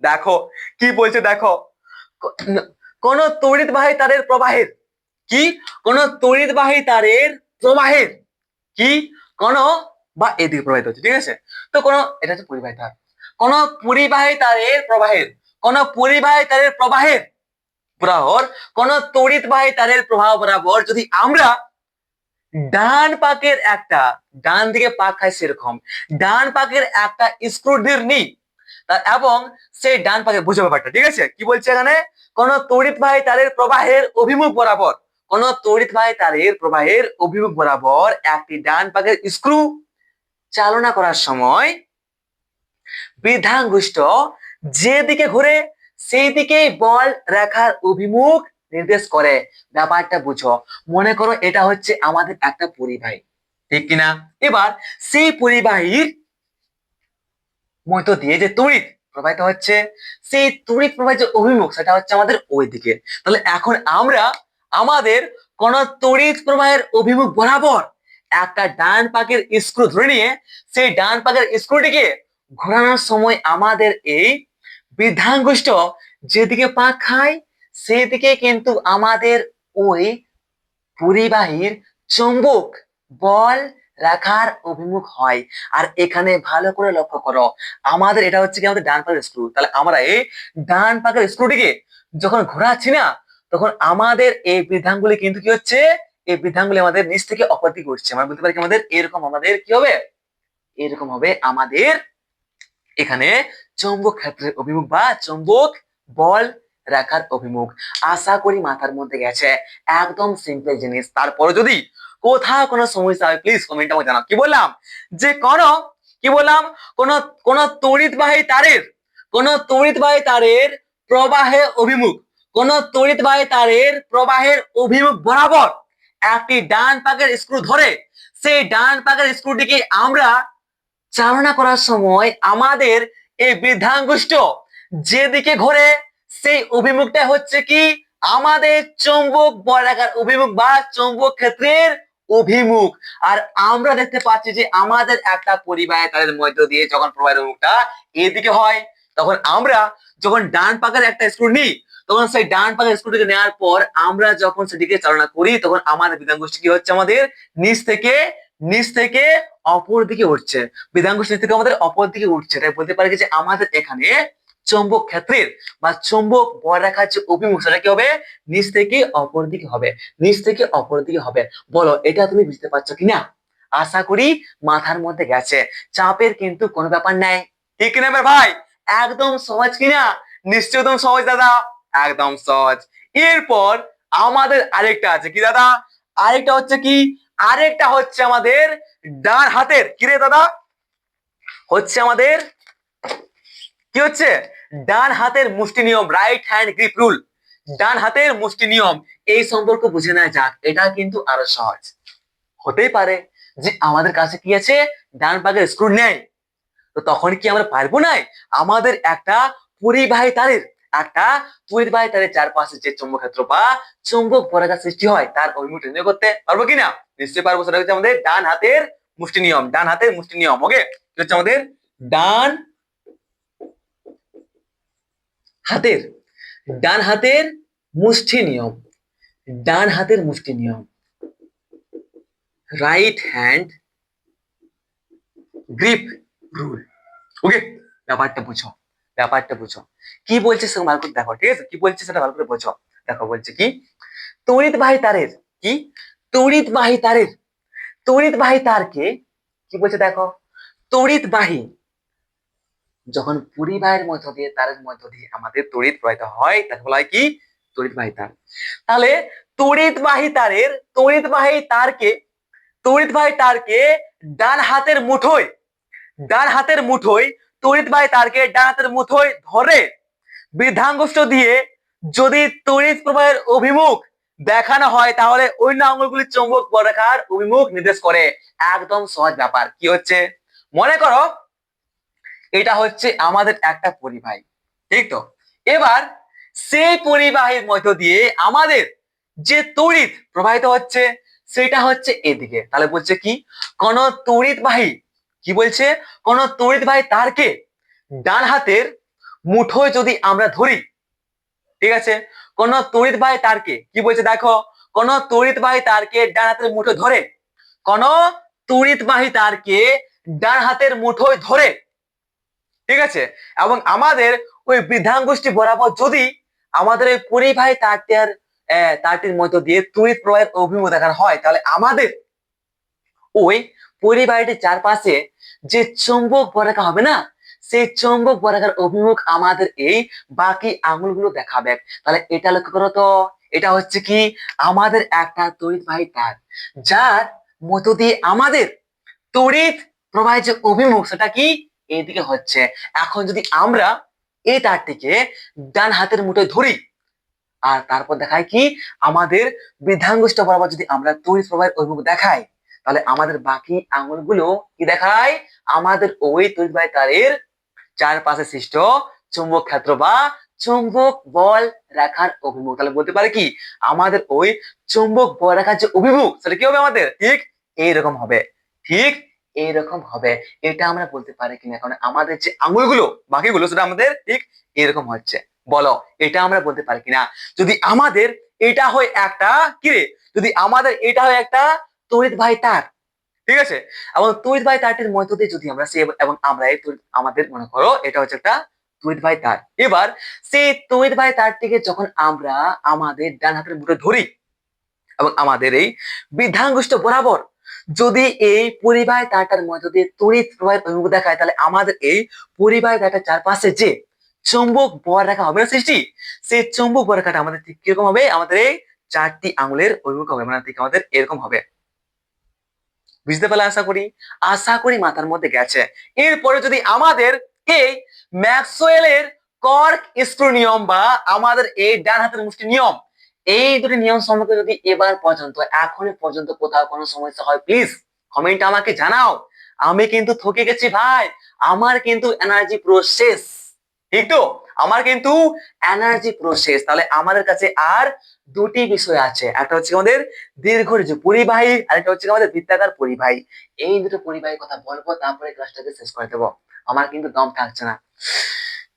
দেখো কি বলছে, দেখো, কোন তড়িৎবাহী তারের প্রবাহের, কি, কোন তড়িৎবাহী তারের প্রবাহের, কি, কোন, বা এদিকে প্রবাহিত হচ্ছে, ঠিক আছে? তো কোন, এটা হচ্ছে পরিবাহী তার, কোন পরিবাহী তারের প্রবাহের, কোন পরিবাহী তারের প্রবাহের বরাবর কোন তড়িৎবাহী তারের প্রবাহ বরাবর যদি আমরা ডান পাকের একটা, ডান দিকে পাক খায় সেরকম ডান পাকের একটা স্ক্রুড্রিল নিই, এবং সেই ডান পাকে, বুঝো ব্যাপারটা, ঠিক আছে? কি বলছে এখানে, কোন তড়িৎবাহী তারের প্রবাহের অভিমুখ বরাবর, কোন তড়িৎবাহী তারের প্রবাহের অভিমুখ বরাবর একটি ডান পাকের স্ক্রু চালনা করার সময় বৃদ্ধাঙ্গুষ্ঠ যেদিকে ঘুরে সেই দিকেই বল রেখার অভিমুখ নির্দেশ করে। ব্যাপারটা বুঝো, মনে করো এটা হচ্ছে আমাদের একটা পরিবাহী, ঠিক কিনা? এবার সেই পরিবাহীর মধ্য দিয়ে যে তড়িৎ প্রবাহিত হচ্ছে, সেই তড়িৎ প্রবাহের যে অভিমুখ সেটা হচ্ছে আমাদের ওই দিকে। তাহলে এখন আমরা আমাদের কোন তড়িৎ প্রবাহের অভিমুখ বরাবর একটা ডান পাকের স্ক্রু ধরে নিয়ে সেই ডান পাকের স্ক্রুটিকে ঘোরানোর সময় আমাদের এই বৃদ্ধাঙ্গুষ্ঠ যেদিকে পাক খায় সেদিকে কিন্তু আমাদের ওই পরিবাহীর চৌম্বক বল রাখার অভিমুখ হয়। আর এখানে ভালো করে লক্ষ্য করো, আমাদের এটা হচ্ছে কি আমাদের ডান পাকের স্ক্রু, তাহলে আমরা এই ডান পাকের স্ক্রুটিকে যখন ঘোরাচ্ছি না তখন আমাদের এই বৃদ্ধাঙ্গুলি কিন্তু কি হচ্ছে, এই বৃদ্ধাঙ্গুলি আমাদের নিচ থেকে অপর দিকে উঠছে। আমরা বলতে পারি কি আমাদের এরকম, আমাদের কি হবে, এরকম হবে আমাদের এখানে চৌম্বক ক্ষেত্রের অভিমুখ বা চৌম্বক বল রাখার অভিমুখ। আশা করি মাথার মধ্যে গেছে, একদম সিম্পল জিনিস। তারপরে যদি কোথাও কোনো সমস্যা হয় প্লিজ কমেন্টে আমাকে জানাও। কি বললাম, যে কোন, কি বললাম, কোন কোন তড়িৎবাহী তারের, কোন তড়িৎবাহী তারের প্রবাহে অভিমুখ, কোন তড়িৎবাহী তারের প্রবাহের অভিমুখ বরাবর একটি ডান পাকের স্ক্রু ধরে সেই ডান পাকের স্ক্রুটিকে আমরা চালনা করার সময় আমাদের এই বৃদ্ধাঙ্গুষ্ঠ যেদিকে ঘোরে সেই অভিমুখটা হচ্ছে কি আমাদের চৌম্বক বর্গাকার অভিমুখ বা চৌম্বক ক্ষেত্রের অভিমুখ। আর আমরা দেখতে পাচ্ছি যে আমাদের একটা পরিবাহী তারের মধ্য দিয়ে যখন প্রবাহের অভিমুখটা এদিকে হয়, তখন আমরা যখন ডান পাকের একটা স্ক্রু নিই তখন সেই ডান পাকের স্ক্রুটিকে নেওয়ার পর আমরা যখন সেদিকে চালনা করি তখন আমাদের বৃদ্ধাঙ্গুষ্ঠ কি হচ্ছে, আমাদের নিচ থেকে অপর দিকে উঠছে। বৃদ্ধাঙ্গুষ্ঠ নিচ থেকে আমাদের অপর দিকে উঠছে, তাই বলতে পারি যে আমাদের এখানে চৌম্বক ক্ষেত্রের বা চৌম্বক বর্গাকার যে অভিমুখ সেটা কি হবে, নিচ থেকে অপর দিকে হবে, নিচ থেকে অপর দিকে হবে। বলো এটা তুমি বুঝতে পারছো কিনা? আশা করি মাথার মধ্যে গেছে, চাপের কিন্তু কোনো ব্যাপার নাই, ঠিক কিনা ভাই? একদম সহজ কিনা? নিশ্চয় একদম সহজ দাদা, একদম সহজ। এরপর আমাদের আরেকটা আছে, কি দাদা? আরেকটা হচ্ছে কি, আরেকটা হচ্ছে আমাদের ডান হাতের, কি রে দাদা, হচ্ছে আমাদের কি হচ্ছে, ডান হাতের মুষ্টি নিয়ম, রাইট হ্যান্ড গ্রিপ রুল। ডান হাতের মুষ্টি নিয়ম এই সম্পর্ক বুঝে নেওয়া যাক, এটা কিন্তু আরো সহজ। হতেই পারে যে আমাদের কাছে কি আছে, ডান পাকের স্ক্রু নেই, তো তখন কি আমরা পারবো না আমাদের একটা পরিবাহী তারের, একটা পরিবাহী তারের চারপাশে যে চৌম্বক ক্ষেত্র বা চৌম্বক বর্গাকার সৃষ্টি হয় তার অভিমুখ নির্ণয় করতে পারবো কিনা? নিশ্চয়ই পারবো। সেটা হচ্ছে আমাদের ডান হাতের মুষ্টি নিয়ম, ডান হাতের মুষ্টি নিয়ম। ওকে, কি হচ্ছে আমাদের ডান হাতের, ডান হাতের মুষ্টি নিয়ম, ডান হাতের মুষ্টি নিয়ম, রাইট হ্যান্ড গ্রিপ রুল। ওকে, ব্যাপারটা বুঝো, ব্যাপারটা বুঝো কি বলছে সেটা ভালো করে দেখো, ঠিক আছে? কি বলছে সেটা ভালো করে বোঝো। দেখো বলছে কি, তড়িৎবাহী তারের, কি, তড়িৎবাহী তারের, তড়িৎবাহী তারকে কি বলছে দেখো, তড়িৎবাহী যখন পরিবাহের মধ্য দিয়ে, তারের মধ্য দিয়ে আমাদের তড়িৎ প্রবাহিত হয় তাকে বলা হয় কি তড়িৎবাহী তার। তাহলে তড়িৎবাহী তারকে ডান হাতের মুঠোয় তড়িৎবাহী তারকে ডান হাতের মুঠোয় ধরে বৃদ্ধাঙ্গুষ্ঠ দিয়ে যদি তড়িৎ প্রবাহের অভিমুখ দেখানো হয় তাহলে অন্য আঙুলগুলি চৌম্বক বর্গাকার অভিমুখ নির্দেশ করে। একদম সহজ ব্যাপার। কি হচ্ছে, মনে করো এটা হচ্ছে আমাদের একটা পরিবাহী, ঠিক তো? এবার সেই পরিবাহীর মধ্য দিয়ে আমাদের যে তড়িৎ প্রবাহিত হচ্ছে সেটা হচ্ছে এদিকে। তাহলে বলছে কি, কোন তড়িৎবাহী, কি বলছে, কোন তড়িৎবাহী তারকে ডান হাতের মুঠোয় যদি আমরা ধরি, ঠিক আছে, কোন তড়িৎবাহী তারকে, কি বলছে দেখো, কোন তড়িৎবাহী তারকে ডান হাতের মুঠোয় ধরে, কোন তড়িৎবাহী তারকে ডান হাতের মুঠোয় ধরে, ঠিক আছে, এবং আমাদের ওই বৃদ্ধাঙ্গুষ্ঠী বরাবর যদি আমাদের ওই পরিবাহী তারটির মধ্য দিয়ে তড়িৎ প্রবাহের অভিমুখ দেখানো হয় তাহলে আমাদের ওই পরিবাহীটির চারপাশে যে চৌম্বক বর্গাকার হবে না, সেই চৌম্বক বর্গাকার অভিমুখ আমাদের এই বাকি আঙুলগুলো দেখাবে। তাহলে এটা লক্ষ্য করো তো, এটা হচ্ছে কি আমাদের একটা তড়িৎবাহী তার যার মধ্য দিয়ে আমাদের তড়িৎ প্রবাহের যে অভিমুখ সেটা কি এইদিকে হচ্ছে। এখন যদি আমরা এই তারটিকে ডান হাতের মুঠোয় ধরি আর তারপর দেখায় কি আমাদের বৃদ্ধাঙ্গুষ্ঠ বরাবর যদি আমরা তড়িৎ প্রবাহের অভিমুখ দেখাই তাহলে আমাদের বাকি আঙুলগুলো কি দেখায়, আমাদের ওই তড়িৎবাহী তারের চারপাশে সৃষ্ট চুম্বক ক্ষেত্র বা চুম্বক বল রেখার অভিমুখ। তাহলে বলতে পারে কি আমাদের ওই চুম্বক বল রেখার যে অভিমুখ সেটা কি হবে, আমাদের ঠিক এইরকম হবে, ঠিক এইরকম হবে। এটা আমরা বলতে পারি কিনা, কারণ আমাদের যে আঙুলগুলো বাকিগুলো সেটা আমাদের ঠিক এরকম হচ্ছে। বলো এটা আমরা বলতে পারি কিনা? যদি আমাদের এটা হয় একটা কি রে, যদি আমাদের এটা হয় একটা তড়িৎবাহী তার, ঠিক আছে, এবং তড়িৎবাহী তারটির মধ্য দিয়ে যদি আমরা এবং আমরা এই আমাদের মনে করো এটা হচ্ছে একটা তড়িৎবাহী তার। এবার সেই তড়িৎবাহী তারটিকে যখন আমরা আমাদের ডান হাতের মুঠোয় ধরি এবং আমাদের এই বৃদ্ধাঙ্গুষ্ঠ বরাবর যদি এই পরিবাহী তারটার মধ্য দিয়ে তড়িৎ প্রবাহের অভিমুখ দেখায় তাহলে আমাদের এই পরিবাহী তারটার চারপাশে যে চৌম্বক বর্গাকার হবে না সৃষ্টি, সেই চৌম্বক বর্গাকারটা আমাদের ঠিক কিরকম হবে, আমাদের এই চারটি আঙুলের অভিমুখ হবে, মানে ঠিক আমাদের এরকম হবে। বুঝতে পারলে? আশা করি মাথার মধ্যে গেছে। এরপরে যদি আমাদের এই ম্যাক্সওয়েলের কর্ক স্ক্রু নিয়ম বা আমাদের এই ডান হাতের মুষ্টি নিয়ম, এই দুটি নিয়ম সম্পর্কে যদি এখনই পর্যন্ত কোথাও কোনো সমস্যা হয় প্লিজ কমেন্ট আমাকে জানাও। আমি কিন্তু থকে গেছি ভাই, আমার কিন্তু এনার্জি প্রসেস, ঠিক তো, আমার কিন্তু এনার্জি প্রসেস। তাহলে আমাদের কাছে আর দুটি বিষয় আছে, একটা হচ্ছে আমাদের দীর্ঘ ঋজু পরিবাহী আর একটা হচ্ছে আমাদের বৃত্তাকার পরিবাহী। এই দুটো পরিবাহীর কথা বলবো তারপরে ক্লাসটাকে শেষ করে দেবো, আমার কিন্তু দম থাকছে না।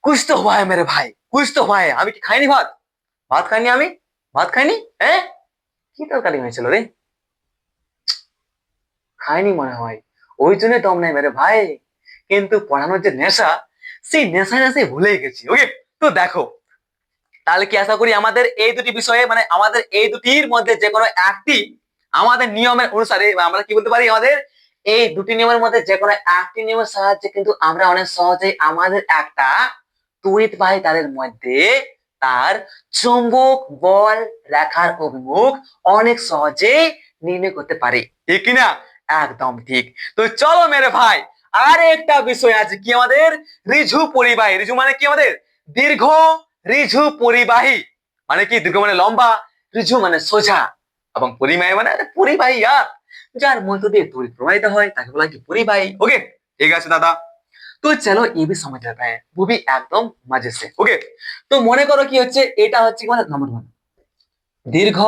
কুছ তো হুয়া মেরে ভাই, কুছ তো হুয়া। আমি কি খাইনি ভাত? ভাত খাইনি আমি, ভাত খাইনি। হ্যাঁ, কি তরকারি হয়েছিল রে? খাইনি মনে হয়, ওই জন্য দম নেই মেরে ভাই। কিন্তু পড়ানোর যে নেশা, সেই নেশায় ভুলে গেছি। ওকে, তো দেখো তাহলে কি আশা করি আমাদের এই দুটি বিষয়ে মানে আমাদের এই দুটির মধ্যে যে কোনো একটি আমাদের নিয়মের অনুসারে আমরা কি বলতে পারি, আমাদের এই দুটি নিয়মের মধ্যে যে কোনো একটি নিয়মের সাহায্যে কিন্তু আমরা অনেক সহজেই আমাদের একটা তড়িৎবাহী তারের মধ্যে তার চুম্বক বল রেখার অভিমুখ অনেক সহজেই নির্ণয় করতে পারি, ঠিক কিনা? একদম ঠিক। তো চলো মেরে ভাই, আর একটা বিষয় আছে কি আমাদের ঋজু পরিবাহী। ঋজু মানে কি আমাদের দীর্ঘ ঋজু পরিবাহী, মানে কি দীর্ঘ মানে লম্বা, ঋজু মানে সোজা, এবং পরিবাহী মানে পরিবাহী যার মধ্য দিয়ে তড়িৎ প্রবাহিত হয় তাকে বলা কি পরিবাহী। ওকে, ঠিক আছে দাদা। तो चलो ये भी समझ लेते हैं, वो भी एकदम मजे से। ओके, तो মনে করো কি হচ্ছে, এটা হচ্ছে কি মানে নাম্বার 1 দীর্ঘ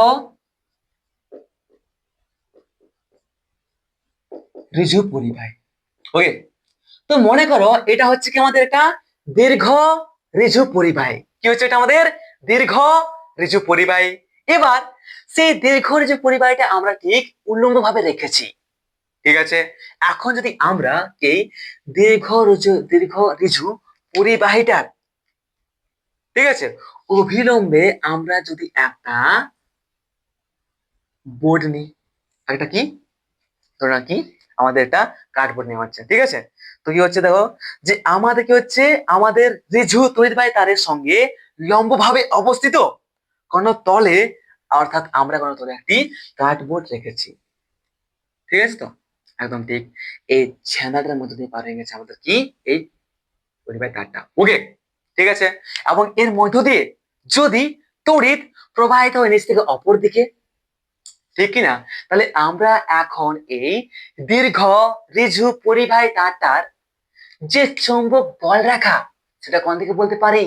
ঋজু পরিবাহী। ওকে, তো মনে করো এটা হচ্ছে কি আমাদের একটা দীর্ঘ ঋজু পরিবাহী। কি হচ্ছে এটা আমাদের দীর্ঘ ঋজু পরিবাহী। এবার সেই দীর্ঘ ঋজু পরিবাহীটা আমরা ঠিক উল্লম্ব ভাবে রেখেছি, ঠিক আছে। এখন যদি আমরা এই দীর্ঘ ঋজু পরিবাহীটার, ঠিক আছে, অভিলম্বে আমরা যদি একটা বোর্ড নিই, একটা কি ধরো কি আমাদের একটা কার্ডবোর্ড নেওয়া হচ্ছে, ঠিক আছে। তো কি হচ্ছে দেখো যে আমাদের কি হচ্ছে আমাদের ঋজু তড়িৎবাহী তারের সঙ্গে লম্বভাবে অবস্থিত কোন তলে, অর্থাৎ আমরা কোন তলে একটি কার্ডবোর্ড রেখেছি। ঠিক আছে তো? একদম ঠিক। এই ছেঁদাটার মধ্যে দিয়ে পার হয়ে গেছে আমাদের কি এই পরিবাহী তারটা। ওকে, ঠিক আছে। এবং এর মধ্য দিয়ে যদি তড়িৎ প্রবাহিত হয় নিচ থেকে অপর দিকে, ঠিক কিনা, তাহলে আমরা এখন এই দীর্ঘ ঋজু পরিবাহী তারটার যে চৌম্বক বল রেখা, সেটা কোন দিকে বলতে পারি?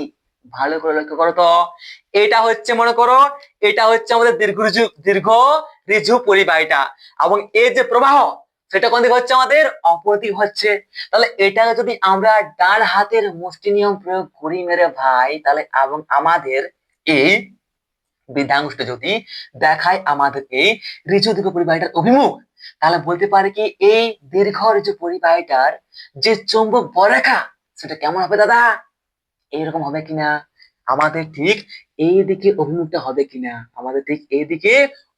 ভালো করে লক্ষ্য করো তো। এটা হচ্ছে, মনে করো, এটা হচ্ছে আমাদের দীর্ঘ ঋজু পরিবাহীটা, এবং এর যে প্রবাহ সেটা কোন দিকে হচ্ছে? আমাদের অপর দিক হচ্ছে। তাহলে এটা যদি আমরা ডান হাতের মুষ্টি নিয়ম প্রয়োগ করি মেরে ভাই, তাহলে এবং আমাদের এই বৃদ্ধাঙ্গুষ্ঠ যদি দেখায় আমাদের এই ঋজু দীর্ঘ পরিবাহীটার অভিমুখ, তাহলে বলতে পারে কি এই দীর্ঘ ঋজু পরিবাহীটার যে চৌম্বক বলরেখা সেটা কেমন হবে দাদা? এইরকম হবে কিনা? আমাদের ঠিক এই দিকে অভিমুখটা হবে কিনা? আমাদের ঠিক এই দিকে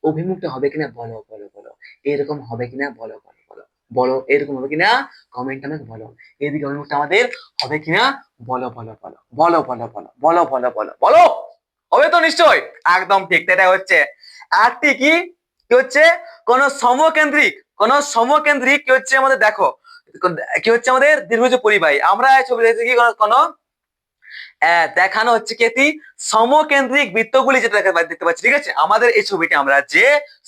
অভিমুখটা হবে কিনা? বলো বলো বলো, এরকম হবে কিনা? বলো বলো বলো বলো, এরকম হবে কিনা? কমেন্ট আমাকে বলো, এইদিকে অভিমুখটা আমাদের হবে কিনা? বলো বলো বলো বলো বলো বলো বলো বলো বলো বলো, হবে তো নিশ্চয়? একদম ঠিক, এটা হচ্ছে আরটি কি কি হচ্ছে? কোন সমকেন্দ্রিক, কি হচ্ছে আমাদের, দেখো কি হচ্ছে আমাদের দীর্ঘজ পরিবাহী। আমরা এই ছবি দেখছি কি কোন দেখানো হচ্ছে কি এটি সমকেন্দ্রিক বৃত্তগুলি, যেটা দেখতে পাচ্ছি, ঠিক আছে? আমাদের এই ছবিটা আমরা যে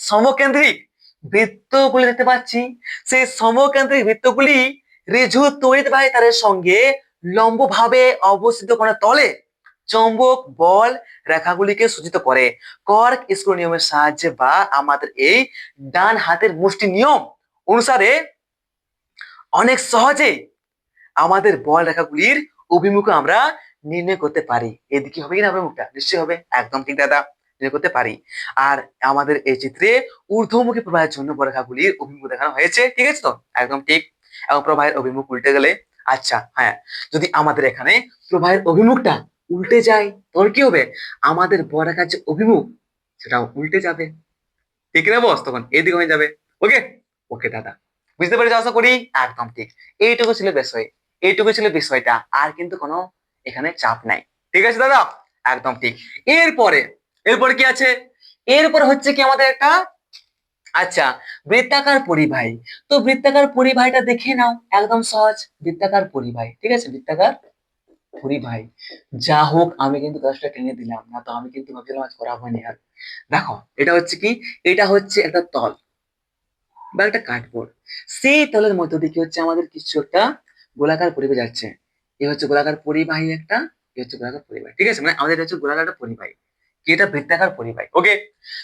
সমকেন্দ্রিক বৃত্তগুলি দেখতে পাচ্ছি, সেই সমকেন্দ্রিক বৃত্তগুলি ঋজু তড়িৎবাহী তারের সঙ্গে লম্বভাবে অবস্থিত কোন তলে চৌম্বক বল রেখাগুলিকে সূচিত করে। কর্ক স্ক্রু নিয়মের সাহায্যে বা আমাদের এই ডান হাতের মুষ্টি নিয়ম অনুসারে অনেক সহজেই আমাদের বল রেখাগুলির অভিমুখ আমরা নির্ণয় করতে পারি। এদিকে হবে কিনা অভিমুখটা? নিশ্চয়ই হবে। একদম ঠিক দাদা, নির্ণয় করতে পারি। আর আমাদের এই চিত্রে ঊর্ধ্বমুখী প্রবাহের জন্য বলরেখাগুলির অভিমুখ দেখানো হয়েছে, ঠিক আছে তো? একদম ঠিক। এবং প্রবাহের অভিমুখ উল্টে গেলে, আচ্ছা হ্যাঁ, যদি আমাদের এখানে প্রবাহের অভিমুখটা উল্টে যায় তখন কি হবে? আমাদের বলরেখার যে অভিমুখ সেটাও উল্টে যাবে, ঠিক না বস? তখন এদিকে হয়ে যাবে। ওকে, ওকে দাদা, বুঝতে পেরেছ আশা করি? একদম ঠিক। এইটুকু ছিল বিষয়, এইটুকু ছিল বিষয়টা, আর কিন্তু কোনো এখানে চাপ নাই। ঠিক আছে দাদা? একদম ঠিক। এরপরে এরপরে কি আছে? এরপর হচ্ছে কি আমাদের একটা, আচ্ছা, বৃত্তাকার পরিবাহী। তো বৃত্তাকার পরিবাহীটা দেখে নাও, একদম সহজ। বৃত্তাকার পরিবাহী, ঠিক আছে? বৃত্তাকার পরিবাহী, যা হোক আমি কিন্তু কাজটা টেনে দিলাম, না তো আমি কিন্তু ভাবছিলাম আজ করা হয়নি। আর দেখো, এটা হচ্ছে কি, এটা হচ্ছে একটা তল বা একটা কার্ডবোর্ড। সেই তলের মধ্য দিয়ে কি হচ্ছে? আমাদের কিছু একটা গোলাকার পরিবাহী যাচ্ছে। এ হচ্ছে গোলাকার পরিবাহী একটা, এ হচ্ছে গোলাকার পরিবাহী, ঠিক আছে? মানে আমাদের এটা হচ্ছে গোলাকার একটা পরিবাহী, কি এটা বৃত্তাকার পরিবাহী। ওকে,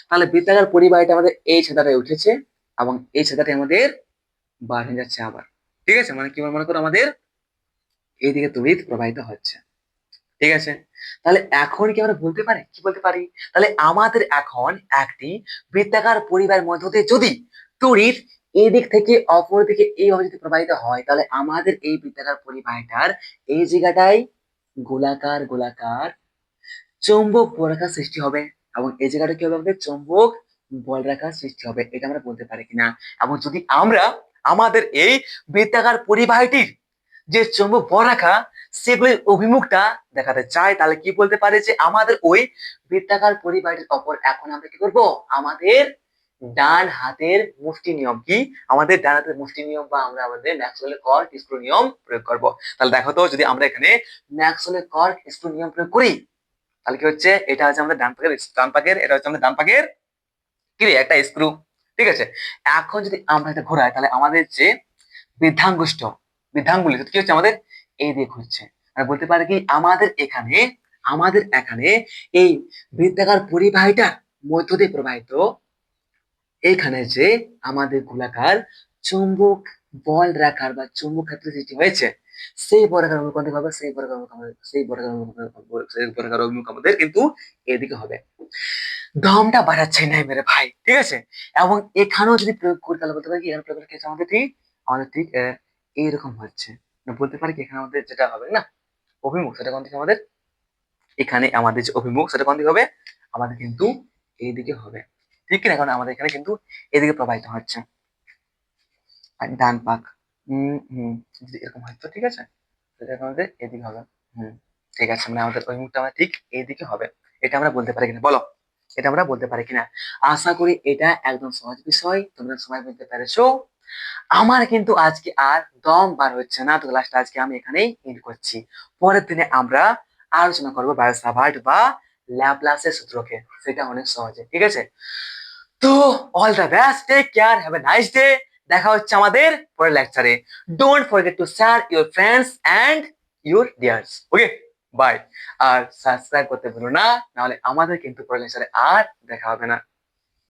তাহলে বৃত্তাকার পরিবাহীটা আমাদের এই ছেদাটায় উঠেছে, এবং এই ছেদাটা আমাদের বার হয়ে যাচ্ছে আবার, ঠিক আছে? মানে কি, মনে করো আমাদের এইদিকে তড়িৎ প্রবাহিত হচ্ছে, ঠিক আছে? তাহলে এখন কি আমরা বলতে পারি, কি বলতে পারি? তাহলে আমাদের এখন একটি বৃত্তাকার পরিবাহের মধ্য দিয়ে যদি তড়িৎ এই দিক থেকে অপর দিকে এইভাবে যদি প্রবাহিত হয়, তাহলে আমাদের এই বৃত্তাকার পরিবাহীটার এই জায়গাটায় গোলাকার গোলাকার চৌম্বক বলরেখার সৃষ্টি হবে, এবং এই জায়গাটা কি হবে? আমাদের চৌম্বক বলরেখার সৃষ্টি হবে। এটা আমরা বলতে পারি কিনা? এবং যদি আমরা আমাদের এই বৃত্তাকার পরিবাহীটির যে চৌম্বক বলরেখা সেগুলির অভিমুখটা দেখাতে চাই, তাহলে কি বলতে পারে? যে আমাদের ওই বৃত্তাকার পরিবাহীটির ওপর এখন আমরা কি করব? আমাদের ডান হাতের মুষ্টি নিয়ম, কি আমাদের ডান হাতের মুষ্টি নিয়ম বা আমরা আমাদের ম্যাক্সওয়েলের কর্ক স্ক্রু নিয়ম প্রয়োগ করব। তাহলে দেখো তো, যদি আমরা এখানে ম্যাক্সওয়েলের কর্ক স্ক্রু নিয়ম প্রয়োগ করি, তাহলে কি হচ্ছে? এটা হচ্ছে আমাদের ডান পাকের, এটা হচ্ছে আমাদের ডান পাকের কি রে, একটা স্ক্রু, ঠিক আছে? এখন যদি আমরা এটা ঘোরাই, তাহলে আমাদের যে বৃদ্ধাঙ্গুষ্ঠ, বৃদ্ধাঙ্গুলি কি হচ্ছে? আমাদের এই দিয়ে ঘুরছে। আর বলতে পারে কি আমাদের এখানে এই বৃত্তাকার পরিবাহীটার মধ্য দিয়ে প্রবাহিত এইখানে যে আমাদের গোলাকার চুম্বক বল রাখার বা চুম্বক ক্ষেত্র সৃষ্টি হয়েছে, সেই বর্গাকার অভিমুখ আমাদের হবে, সেই বর্গাকার অভিমুখ আমাদের কিন্তু এদিকে হবে। দমটা বাড়াচ্ছে না মেরে ভাই, ঠিক আছে? এবং এখানেও যদি প্রয়োগ করি, তাহলে বলতে পারি কি এখানে প্রয়োগ করলে কি হচ্ছে? আমাদের ঠিক এইরকম হচ্ছে। বলতে পারি কি এখানে আমাদের যেটা হবে না অভিমুখ, সেটা কোন দিকে? আমাদের এখানে আমাদের যে অভিমুখ সেটা কোন দিকে হবে? আমাদের কিন্তু এইদিকে হবে, ঠিক না? কারণ আমাদের এখানে কিন্তু এদিকে প্রবাহিত হচ্ছে আর ডান পাক। হম যদি এরকম হয় তো ঠিক আছে, সেটা আমাদের এদিকে হবে। হম ঠিক আছে, মানে আমাদের অভিমুখটা আমাদের ঠিক এইদিকে হবে। এটা আমরা বলতে পারি কিনা বলো? এটা আমরা বলতে পারি কিনা। আশা করি এটা একদম সহজ বিষয়, তোমরা সবাই বলতে পেরেছো। আমার কিন্তু আজকে আর দম বার হচ্ছে না, তো ক্লাসটা আজকে আমি এখানেই এন্ড করছি। পরের দিনে আমরা আলোচনা করবো বায়োসাভার্ট বা ল্যাপ্লাসের সূত্রকে, সেটা অনেক সহজে, ঠিক আছে? তো all the best, take care, have a nice day. দেখা হচ্ছে আমাদের পরের লেকচারে। Don't forget to share your friends and your dears. Okay, bye. আর সাবস্ক্রাইব করতে ভুলো না, নাহলে আমাদের কিন্তু পরের লেকচারে আর দেখা হবে না।